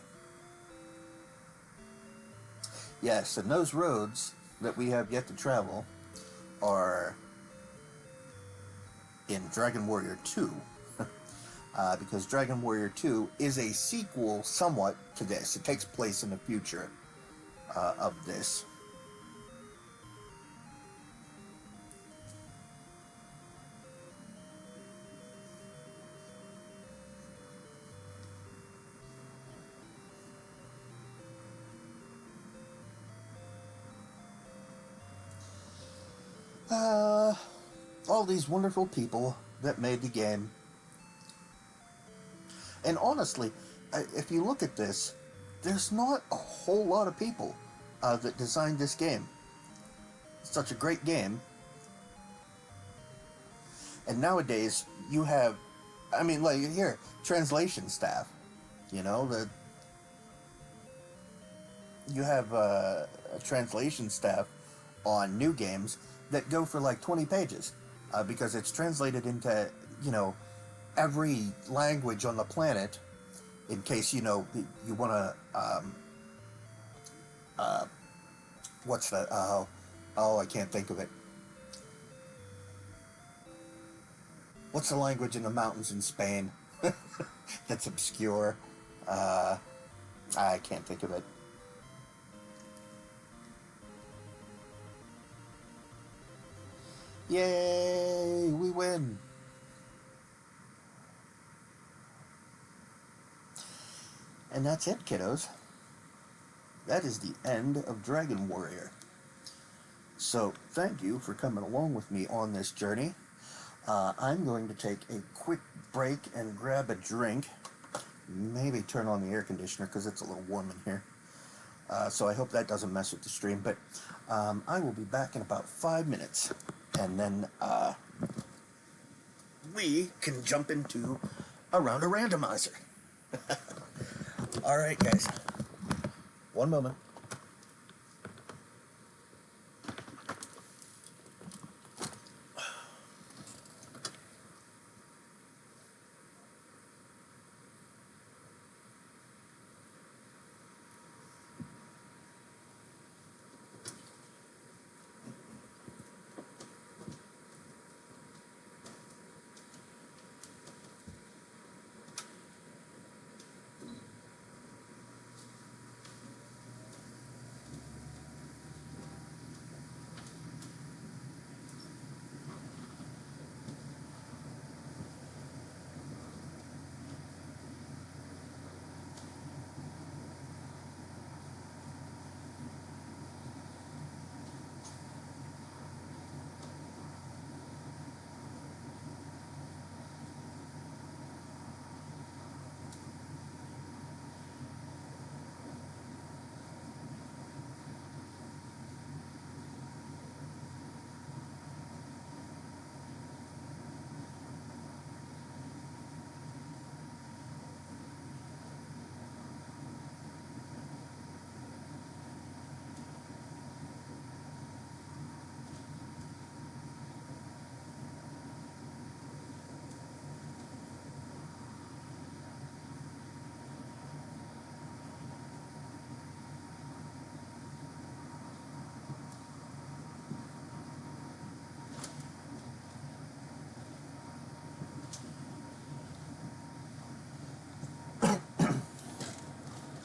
Yes, and those roads that we have yet to travel are in Dragon Warrior 2. Because Dragon Warrior 2 is a sequel somewhat to this. It takes place in the future of this. All these wonderful people that made the game. And honestly, if you look at this, there's not a whole lot of people that designed this game. It's such a great game. And nowadays, you have, I mean, like, here, translation staff. You know, you have a translation staff on new games that go for like 20 pages because it's translated into, you know, every language on the planet in case, you know, you want to, what's that? Oh, I can't think of it. What's the language in the mountains in Spain that's obscure? I can't think of it. Yay, we win. And that's it, kiddos. That is the end of Dragon Warrior. So, thank you for coming along with me on this journey. I'm going to take a quick break and grab a drink. Maybe turn on the air conditioner because it's a little warm in here. So I hope that doesn't mess with the stream. But I will be back in about 5 minutes. And then we can jump into a round of randomizer. All right, guys. One moment.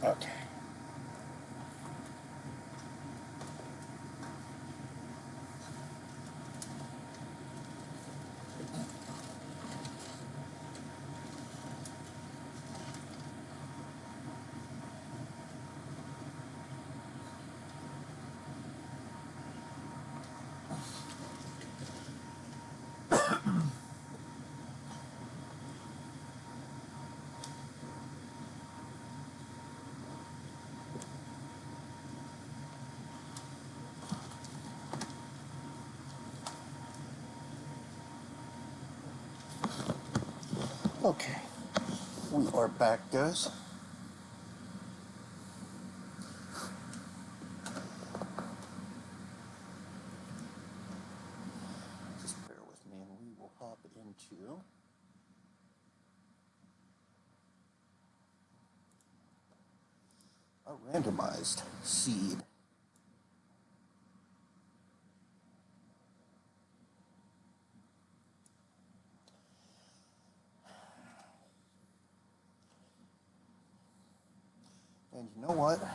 Okay. Okay. We are back, guys. Just bear with me and we will hop into a randomized seed. And you know what? I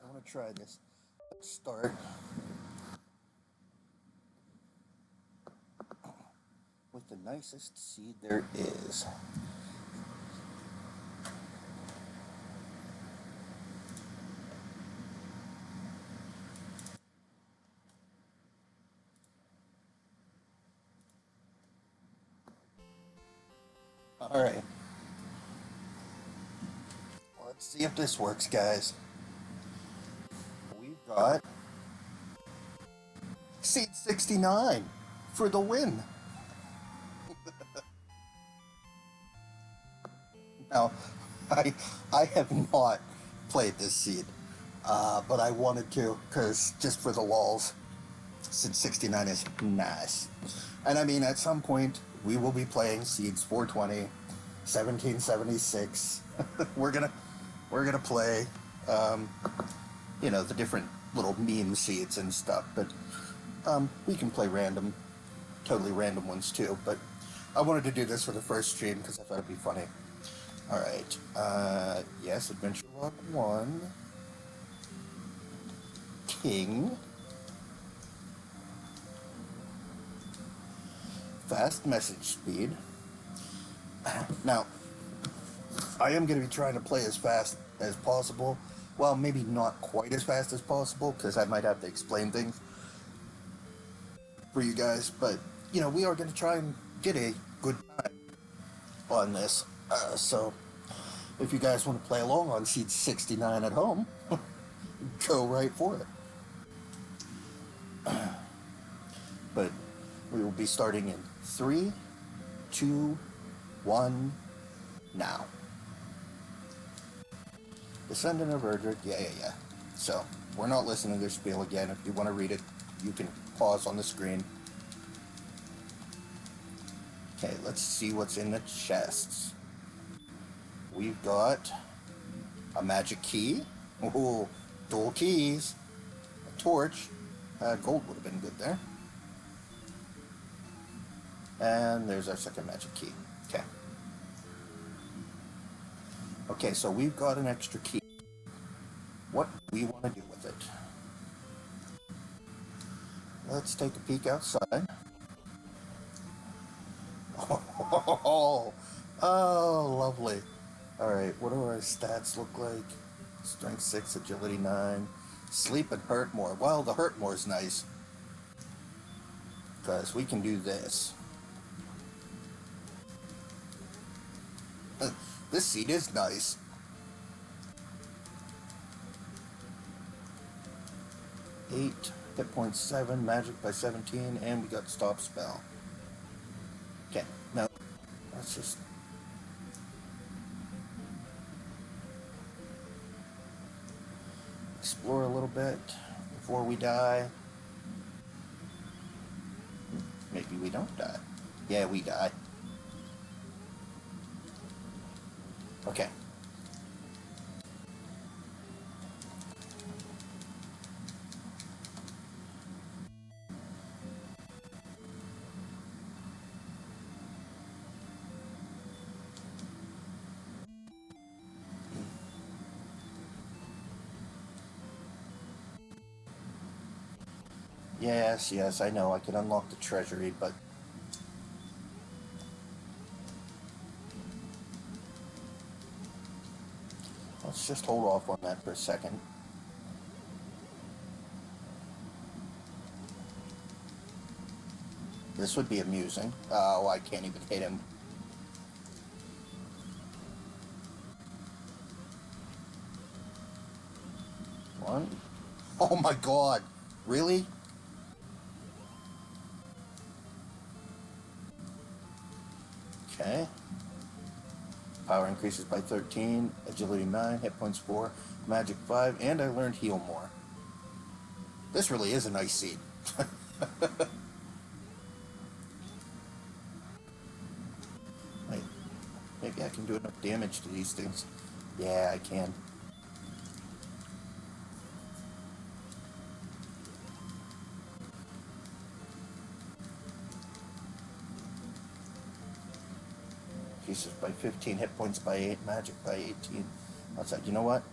want to try this. Let's start with the nicest seed there is. All right. Let's see if this works, guys. We've got seed 69 for the win. Now, I have not played this seed, but I wanted to because just for the lulz, since 69 is nice. And I mean, at some point, we will be playing seeds 420, 1776. we're gonna play, the different little meme seeds and stuff. But we can play random, totally random ones too. But I wanted to do this for the first stream because I thought it'd be funny. All right. Yes, Adventure Log 1. King. Fast message speed. Now, I am going to be trying to play as fast as possible. Well, maybe not quite as fast as possible because I might have to explain things for you guys. But, we are going to try and get a good time on this. So, if you guys want to play along on seed 69 at home, go right for it. But we will be starting in 3, 2, 1, now. Descendant of Erdrick, yeah. So, we're not listening to their spiel again. If you want to read it, you can pause on the screen. Okay, let's see what's in the chests. We've got a magic key. Oh, dual keys. A torch. Gold would have been good there. And there's our second magic key. Okay. Okay, so we've got an extra key. What do we want to do with it? Let's take a peek outside. Oh, lovely. Alright, what do our stats look like? Strength 6, agility 9, sleep and hurt more. Well, the hurt more is nice, because we can do this. This seat is nice. Eight, hit points 7, magic by 17, and we got stop spell. Okay, now let's just explore a little bit before we die. Maybe we don't die. Yeah, we die. Okay. Yes, I know I can unlock the treasury, but let's just hold off on that for a second. This would be amusing. Oh, I can't even hit him. One. Oh my god. Really? Okay. Power increases by 13, agility 9, hit points 4, magic 5, and I learned heal more. This really is a nice seed. Wait, maybe I can do enough damage to these things. Yeah, I can. Pieces by 15, hit points by 8, magic by 18. Outside, you know what?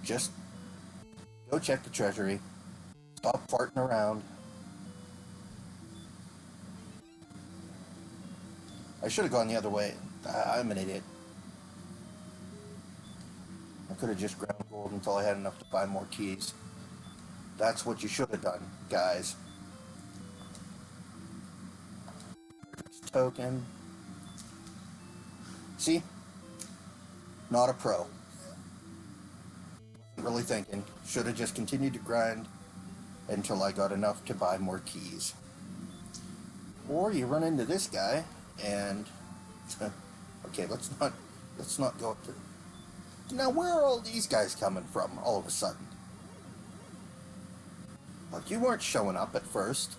Just go check the treasury. Stop farting around. I should have gone the other way. I'm an idiot. I could have just ground gold until I had enough to buy more keys. That's what you should have done, guys. Token. See? Not a pro. Wasn't really thinking. Should have just continued to grind until I got enough to buy more keys. Or you run into this guy and okay, let's not go up to. Now where are all these guys coming from all of a sudden? Like, you weren't showing up at first.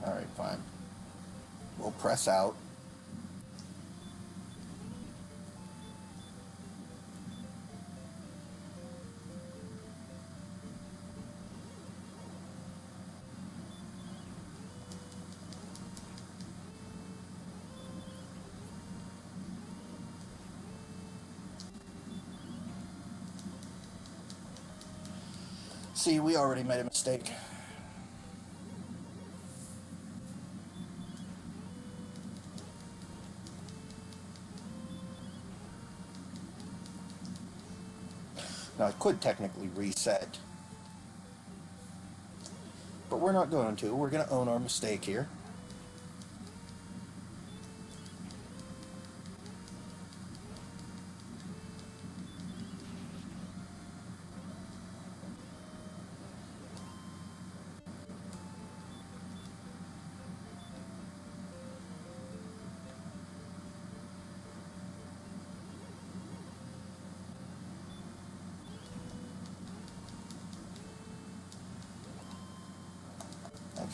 Alright, fine. We'll press out. See, we already made a mistake. Now, I could technically reset, but we're not going to. We're going to own our mistake here.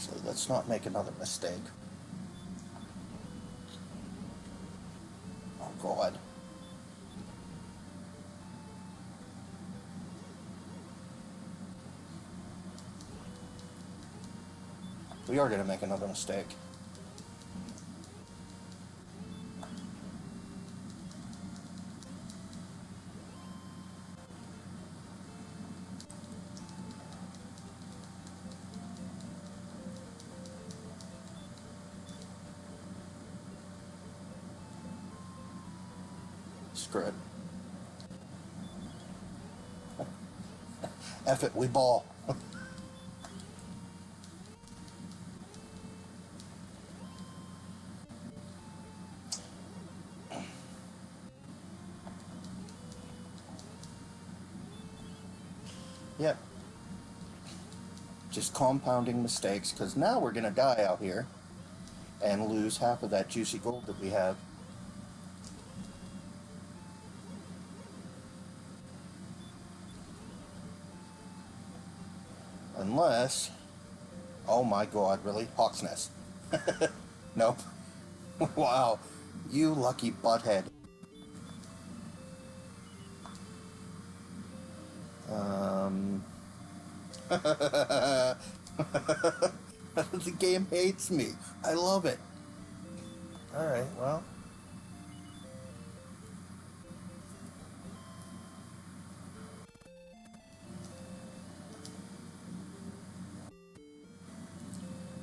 Actually, let's not make another mistake. Oh, God. We are going to make another mistake. Screw it. F it, we ball. Yep. Just compounding mistakes, because now we're going to die out here and lose half of that juicy gold that we have. Unless... Oh my God, really? Hawk's Nest. Nope. Wow. You lucky butthead. The game hates me. I love it. Alright, well.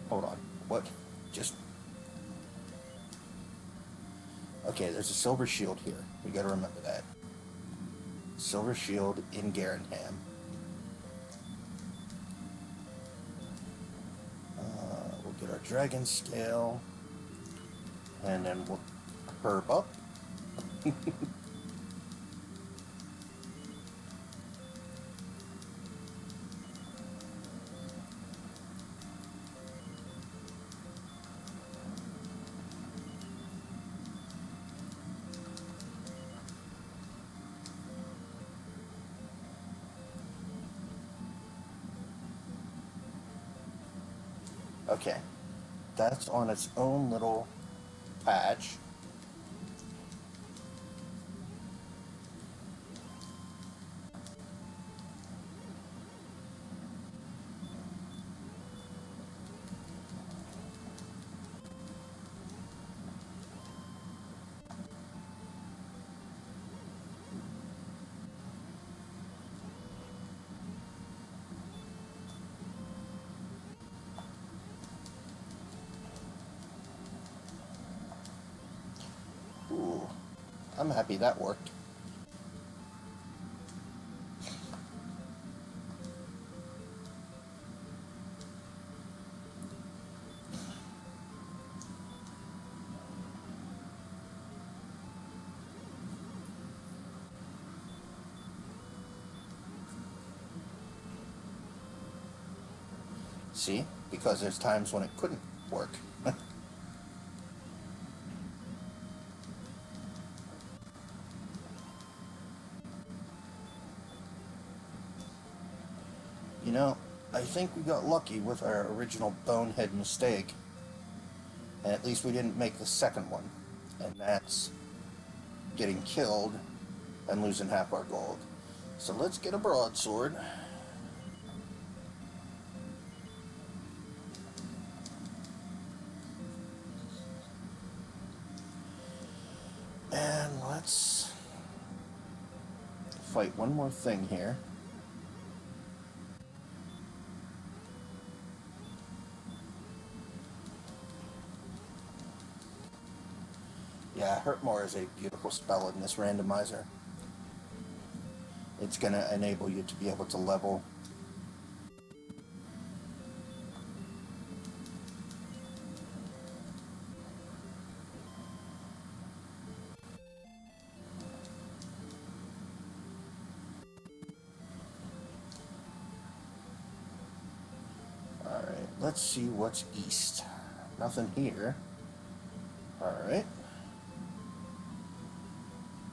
Hold on. What? Just... Okay, there's a silver shield here. We gotta remember that. Silver shield in Garanham. We'll get our dragon scale. And then we'll herb up. Okay, that's on its own little patch. Ooh, I'm happy that worked. See? Because there's times when it couldn't work. You know, I think we got lucky with our original bonehead mistake. And at least we didn't make the second one. And that's getting killed and losing half our gold. So let's get a broadsword. And let's fight one more thing here. Yeah, Hurt More is a beautiful spell in this randomizer. It's going to enable you to be able to level. Alright, let's see what's east. Nothing here. Alright.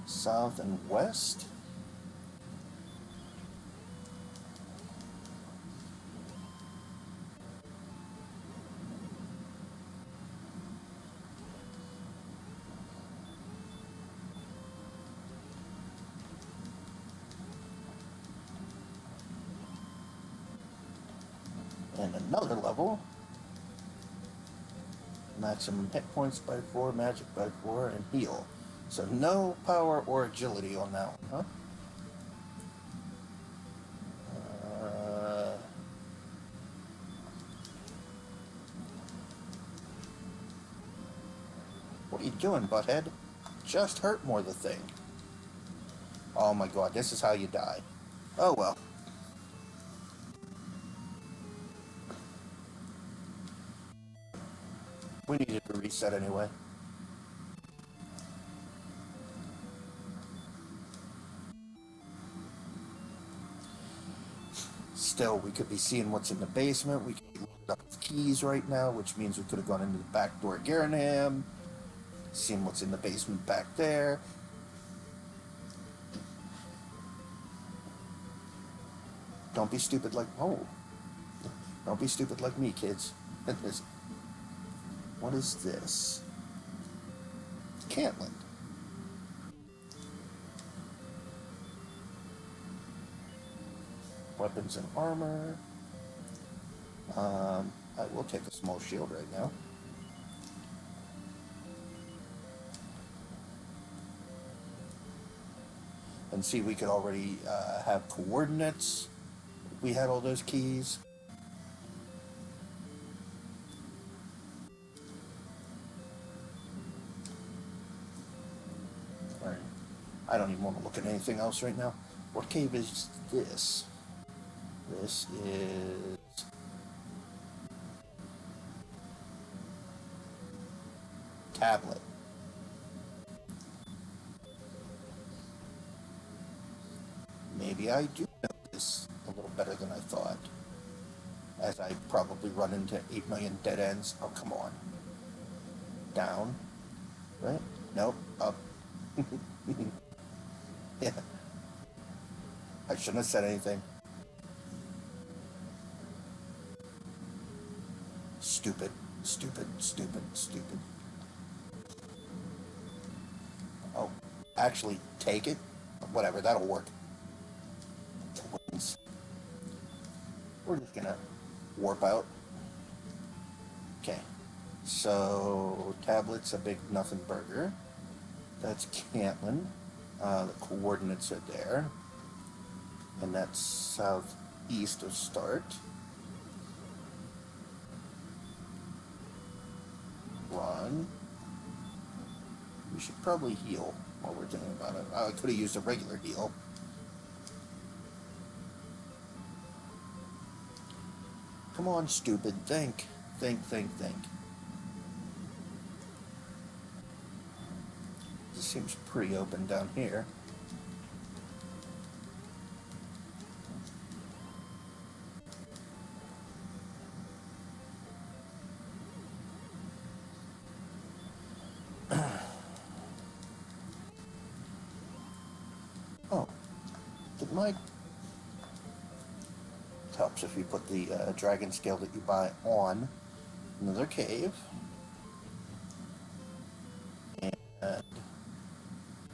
South and west. And another level. Maximum hit points by 4, magic by 4, and heal. So no power or agility on that one, huh? What are you doing, butthead? Just hurt more the thing. Oh my god, this is how you die. Oh well. We needed to reset anyway. Still, we could be seeing what's in the basement. We could be looking up with keys right now, which means we could have gone into the back door of Garanham, seen what's in the basement back there. Don't be stupid like... Oh. Don't be stupid like me, kids. What is this? Cantland. Weapons and armor. I will take a small shield right now. And see, we could already have coordinates. We had all those keys. Right. I don't even want to look at anything else right now. What cave is this? This is... Tablet. Maybe I do know this a little better than I thought. As I probably run into 8 million dead ends. Oh, come on. Down. Right? Nope. Up. Yeah. I shouldn't have said anything. Stupid. Stupid. Stupid. Stupid. Oh. Actually, take it. Whatever, that'll work. We're just gonna warp out. Okay. So, tablet's a big nothing burger. That's Cantland. The coordinates are there. And that's southeast of start. Run. We should probably heal while we're thinking about it. I could have used a regular heal. Come on, stupid. Think. Think, think, think. This seems pretty open down here. Oh. Did my... Helps if you put the dragon scale that you buy on another cave. And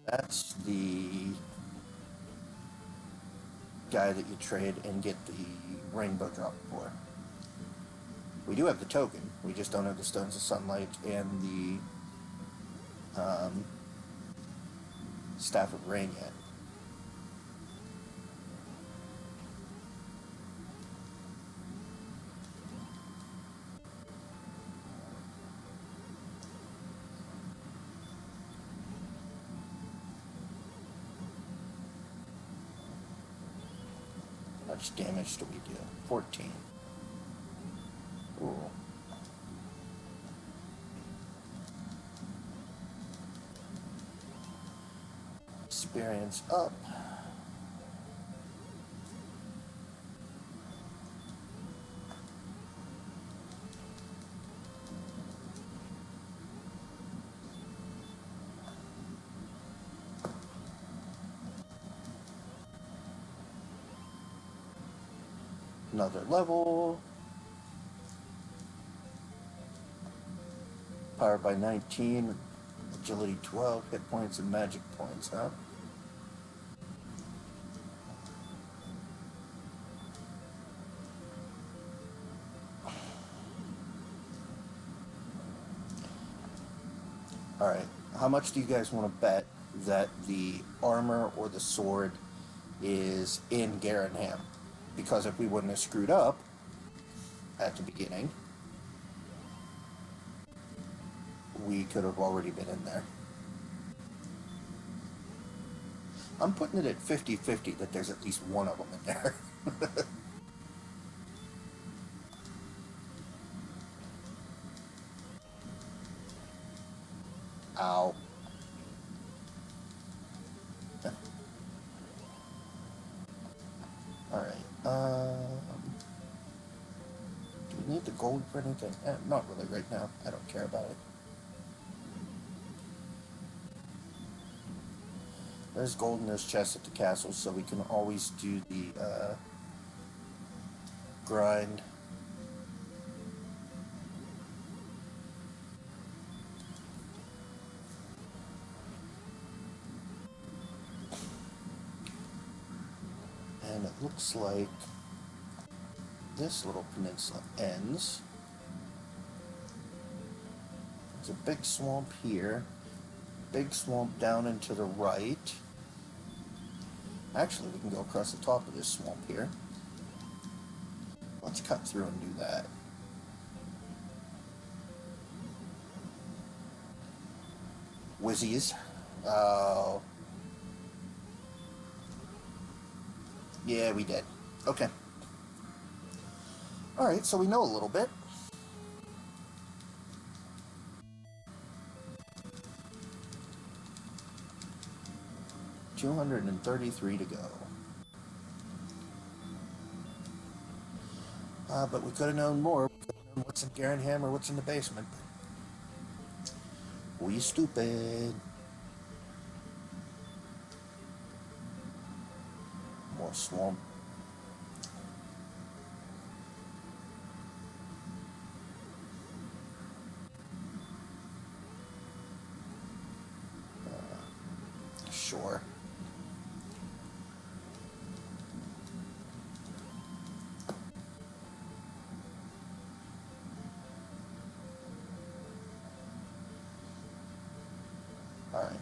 that's the guy that you trade and get the rainbow drop for. We do have the token, we just don't have the stones of sunlight and the staff of rain yet. How much damage do we do? 14. Ooh. Experience up. Another level. Power by 19, agility 12, hit points and magic points, huh? Alright, how much do you guys want to bet that the armor or the sword is in Garanham? Because if we wouldn't have screwed up at the beginning, we could have already been in there. I'm putting it at 50-50 that there's at least one of them in there. Ow. Alright, do we need the gold for anything? Not really right now. I don't care about it. There's gold and there's chests at the castle, so we can always do the grind. And it looks like this little peninsula ends. There's a big swamp here, big swamp down and to the right. Actually, we can go across the top of this swamp here. Let's cut through and do that. Whizzies. Oh. Yeah, we did. Okay. Alright, so we know a little bit. $233 to go. But we could have known more. We could have known what's in Garanham or what's in the basement. We stupid. More swamp. Sure. All right.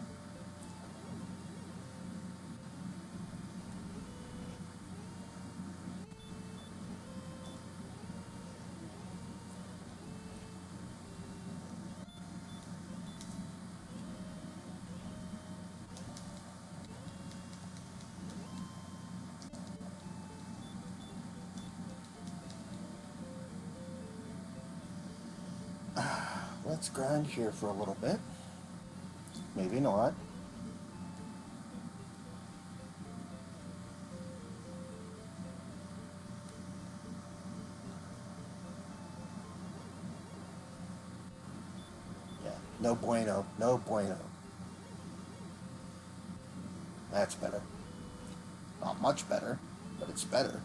Let's grind here for a little bit. Maybe not. Yeah, no bueno, no bueno. That's better. Not much better, but it's better.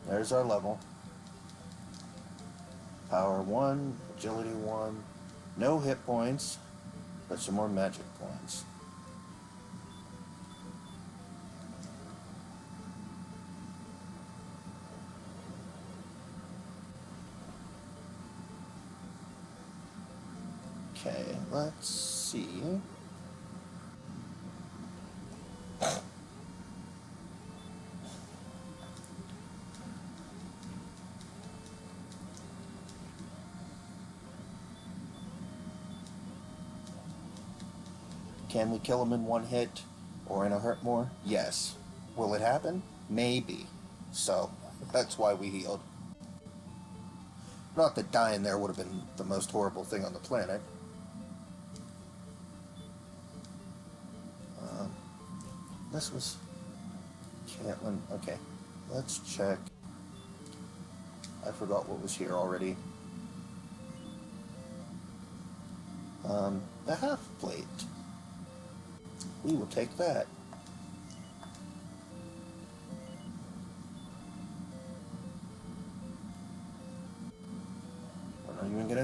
There's our level. Power 1, agility 1, no hit points, but some more magic points. Okay, let's see. Can we kill him in one hit or in a hurt more? Yes. Will it happen? Maybe. So, that's why we healed. Not that dying there would have been the most horrible thing on the planet. This was Caitlin. Okay, let's check. I forgot what was here already. The half plate. We will take that.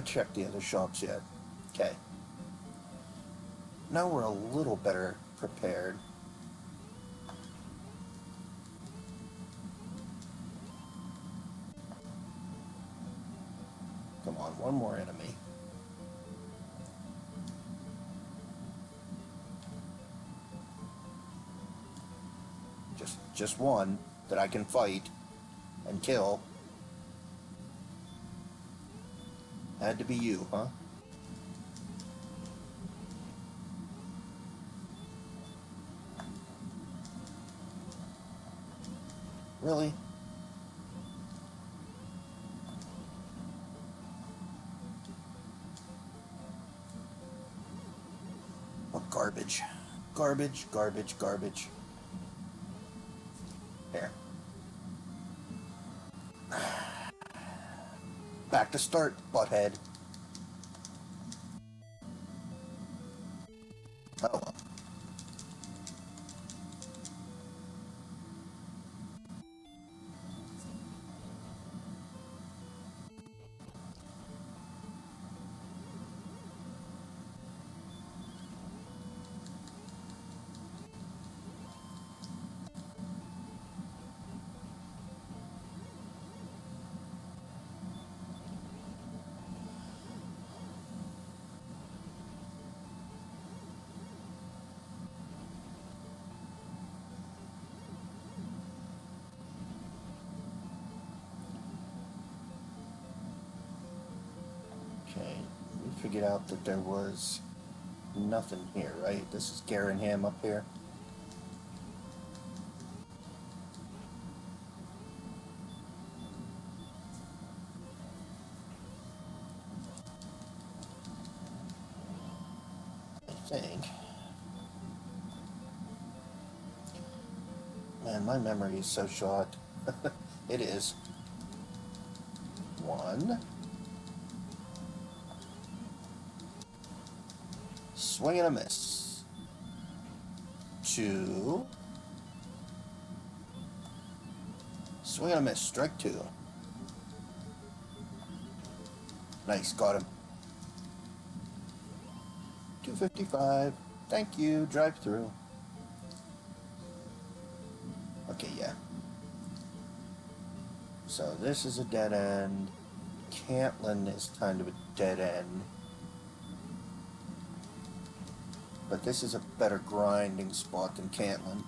gonna check the other shops yet. Okay. Now we're a little better prepared. Come on, one more enemy. Just one that I can fight and kill. Had to be you, huh? Really? Oh, garbage. Garbage, garbage, garbage. Here. Back to start, butthead. Oh well. Okay, we figured out that there was nothing here, right? This is Garenham up here. I think. Man, my memory is so short. It is. One. Swing and a miss. Two. Swing and a miss. Strike two. Nice, got him. 255. Thank you. Drive through. Okay, yeah. So this is a dead end. Cantlin is kind of a dead end. But this is a better grinding spot than Cantlin.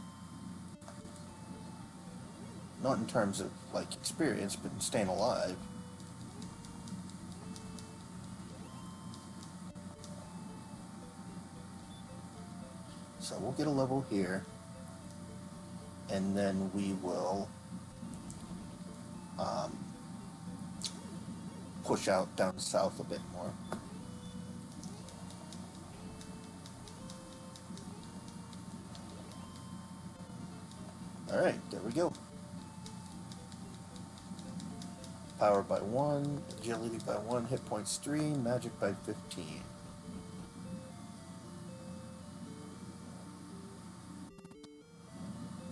Not in terms of, like, experience, but in staying alive. So we'll get a level here. And then we will push out down south a bit more. Alright, there we go. Power by 1, agility by 1, hit points 3, magic by 15.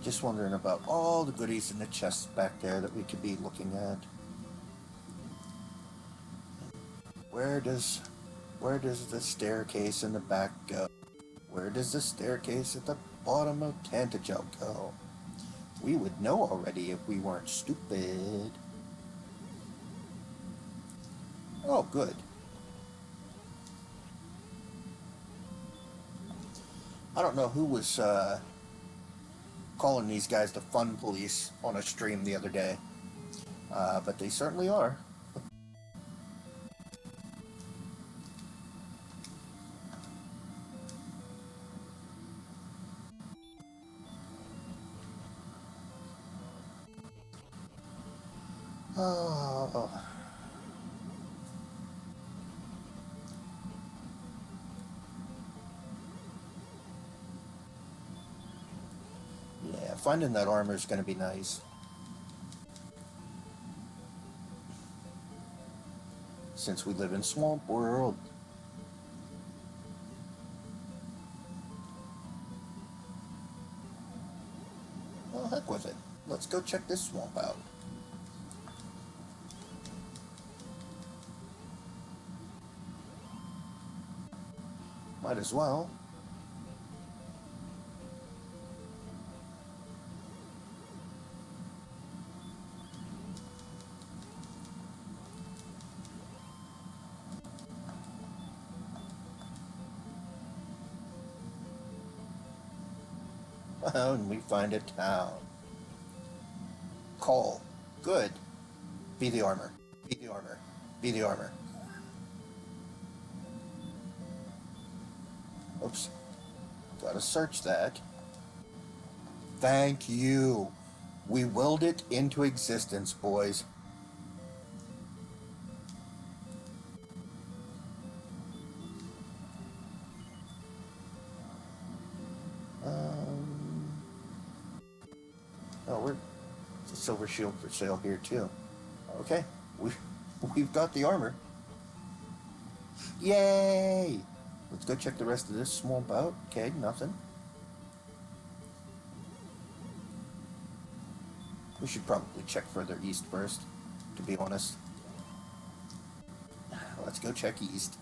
Just wondering about all the goodies in the chests back there that we could be looking at. Where does the staircase in the back go? Where does the staircase at the bottom of Tantagel go? We would know already if we weren't stupid. Oh, good. I don't know who was calling these guys the fun police on a stream the other day, but they certainly are. Oh. Yeah, finding that armor is going to be nice. Since we live in Swamp World. Well, heck with it. Let's go check this swamp out. Might as well. And we find a town. Coal. Good. Be the armor. Be the armor. Be the armor. Oops. Gotta search that. Thank you. We willed it into existence, boys. Um, oh, we're it's a silver shield for sale here too. Okay, we've got the armor. Yay! Let's go check the rest of this small boat. Okay, nothing. We should probably check further east first, to be honest. Let's go check east.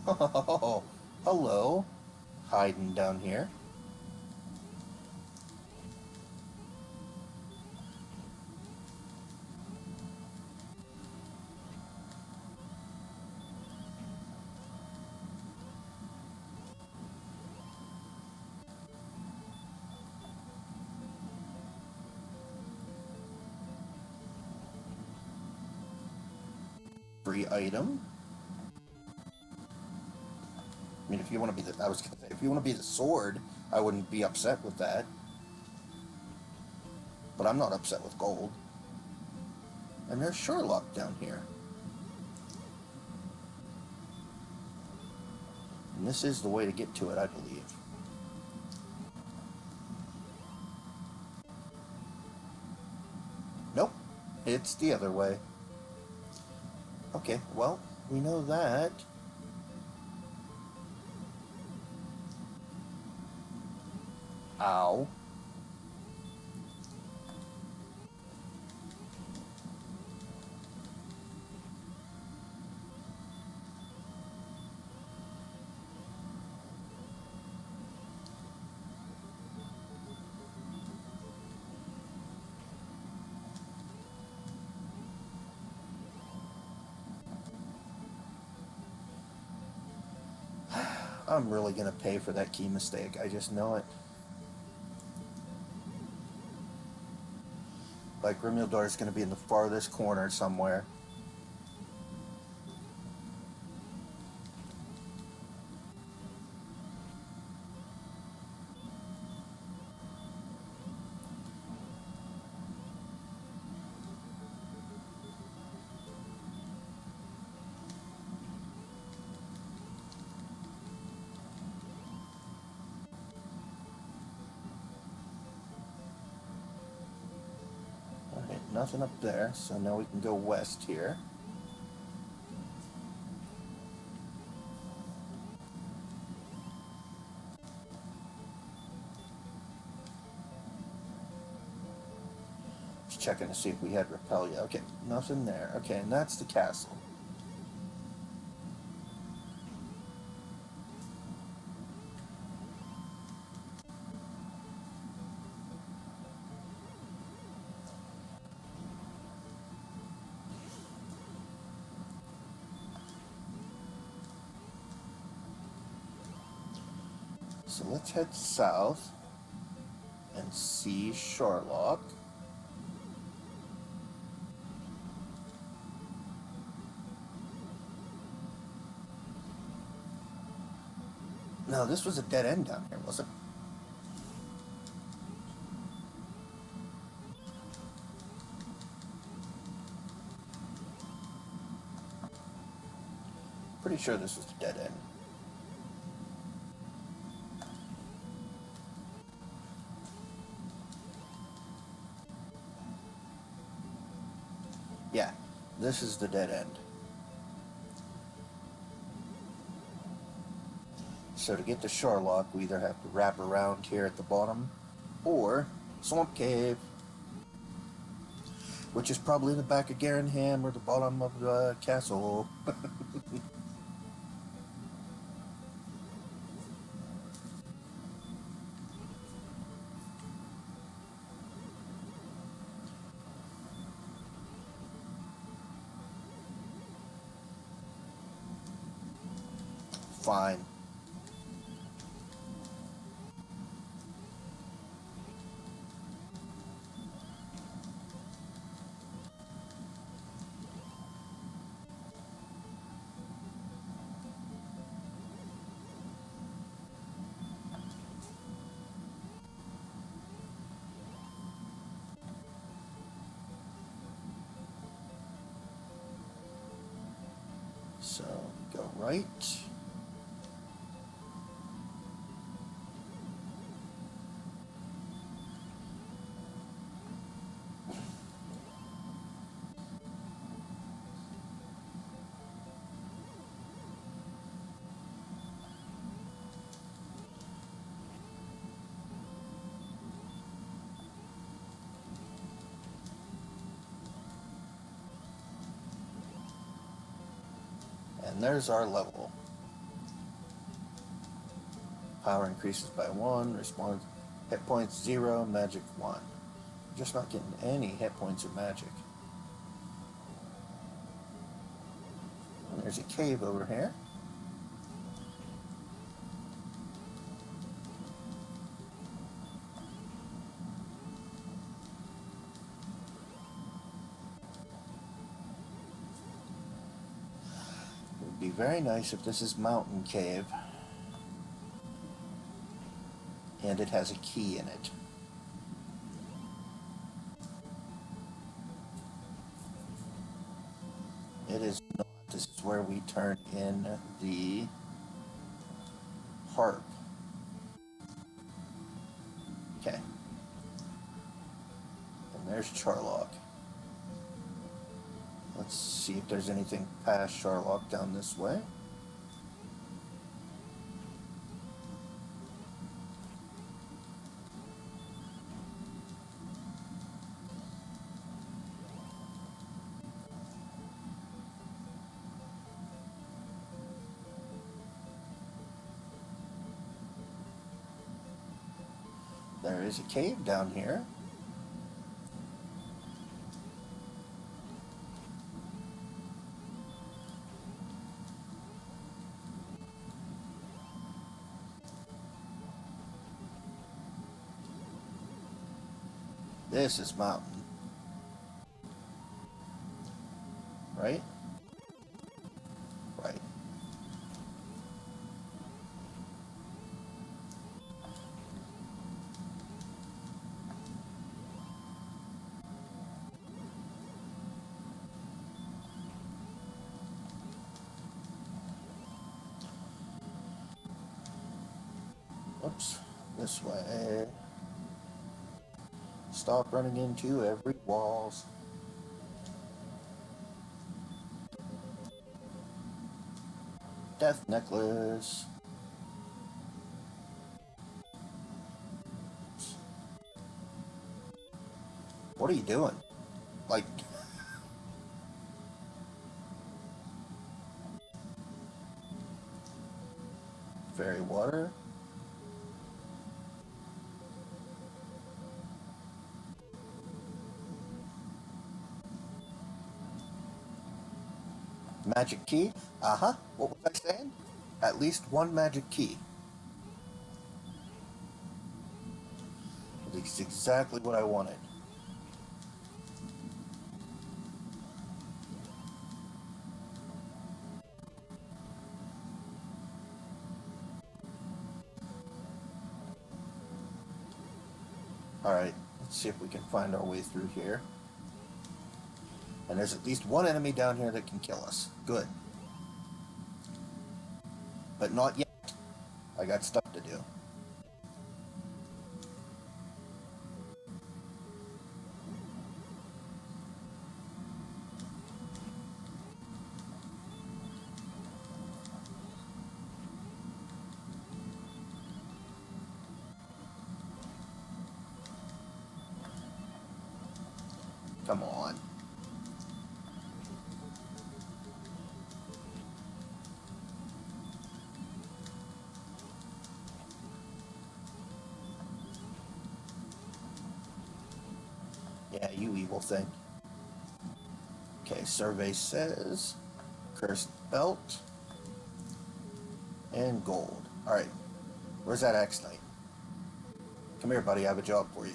Oh, hello. Hiding down here. Free item. I mean, if you want to be the, I was gonna say, if you want to be the sword, I wouldn't be upset with that. But I'm not upset with gold. And there's Sherlock down here. And this is the way to get to it, I believe. Nope, it's the other way. Okay, well, we know that. Ow. I'm really gonna pay for that key mistake. I just know it. Like, Grimildar is gonna be in the farthest corner somewhere. Alright, nothing up there, so now we can go west here. Just checking to see if we had repel yet. Okay, nothing there. Okay, and that's the castle. So let's head south and see Sherlock. No, this was a dead end down here, was it? Pretty sure this was a dead end. Yeah, this is the dead end. So to get to Sherlock, we either have to wrap around here at the bottom, or Swamp Cave, which is probably the back of Garenham or the bottom of the castle. Fine. So, go right. And there's our level. Power increases by 1, response hit points 0, magic 1. Just not getting any hit points or magic. And there's a cave over here. It would be very nice if this is Mountain Cave. And it has a key in it. It is not. This is where we turn in the harp. Okay. And there's Charlock. Let's see if there's anything past Charlock down this way. There is a cave down here. This is mountain. Right? Right. Oops. This way. Stop running into every walls. Death necklace. What are you doing? Like, fairy water. Magic key. Uh-huh. What was I saying? At least one magic key. That's exactly what I wanted. Alright, let's see if we can find our way through here. And there's at least one enemy down here that can kill us. Good. But not yet. I got stuff to do. Come on. Yeah, you evil thing. Okay, survey says cursed belt and gold. Alright, where's that Axe Knight? Come here, buddy, I have a job for you.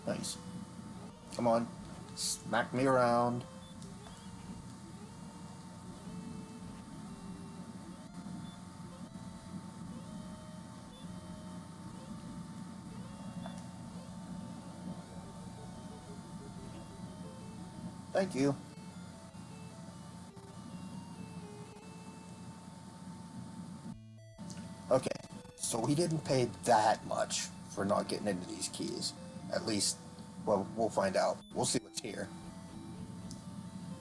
Nice. Come on, smack me around. Thank you. Okay, so we didn't pay that much for not getting into these keys. At least, well, we'll find out. We'll see what's here.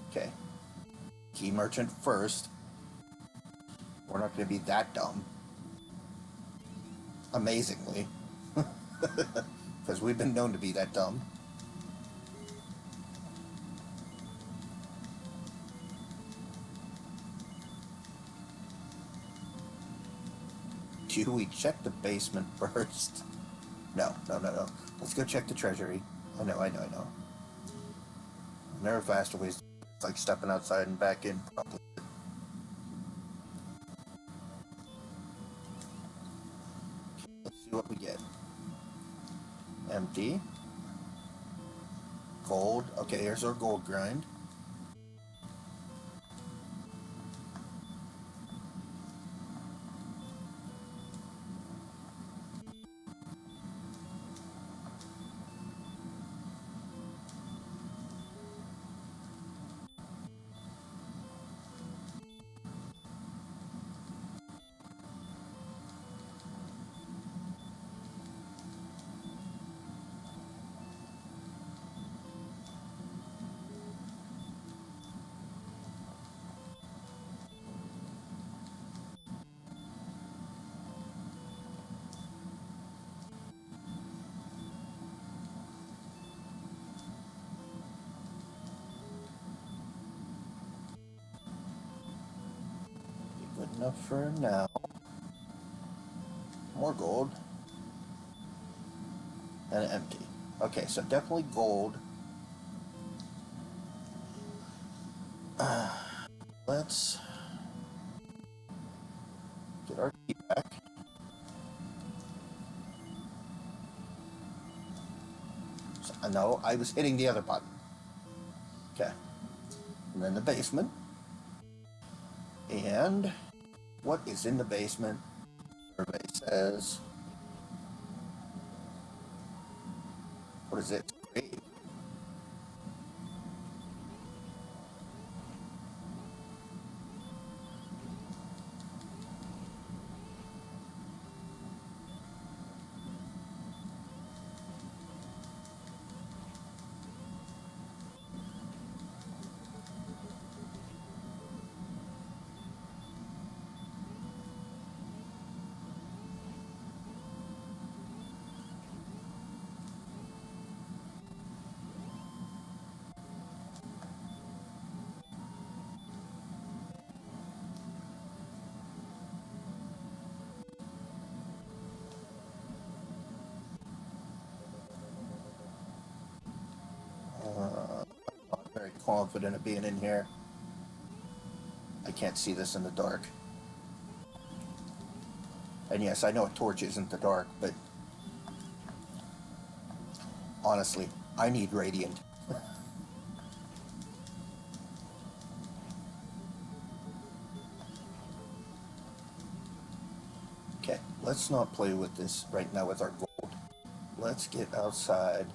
Okay, key merchant first. We're not going to be that dumb. Amazingly. Because we've been known to be that dumb. Do we check the basement first? No. Let's go check the treasury. I know. There are faster ways. It's like stepping outside and back in properly. Let's see what we get. Empty. Gold. Okay, here's our gold grind. Good enough for now. More gold. And empty. Okay, so definitely gold. Let's get our key back. No, I was hitting the other button. Okay. And then the basement. And what is in the basement? Survey says. What is it? Grave. Not very confident of being in here. I can't see this in the dark. And yes, I know a torch isn't the dark, but honestly, I need radiant. Okay, let's not play with this right now with our gold. Let's get outside.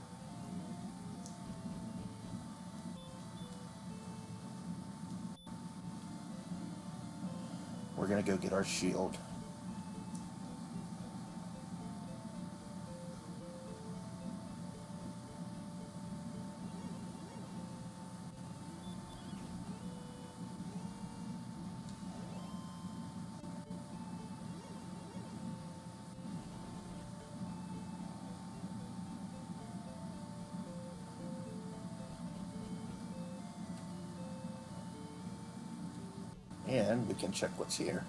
We're gonna go get our shield. And we can check what's here.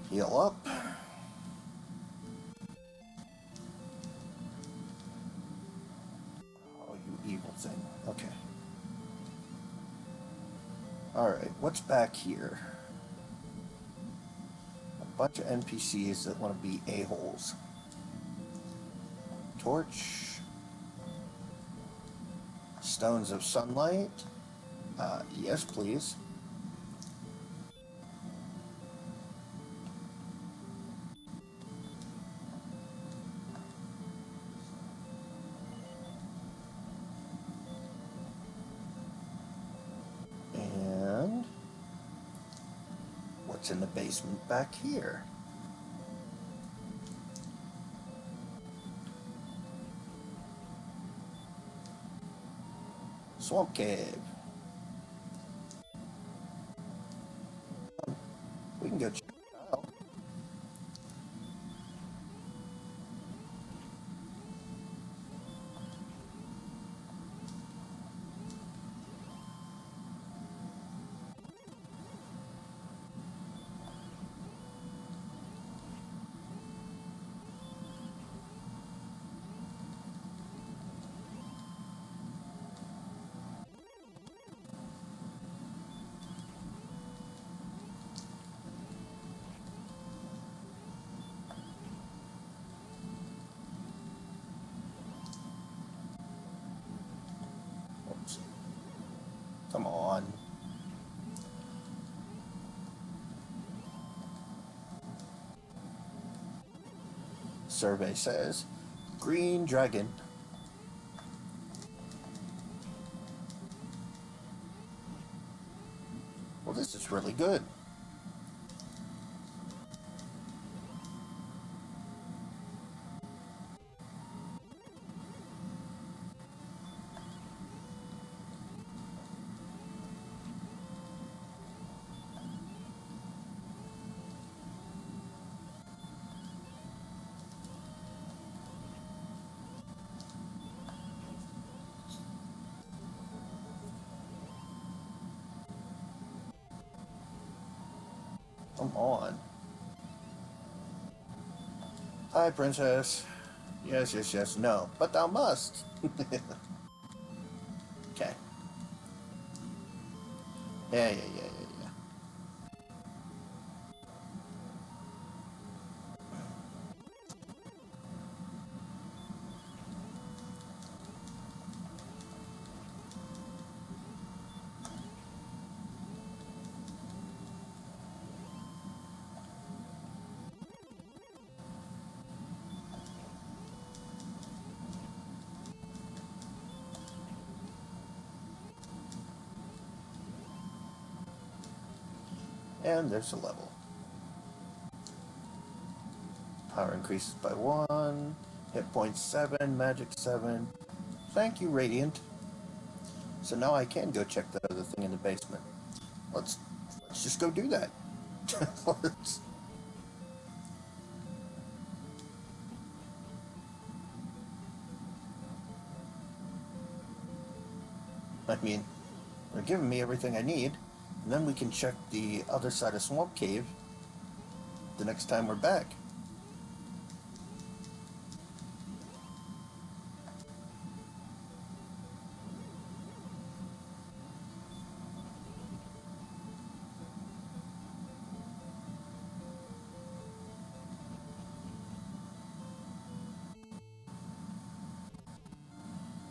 Heal up. Oh, you evil thing. Okay. Alright, what's back here? A bunch of NPCs that want to be a-holes. Torch. Stones of sunlight. Yes, please. And what's in the basement back here? Swamp cave. We can go check it out. Oops. Come on. Survey says, green dragon. Well, this is really good. Come on. Hi, princess. Yes, yes, yes. No, but thou must. Okay. Yeah. And there's a level. Power increases by 1. Hit points 7. Magic 7. Thank you, Radiant. So now I can go check the other thing in the basement. Let's just go do that. I mean, they're giving me everything I need, and then we can check the other side of Swamp Cave the next time we're back.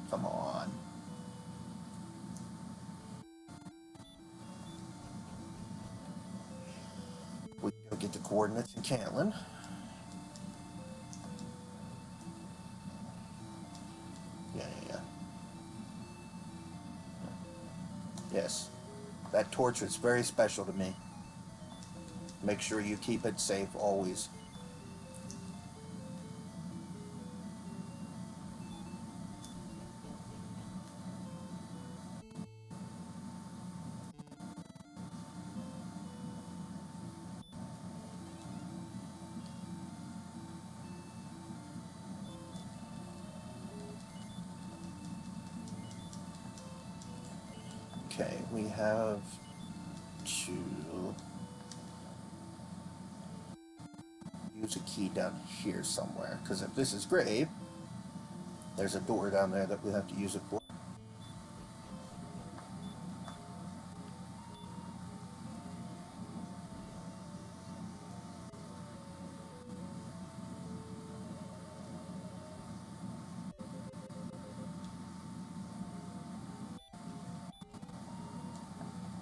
Come on. We can go get the coordinates in Cantlin. Yeah. Yes. That torch is very special to me. Make sure you keep it safe always. Okay, we have to use a key down here somewhere, because if this is grave, there's a door down there that we have to use it for.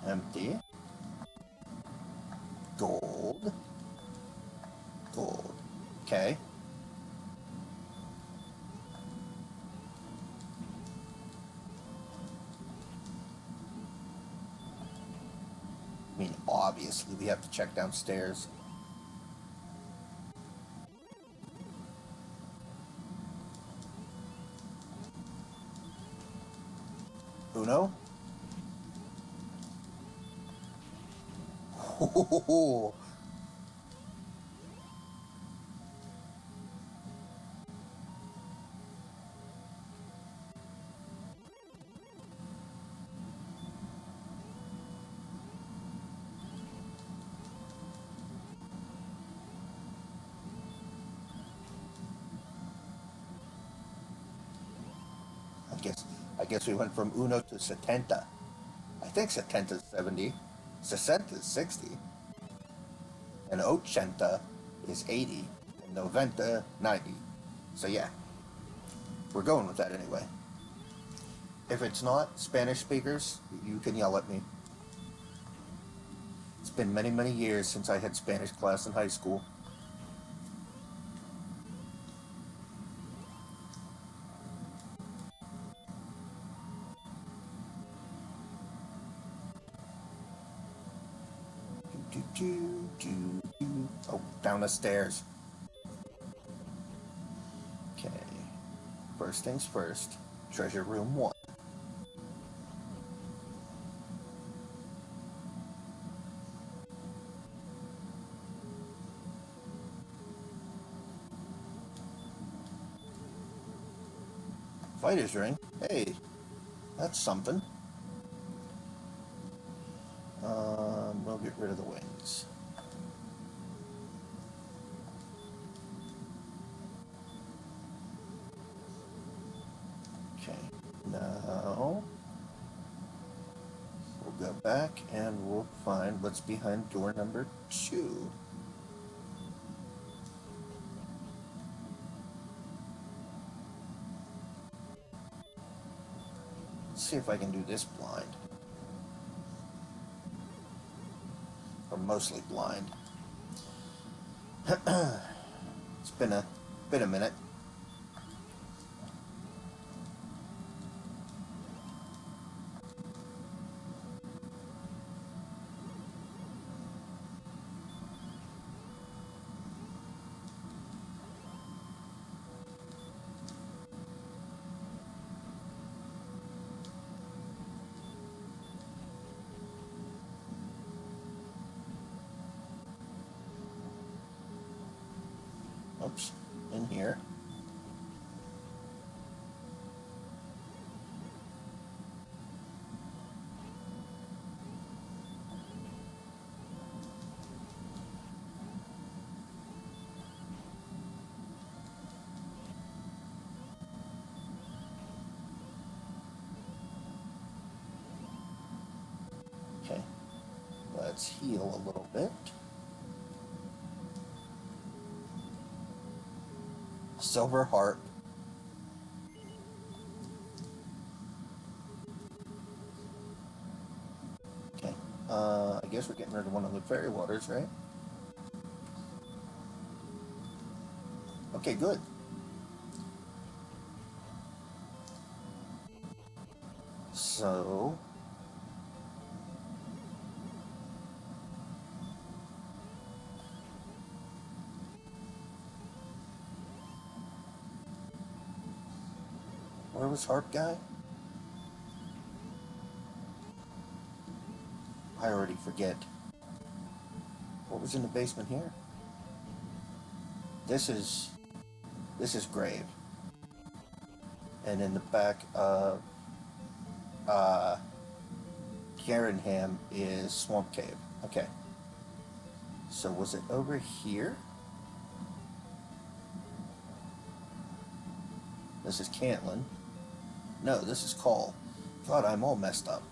Empty. Gold. Gold. Okay. I mean, obviously, we have to check downstairs. Uno? Oh, I guess we went from Uno to Setenta. I think Setenta's 70. Sesenta's 60. And Ochenta is 80. And Noventa, 90. So yeah, we're going with that anyway. If it's not Spanish speakers, you can yell at me. It's been many, many years since I had Spanish class in high school. Oh, down the stairs. Okay. First things first. Treasure room 1. Fighter's ring. Hey, that's something. We'll get rid of the wings. Okay, now we'll go back and we'll find what's behind door number 2. Let's see if I can do this blind. Or mostly blind. It's been a minute. Oops, in here. Okay, let's heal a little bit. Silver heart. Okay, I guess we're getting rid of one of the fairy waters, right? Okay, good. So, where was Harp Guy? I already forget. What was in the basement here? This is grave. And in the back of Garenham is Swamp Cave. Okay. So was it over here? This is Cantlin. No, this is Call. God, I'm all messed up.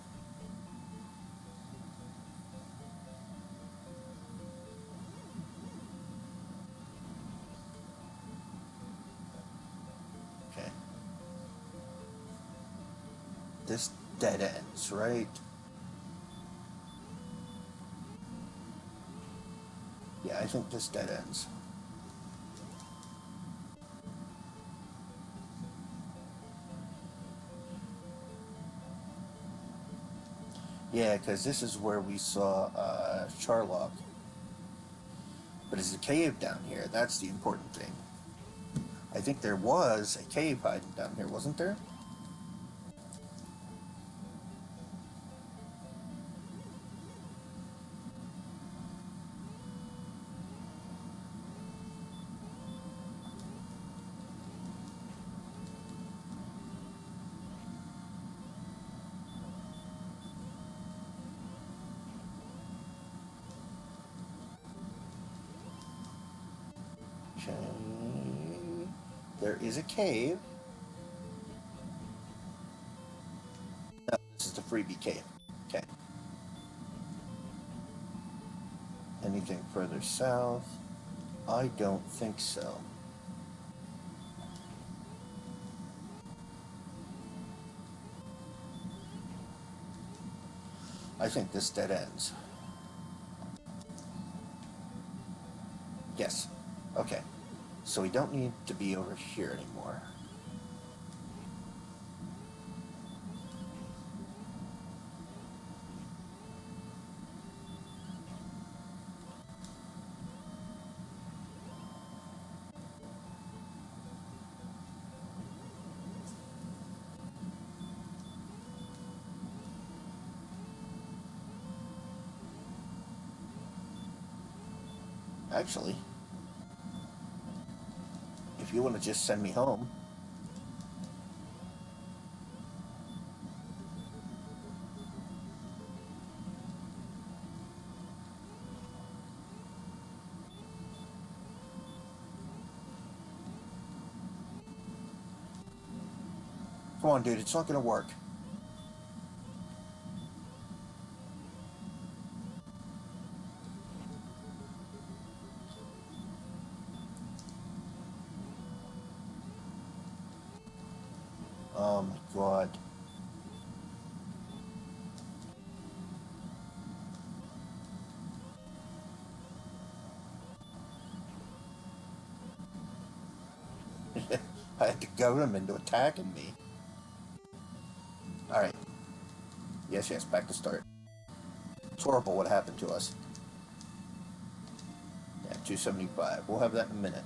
Okay. This dead ends, right? Yeah, I think this dead ends. Yeah, because this is where we saw Charlock. But it's a cave down here. That's the important thing. I think there was a cave hiding down here, wasn't there? Okay. There is a cave. No, this is the freebie cave. Okay. Anything further south? I don't think so. I think this dead ends. Yes. Okay. So we don't need to be over here anymore. Actually, if you want to just send me home. Come on, dude, it's not going to work. Oh my god. I had to goad him into attacking me. Alright. Yes, yes, back to start. It's horrible what happened to us. Yeah, 275. We'll have that in a minute.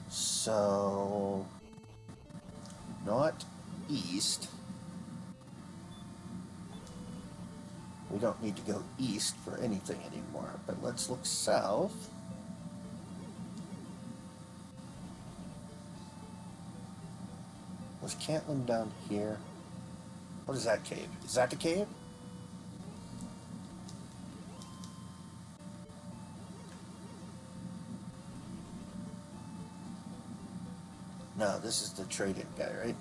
So... not east. We don't need to go east for anything anymore, but let's look south. Was Cantlin down here? What is that cave? Is that the cave? No, this is the trade-in guy, right?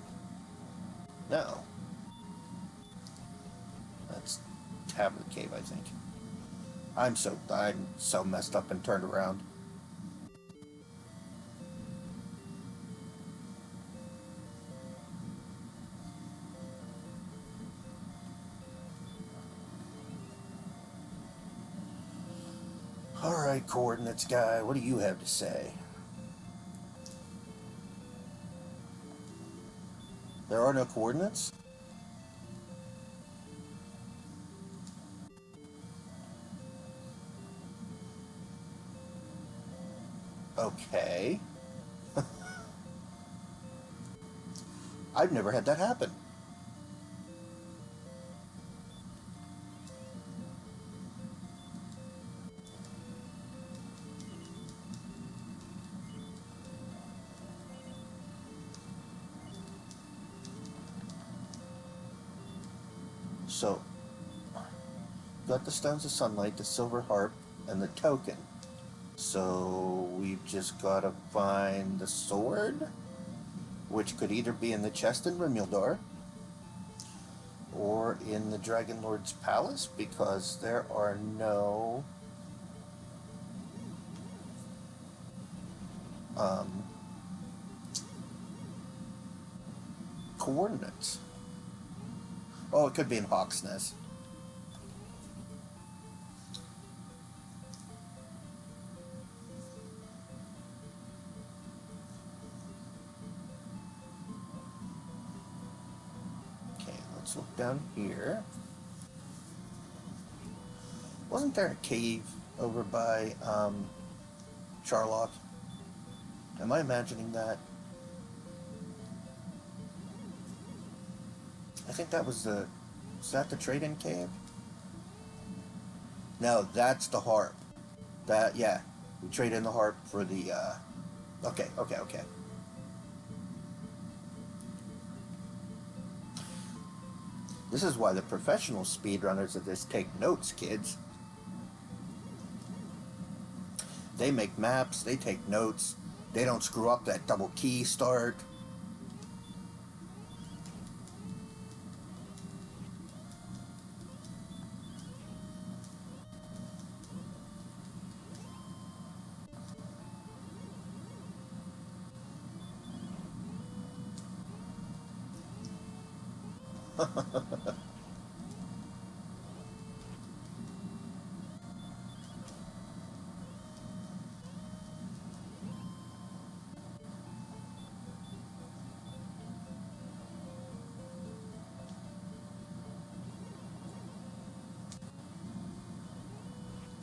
No. That's Tablet Cave, I think. I'm so messed up and turned around. Alright, coordinates guy, what do you have to say? There are no coordinates? Okay. I've never had that happen. So, got the Stones of Sunlight, the Silver Harp, and the token. So, we've just got to find the sword, which could either be in the chest in Rimuldar, or in the Dragonlord's palace, because there are no coordinates. Oh, it could be in Hawksnest. Okay, let's look down here. Wasn't there a cave over by Charlock? Am I imagining that? I think that was the... Is that the trade-in cave? No, that's the harp. That, yeah. We trade in the harp for the, Okay. This is why the professional speedrunners of this take notes, kids. They make maps, they take notes, they don't screw up that double key start.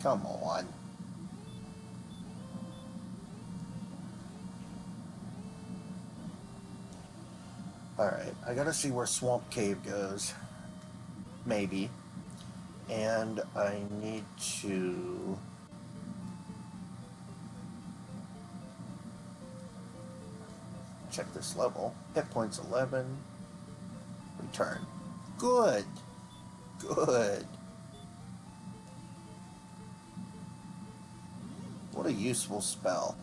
Come on. Alright, I gotta see where Swamp Cave goes. Maybe. And I need to... check this level. Hit points 11. Return. Good. Good. What a useful spell.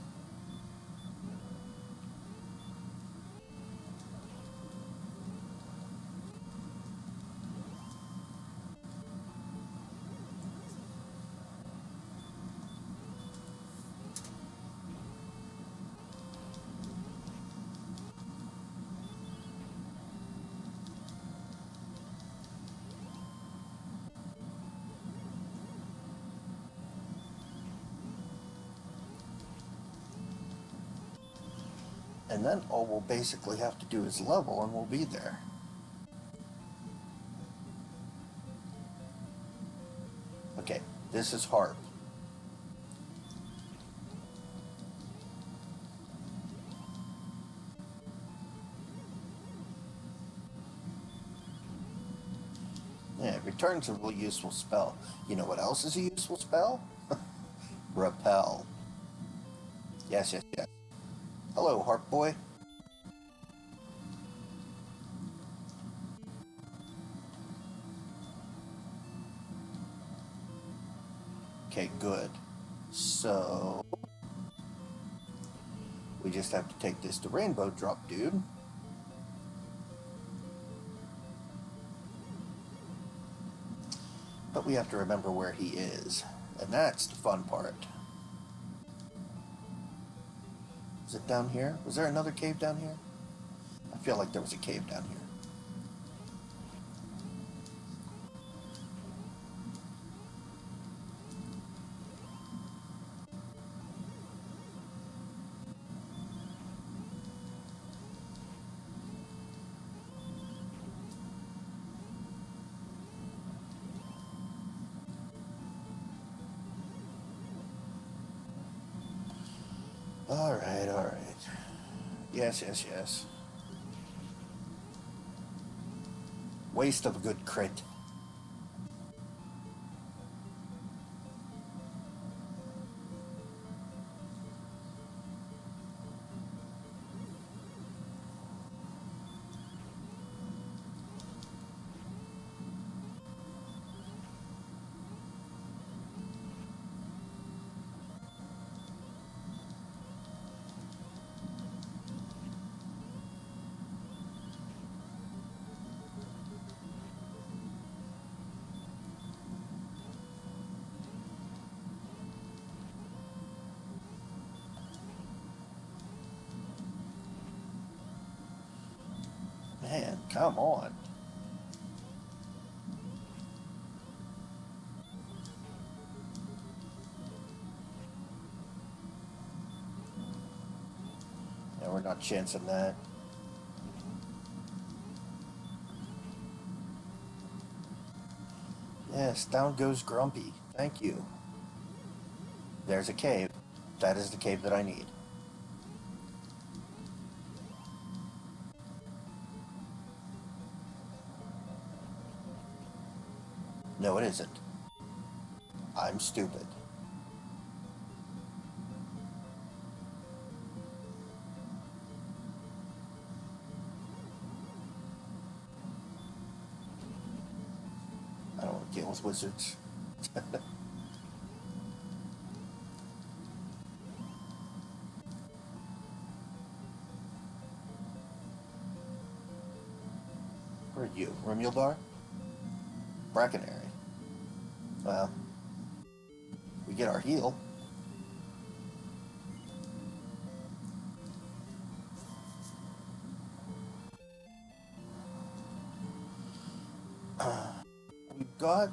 And then all we'll basically have to do is level and we'll be there. Okay, this is harp. Yeah, return's a really useful spell. You know what else is a useful spell? Repel. Yes. Hello, harp boy. Okay, good. So... we just have to take this to Rainbow Drop, dude. But we have to remember where he is. And that's the fun part. Is it down here? Was there another cave down here? I feel like there was a cave down here. Alright. Yes. Waste of a good crit. Come on. Yeah, we're not chancing that. Yes, down goes Grumpy. Thank you. There's a cave. That is the cave that I need. No, it isn't. I'm stupid. I don't want to deal with wizards. Where are you? Remuldar? Brackenary. Well, we get our heal. We've got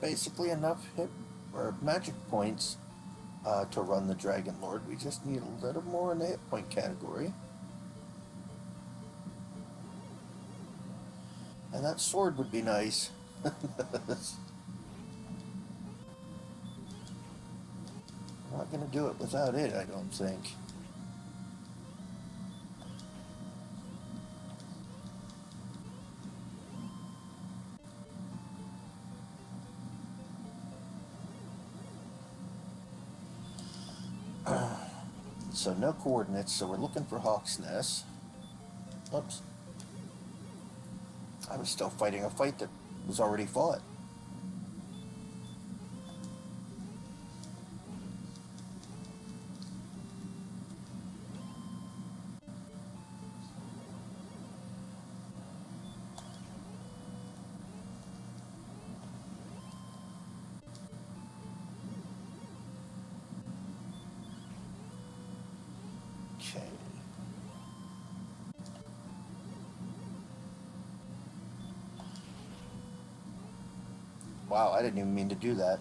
basically enough hit or magic points to run the Dragonlord. We just need a little more in the hit point category. And that sword would be nice. I'm not going to do it without it, I don't think. So no coordinates, so we're looking for Hawk's Nest. Oops. I was still fighting a fight that was already fought. Okay. Wow, I didn't even mean to do that.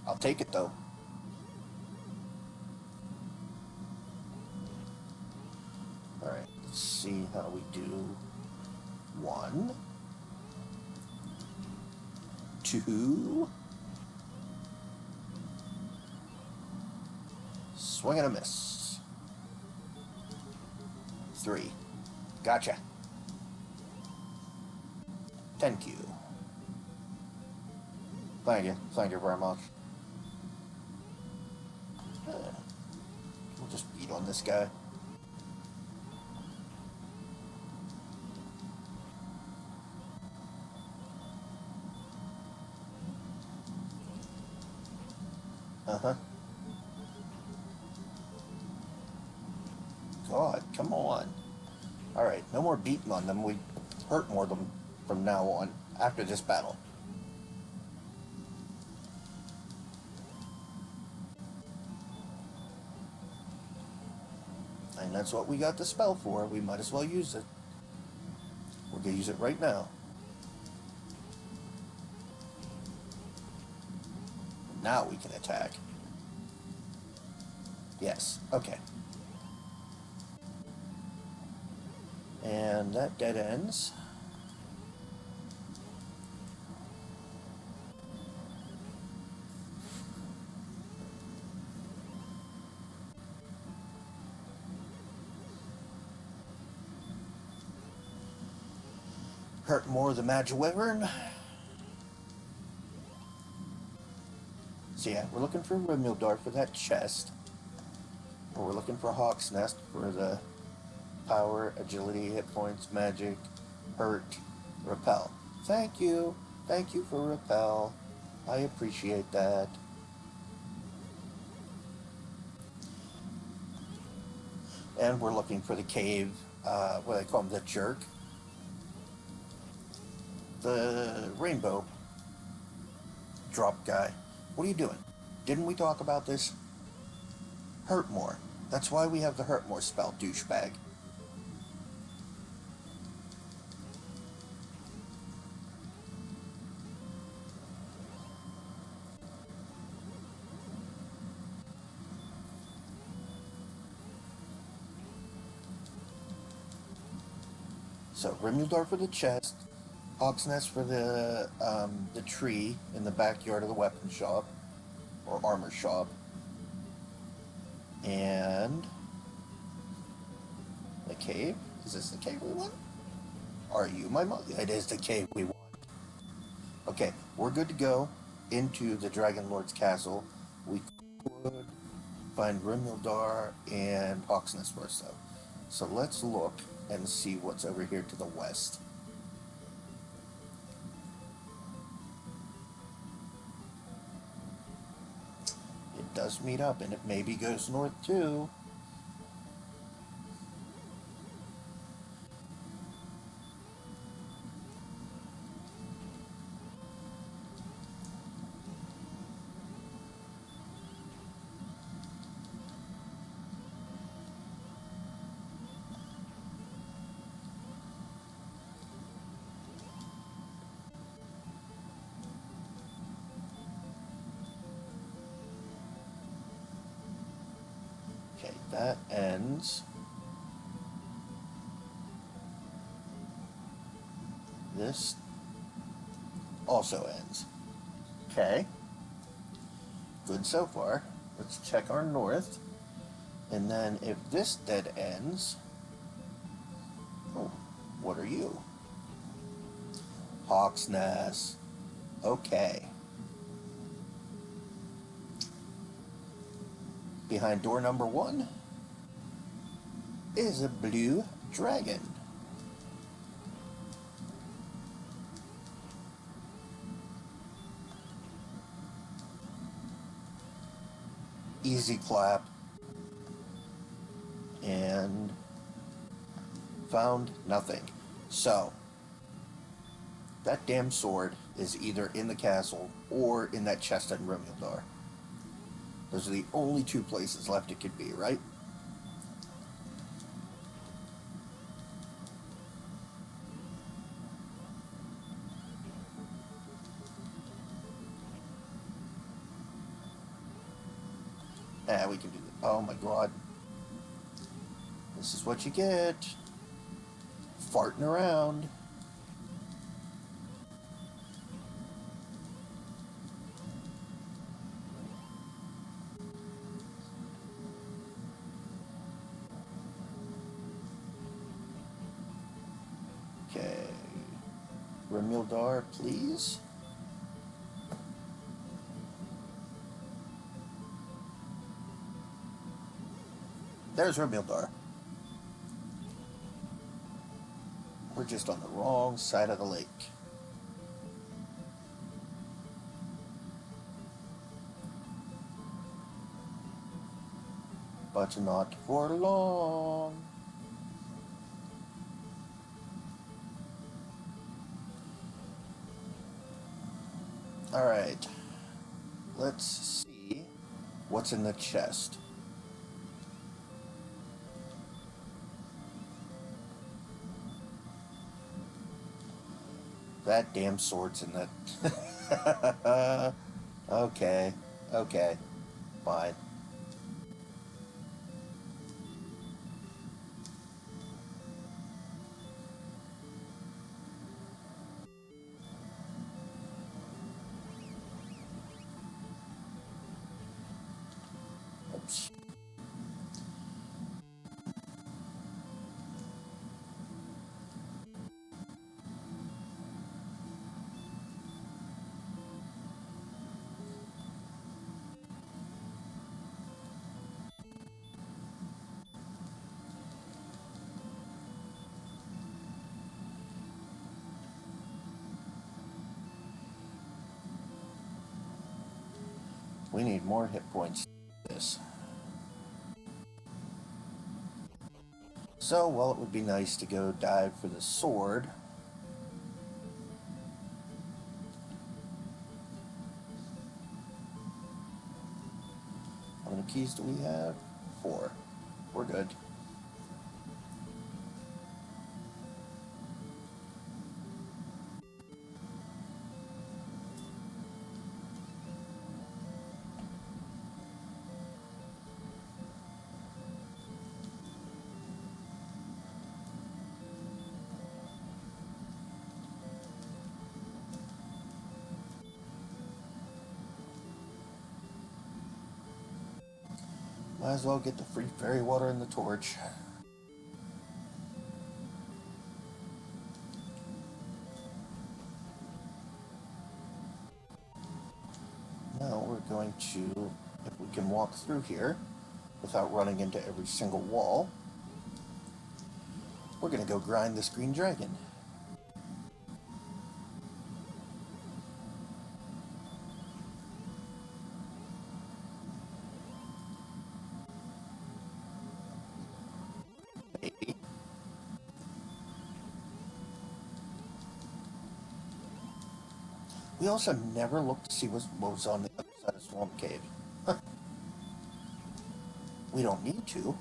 I'll take it though. Alright, let's see how we do. 1, 2, swing and a miss. 3. Gotcha. Thank you. Thank you. Thank you very much. We'll just beat on this guy. Uh-huh. God, come on. Alright, no more beating on them. We hurt more of them from now on, after this battle. And that's what we got the spell for. We might as well use it. We're going to use it right now. Now we can attack. Yes, okay. And that dead ends. Hurt more of the Magiwyvern. So yeah, we're looking for Remuldar for that chest. Or we're looking for Hawk's Nest for the power, agility, hit points, magic, hurt, repel. Thank you. Thank you for repel. I appreciate that. And we're looking for the cave, what do they call him, the jerk? The rainbow drop guy. What are you doing? Didn't we talk about this? Hurt more. That's why we have the hurt more spell, douchebag. So Rimuldar for the chest, Hawk's Nest for the tree in the backyard of the weapon shop or armor shop, and the cave. Is this the cave we want? Are you my mother? It is the cave we want. Okay, we're good to go into the Dragonlord's castle. We could find Rimuldar and Hawk's Nest first, though. So let's look and see what's over here to the west. It does meet up, and it maybe goes north too. Okay, that ends. This also ends. Okay. Good so far. Let's check our north. And then if this dead ends... Oh, what are you? Hawk's Nest. Okay. Behind door number 1 is a blue dragon. Easy clap. And found nothing. So, that damn sword is either in the castle or in that chest in Rimuldar. Those are the only two places left it could be, right? We can do that. Oh my god. This is what you get. Farting around. Okay. Rimuldar, please. There's Rimuldar. We're just on the wrong side of the lake. But not for long. Alright. Let's see what's in the chest. That damn sword's in that. Okay. Okay. Fine. Oops. We need more hit points for this. So, well, it would be nice to go dive for the sword. How many keys do we have? 4. We're good. Might as well get the free fairy water and the torch. Now we're going to, if we can walk through here without running into every single wall, we're going to go grind this green dragon. Maybe. We also never looked to see what was on the other side of Swamp Cave. We don't need to.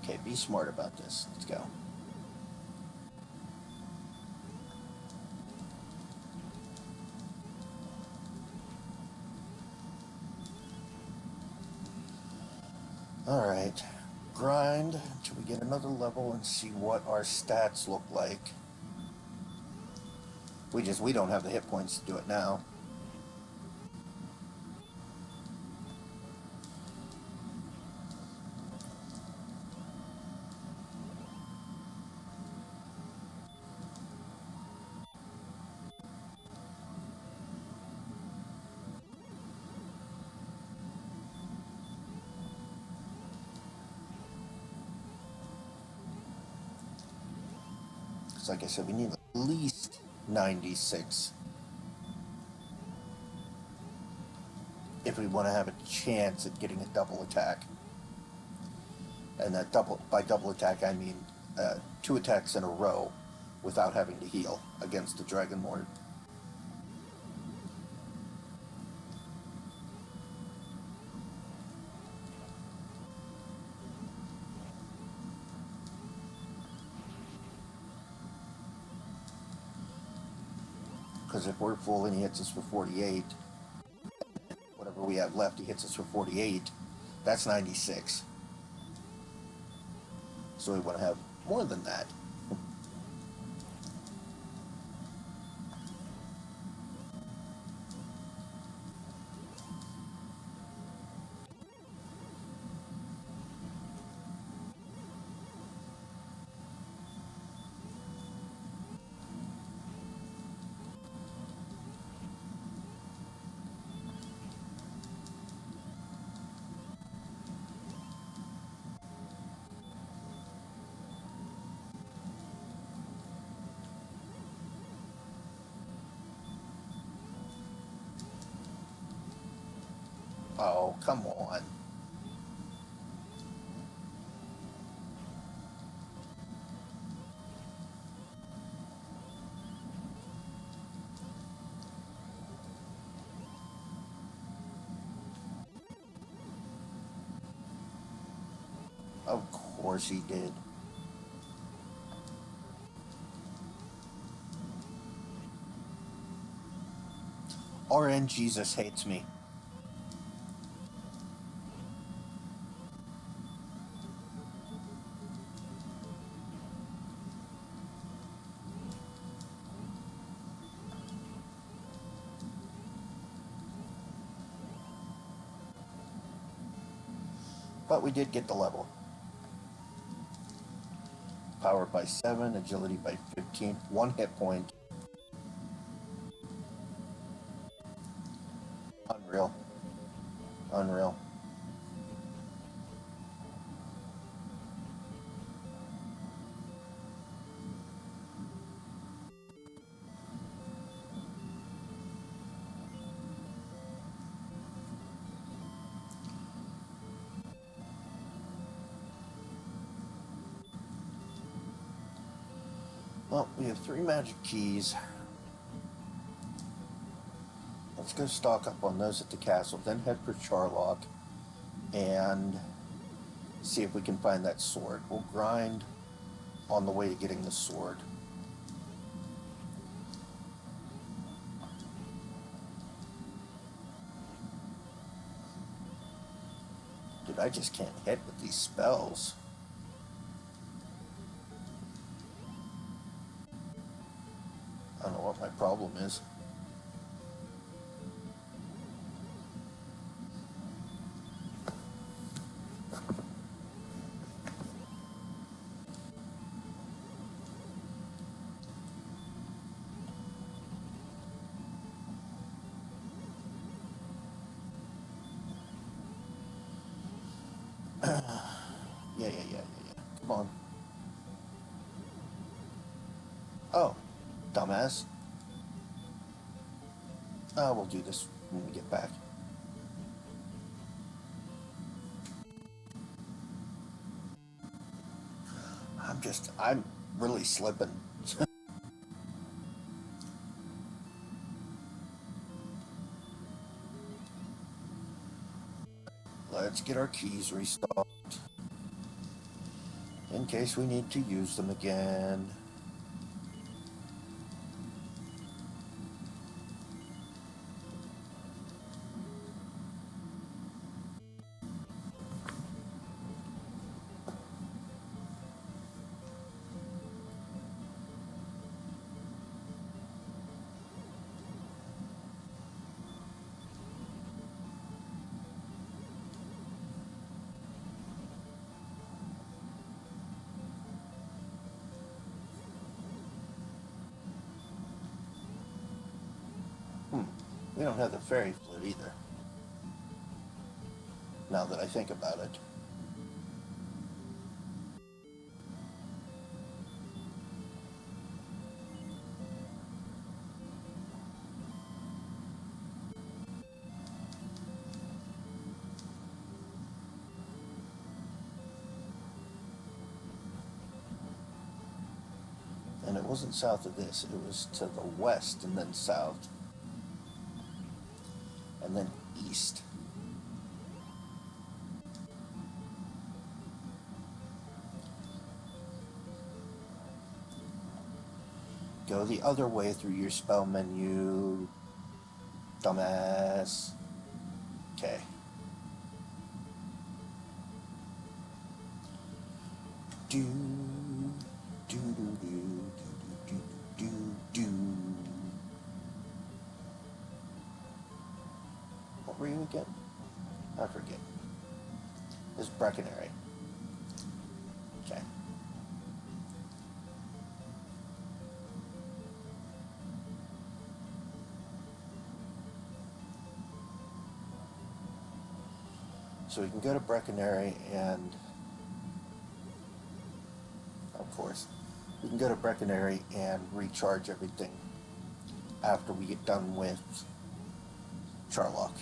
Okay, be smart about this. Let's go. Alright. Grind until we get another level and see what our stats look like. We don't have the hit points to do it now. Because like I said, we need at least 96 if we want to have a chance at getting a double attack. And that by double attack I mean 2 attacks in a row without having to heal against the Dragonlord. Because if we're full and he hits us for 48, whatever we have left, he hits us for 48, that's 96. So we want to have more than that. Oh, come on. Of course he did. RN Jesus hates me. But we did get the level. Power by 7, agility by 15, 1 hit point. Unreal. Unreal. Well, we have 3 magic keys. The Let's go stock up on those at the castle, then head for Charlock and see if we can find that sword. We'll grind on the way to getting the sword. Dude, I just can't hit with these spells. I don't know what my problem is. Yeah. Come on. Oh, dumbass. We'll do this when we get back. I'm really slipping. Let's get our keys restocked in case we need to use them again. We don't have the fairy flute either, now that I think about it. And it wasn't south of this, it was to the west and then south. And then east. Go the other way through your spell menu, dumbass. Okay. Do, do, do, do, do, do, do. What were you again? I forget. It's Breckenary. Okay. So we can go to Breckenary and, of course, we can go to Breckenary and recharge everything after we get done with Charlock.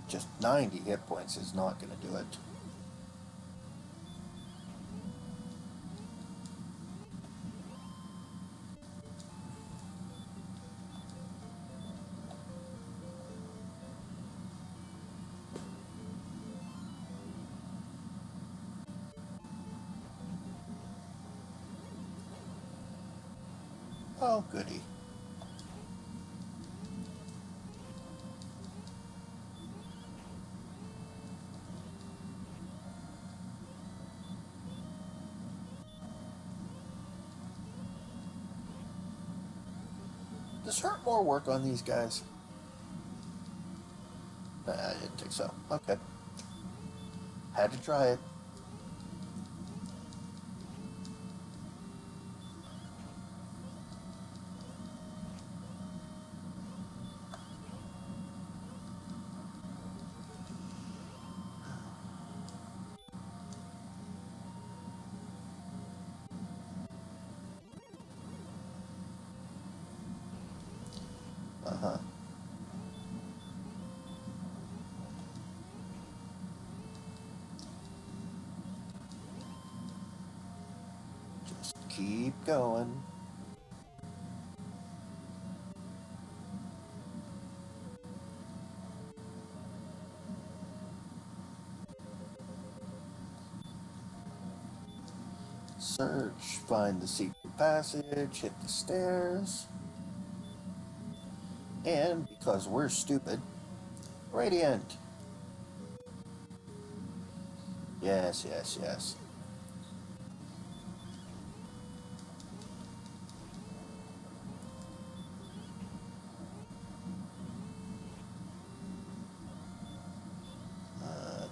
Just 90 hit points is not going to do it. Oh, goody. Does hurt more work on these guys? I didn't think so. Okay. Had to try it. Uh-huh. Just keep going. Search, find the secret passage, hit the stairs, and because we're stupid, Radiant. Yes, yes, yes.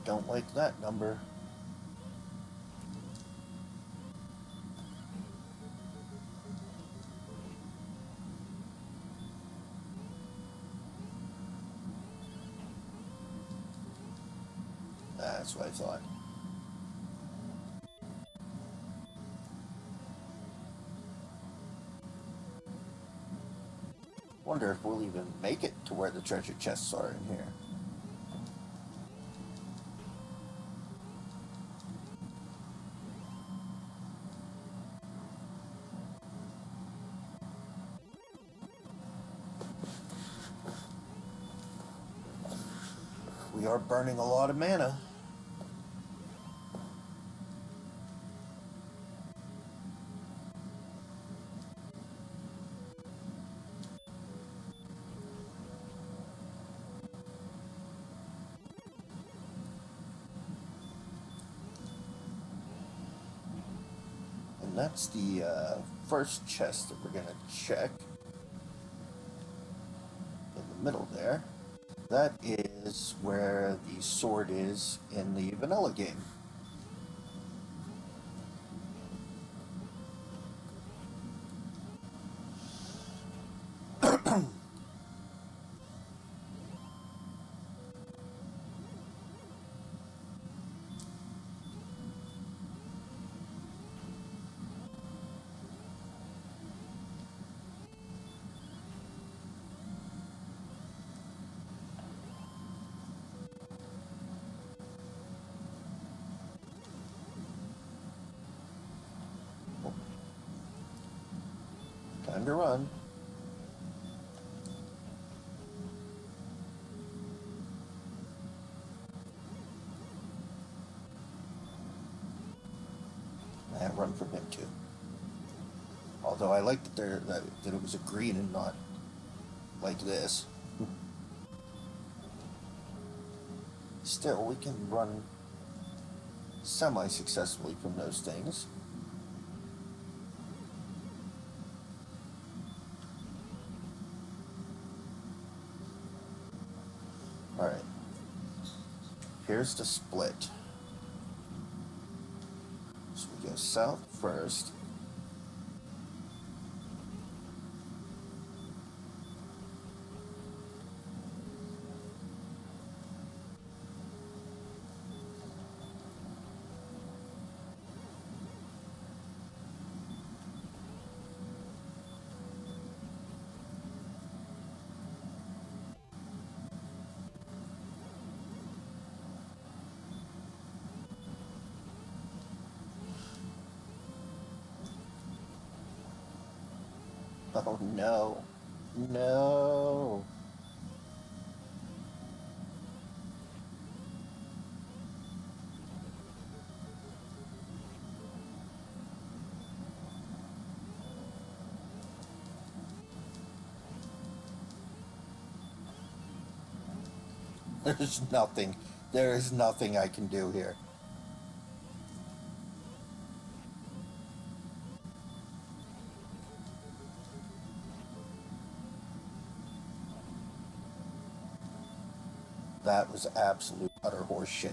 Don't like that number. That's what I thought. Wonder if we'll even make it to where the treasure chests are in here. We are burning a lot of mana. And that's the first chest that we're going to check. In the middle there. That is where the sword is in the vanilla game. Time to run. And run from him too. Although I like that it was a green and not like this. Still, we can run semi-successfully from those things. Alright. Here's the split. So we go south first. Oh no. No. There's nothing. There is nothing I can do here. That was absolute utter horseshit.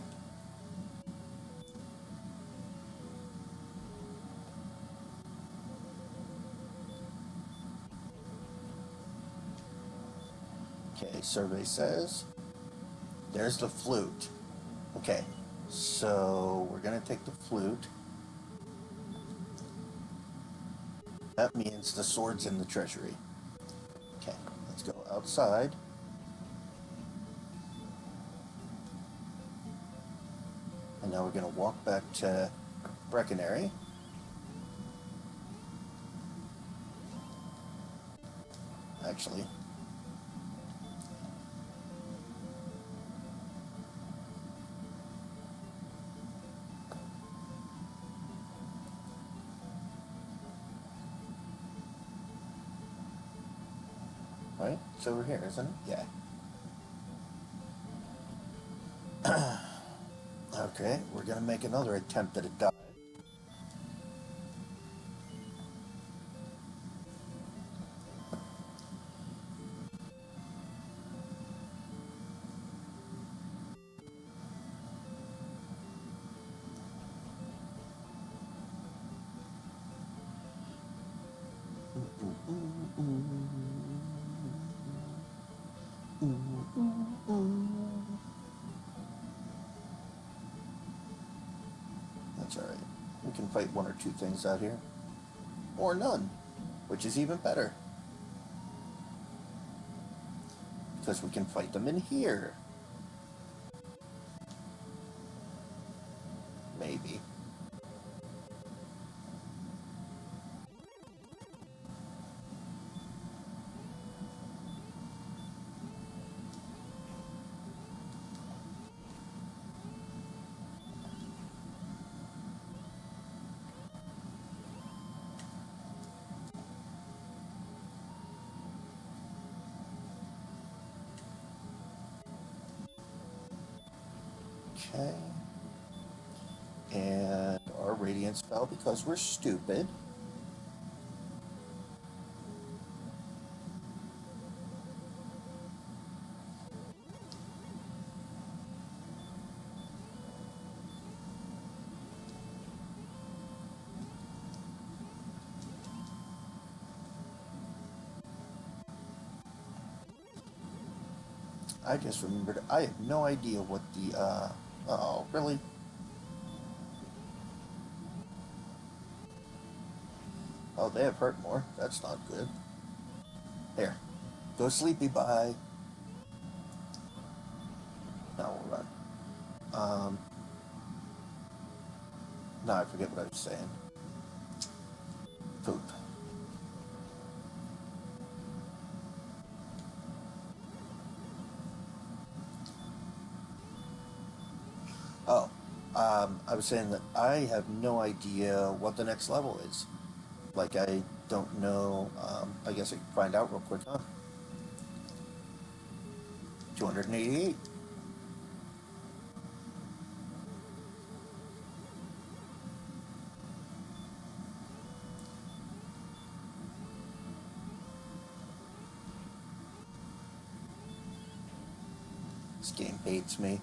Okay, survey says there's the flute. Okay, so we're gonna take the flute. That means the sword's in the treasury. Okay, let's go outside. And now we're gonna walk back to Breckenary. actually. Right? It's over here, isn't it? Yeah. Okay, we're gonna make another attempt at a dive. That's alright. We can fight one or two things out here. Or none, which is even better. Because we can fight them in here. Maybe. Okay. And our radiance fell because we're stupid. I just remembered, I have no idea what the, oh, really? Oh, they have hurt more. That's not good. Here. Go sleepy, bye. Now we'll run. No, I forget what I was saying. Poop. Oh, I was saying that I have no idea what the next level is. Like, I don't know. I guess I can find out real quick, huh? 288. This game hates me.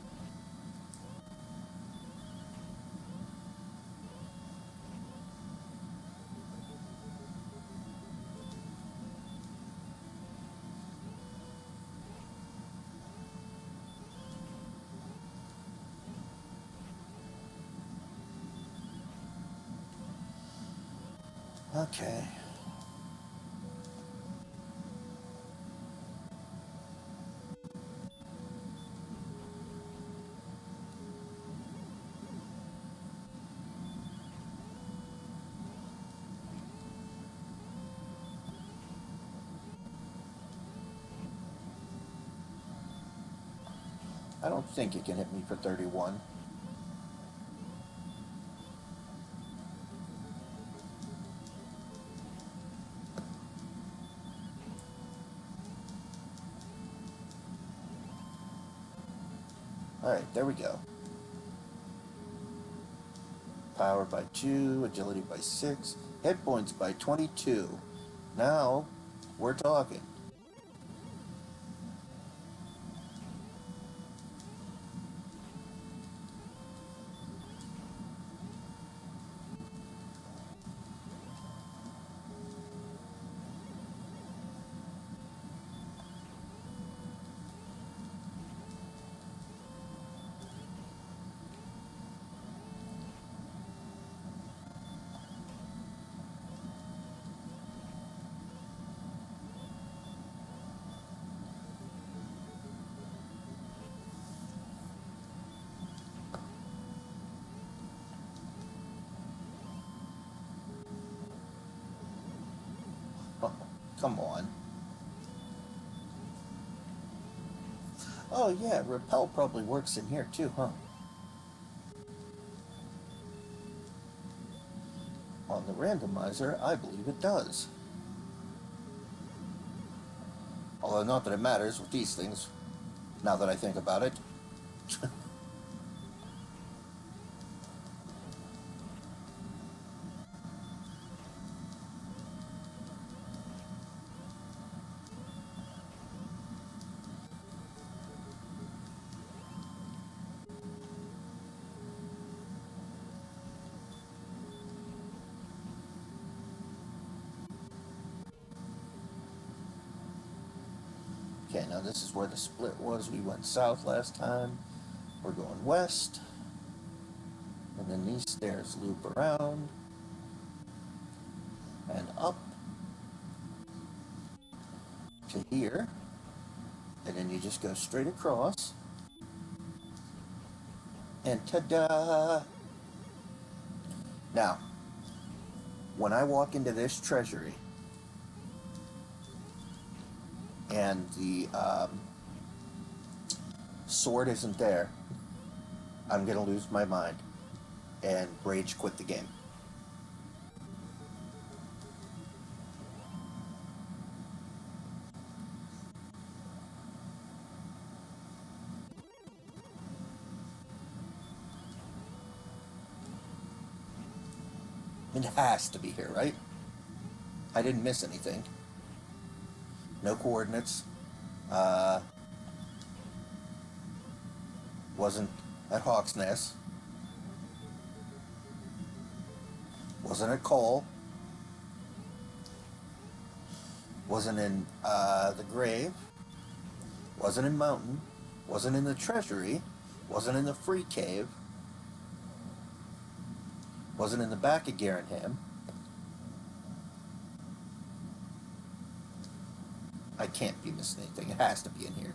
Okay. I don't think it can hit me for 31. Alright, there we go. Power by 2, agility by 6, hit points by 22. Now, we're talking. Oh, come on. Oh yeah, repel probably works in here too, huh? On the randomizer, I believe it does. Although not that it matters with these things, now that I think about it. Okay, now this is where the split was. We went south last time. We're going west. And then these stairs loop around and up to here. And then you just go straight across. And ta-da! Now, when I walk into this treasury and the sword isn't there, I'm going to lose my mind and rage quit the game. It has to be here, right? I didn't miss anything. No coordinates. Wasn't at Hawk's Nest. Wasn't at Cole. Wasn't in the grave. Wasn't in Mountain. Wasn't in the treasury. Wasn't in the free cave. Wasn't in the back of Garanham. I can't be missing anything. It has to be in here.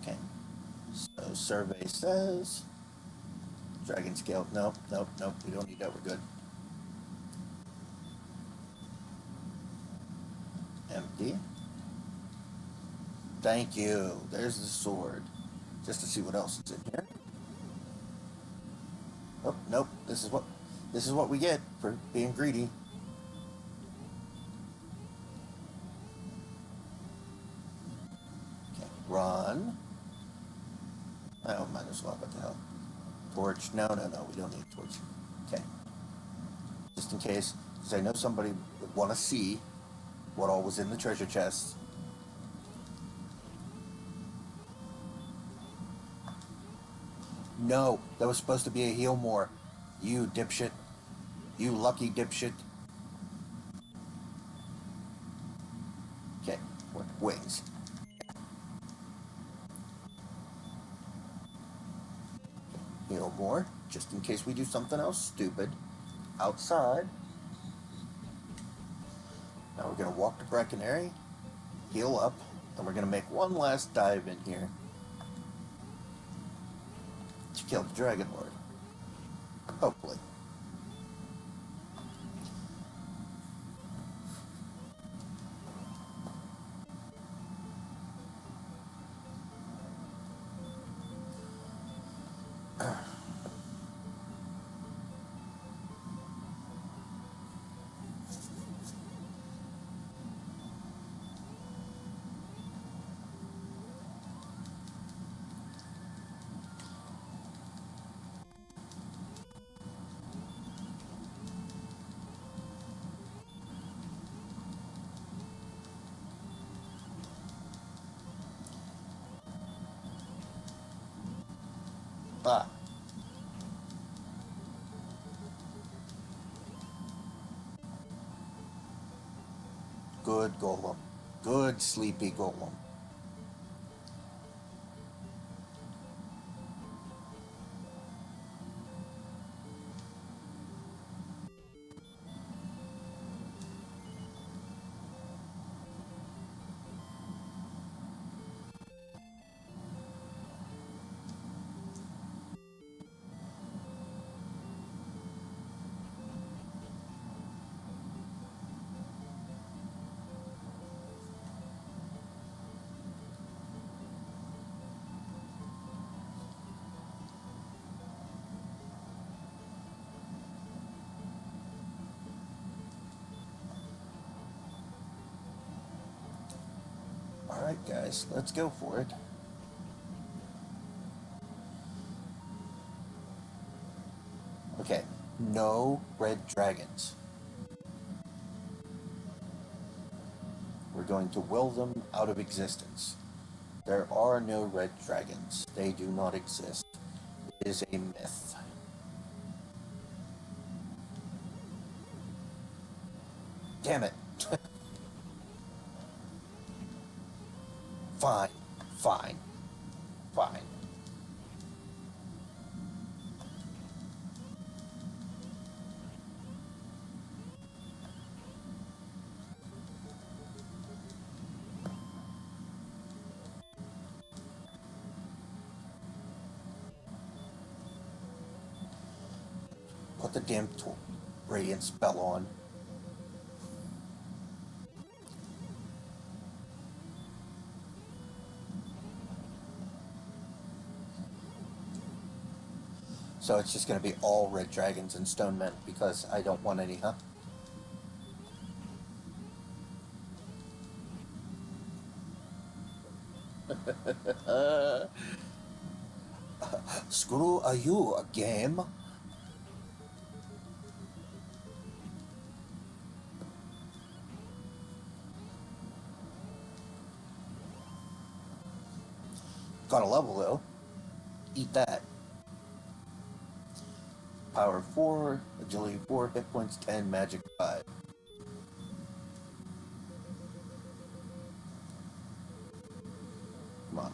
Okay. So survey says Dragon Scale. Nope, nope, nope. We don't need that. We're good. Empty. Thank you. There's the sword. Just to see what else is in here. Oh, nope. This is what we get for being greedy. Okay. Run. Oh, might as well. What the hell? Torch. No, no, no. We don't need a torch. Okay. Just in case, because I know somebody would want to see what all was in the treasure chest. No, that was supposed to be a heal more. You dipshit. You lucky dipshit. Okay, wings. Heal more, just in case we do something else stupid. Outside. Now we're going to walk to Breckenary, heal up, and we're going to make one last dive in here to kill the Dragonlord. Hopefully. Ah. Good golem. Good sleepy golem. Alright guys, let's go for it. Okay, no red dragons. We're going to will them out of existence. There are no red dragons. They do not exist. It is a myth. Damn it. Fine. Fine. Fine. Put the damn radiant spell on. So it's just going to be all red dragons and stone men because I don't want any, huh? Screw you, a game. Got a level though. Eat that. Power 4, agility 4, hit points 10, magic 5. Come on,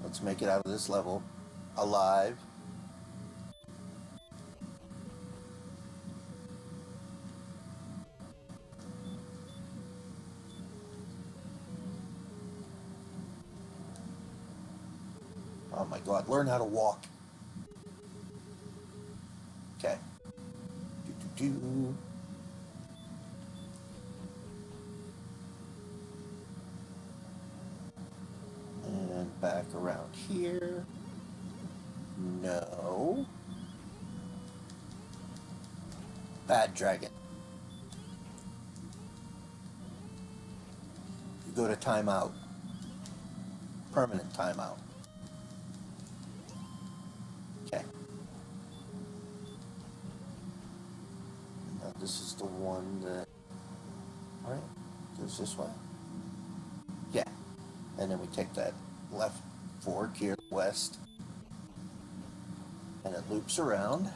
let's make it out of this level alive. Oh my god, learn how to walk. Okay. Do. And back around here. No. Bad dragon. You go to timeout. Permanent timeout. Okay. Now this is the one that... Alright, goes this way. Yeah. And then we take that left fork here west. And it loops around.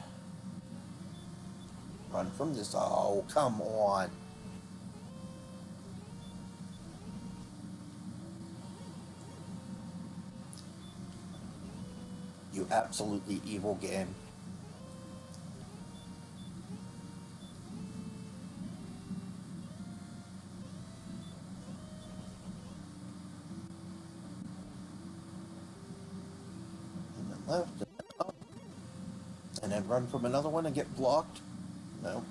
Run from this. Oh, come on. You absolutely evil game. And then left, and then up. And then run from another one and get blocked. No.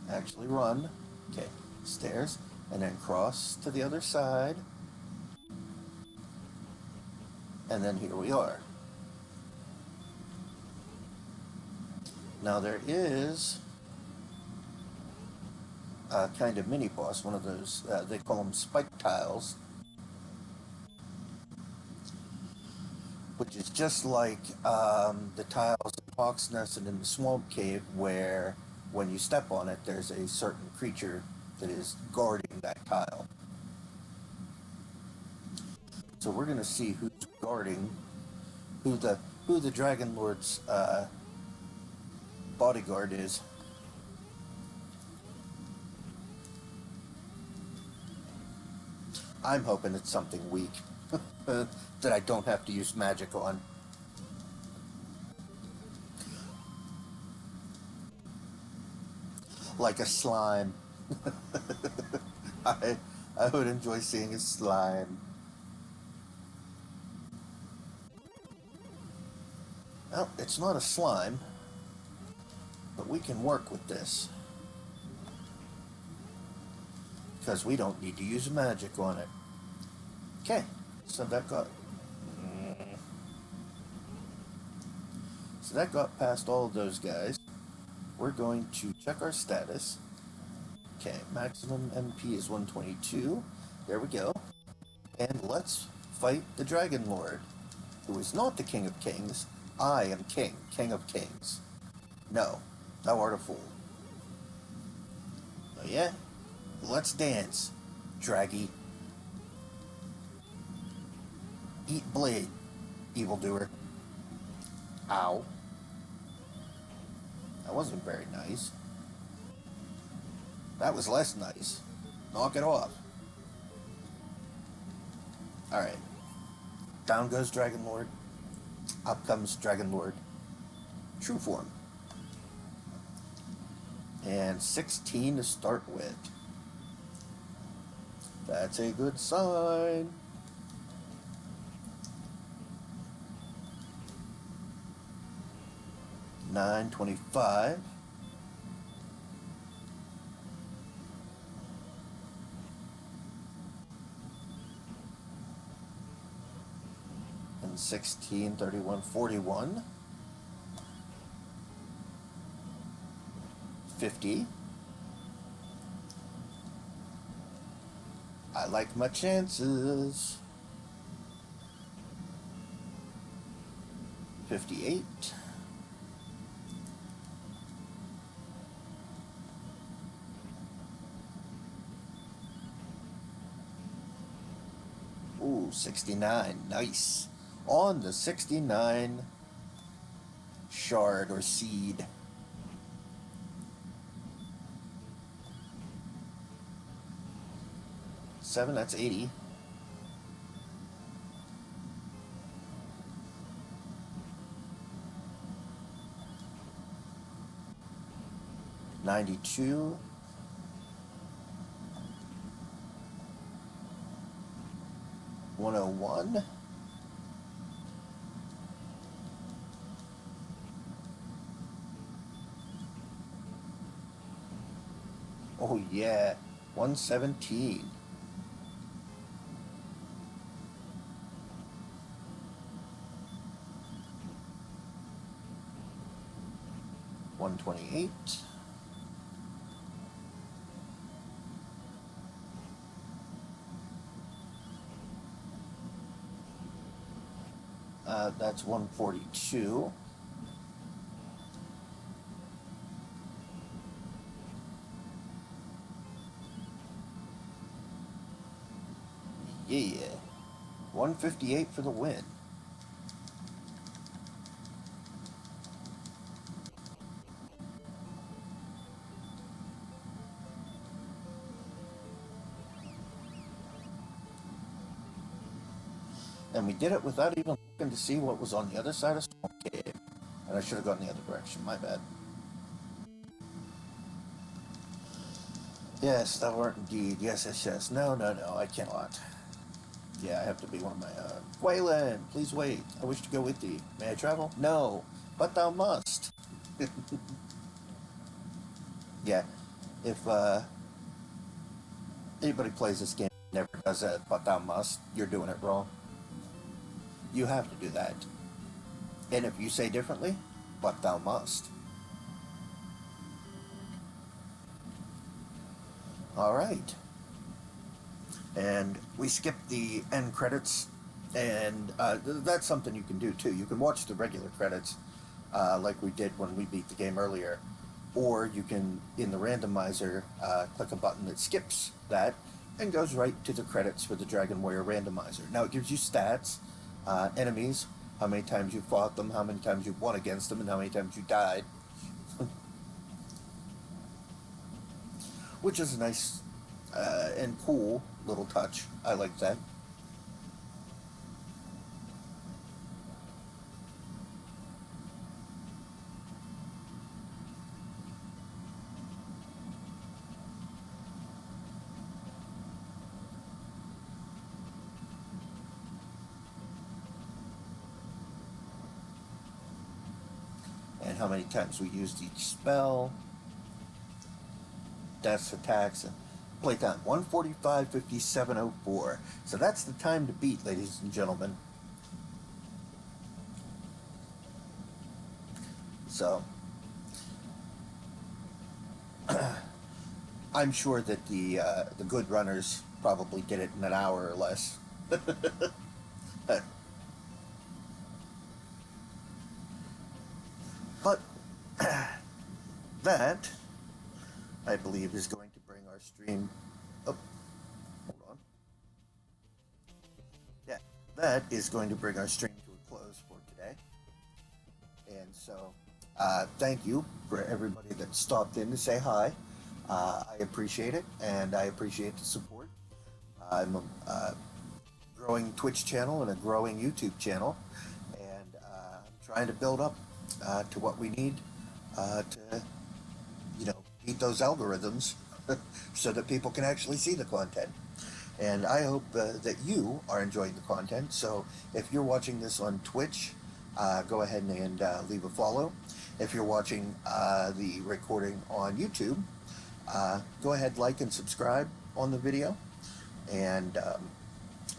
Actually run. Okay. Stairs. And then cross to the other side. And then here we are. Now there is a kind of mini boss, one of those, they call them spike tiles, which is just like the tiles in Hawk's Nest and in the Swamp Cave, where when you step on it, there's a certain creature that is guarding that tile. So we're going to see who's guarding, who the Dragonlord's bodyguard is. I'm hoping it's something weak that I don't have to use magic on. Like a slime. I would enjoy seeing a slime. Well, it's not a slime, but we can work with this. Because we don't need to use magic on it. Okay, so that got... So that got past all of those guys. We're going to check our status. Okay, maximum MP is 122. There we go. And let's fight the Dragonlord, who is not the King of Kings. I am King, King of Kings. No, thou art a fool. Oh yeah? Let's dance, Draggy. Eat blade, evildoer. Ow. That wasn't very nice. That was less nice. Knock it off. Alright. Down goes Dragonlord. Up comes Dragonlord. True form. And 16 to start with. That's a good sign. $9.25. And 16.31.41. 50. I like my chances. 58. Ooh, 69. Nice. On the 69 shard or seed. Seven, that's 80. $92. 101. Oh yeah, 117. $128. That's 142. Yeah. 158 for the win. And we did it without even looking to see what was on the other side of Swamp Cave. And I should have gone the other direction, my bad. Yes, thou art indeed. Yes, yes, yes. No, no, no, I cannot. Yeah, I have to be one of my, Waylon, please wait. I wish to go with thee. May I travel? No, but thou must. Yeah, if, anybody plays this game and never does that, but thou must, you're doing it wrong. You have to do that. And if you say differently, but thou must. Alright. And we skipped the end credits, and that's something you can do too. You can watch the regular credits, like we did when we beat the game earlier, or you can, in the randomizer, click a button that skips that and goes right to the credits for the Dragon Warrior Randomizer. Now it gives you stats, enemies, how many times you fought them, how many times you won against them, and how many times you died, which is a nice and cool little touch. I like that. And how many times we used each spell, deaths, attacks, and playtime 1:45:57:04. So that's the time to beat, ladies and gentlemen. So I'm sure that the good runners probably did it in an hour or less. But that, I believe, is going to bring our stream. Oh, hold on. Yeah, that is going to bring our stream to a close for today. And so, thank you for everybody that stopped in to say hi. I appreciate it, and I appreciate the support. I'm a growing Twitch channel and a growing YouTube channel, and I'm trying to build up to what we need to, beat those algorithms so that people can actually see the content. And I hope that you are enjoying the content. So if you're watching this on Twitch, go ahead and leave a follow. If you're watching the recording on YouTube, go ahead, like and subscribe on the video. And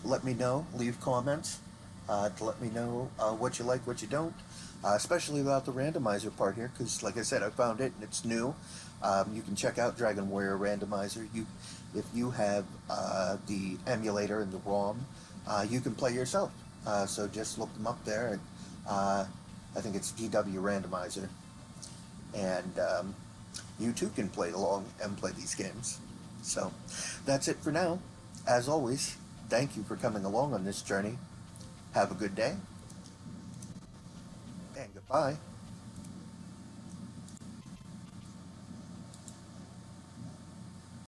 let me know, leave comments to let me know what you like, what you don't. Especially about the randomizer part here, because like I said, I found it and it's new. You can check out Dragon Warrior Randomizer. If you have the emulator and the ROM, you can play yourself. So just look them up there, and I think it's DW Randomizer, and you too can play along and play these games. So that's it for now. As always, thank you for coming along on this journey. Have a good day, and goodbye.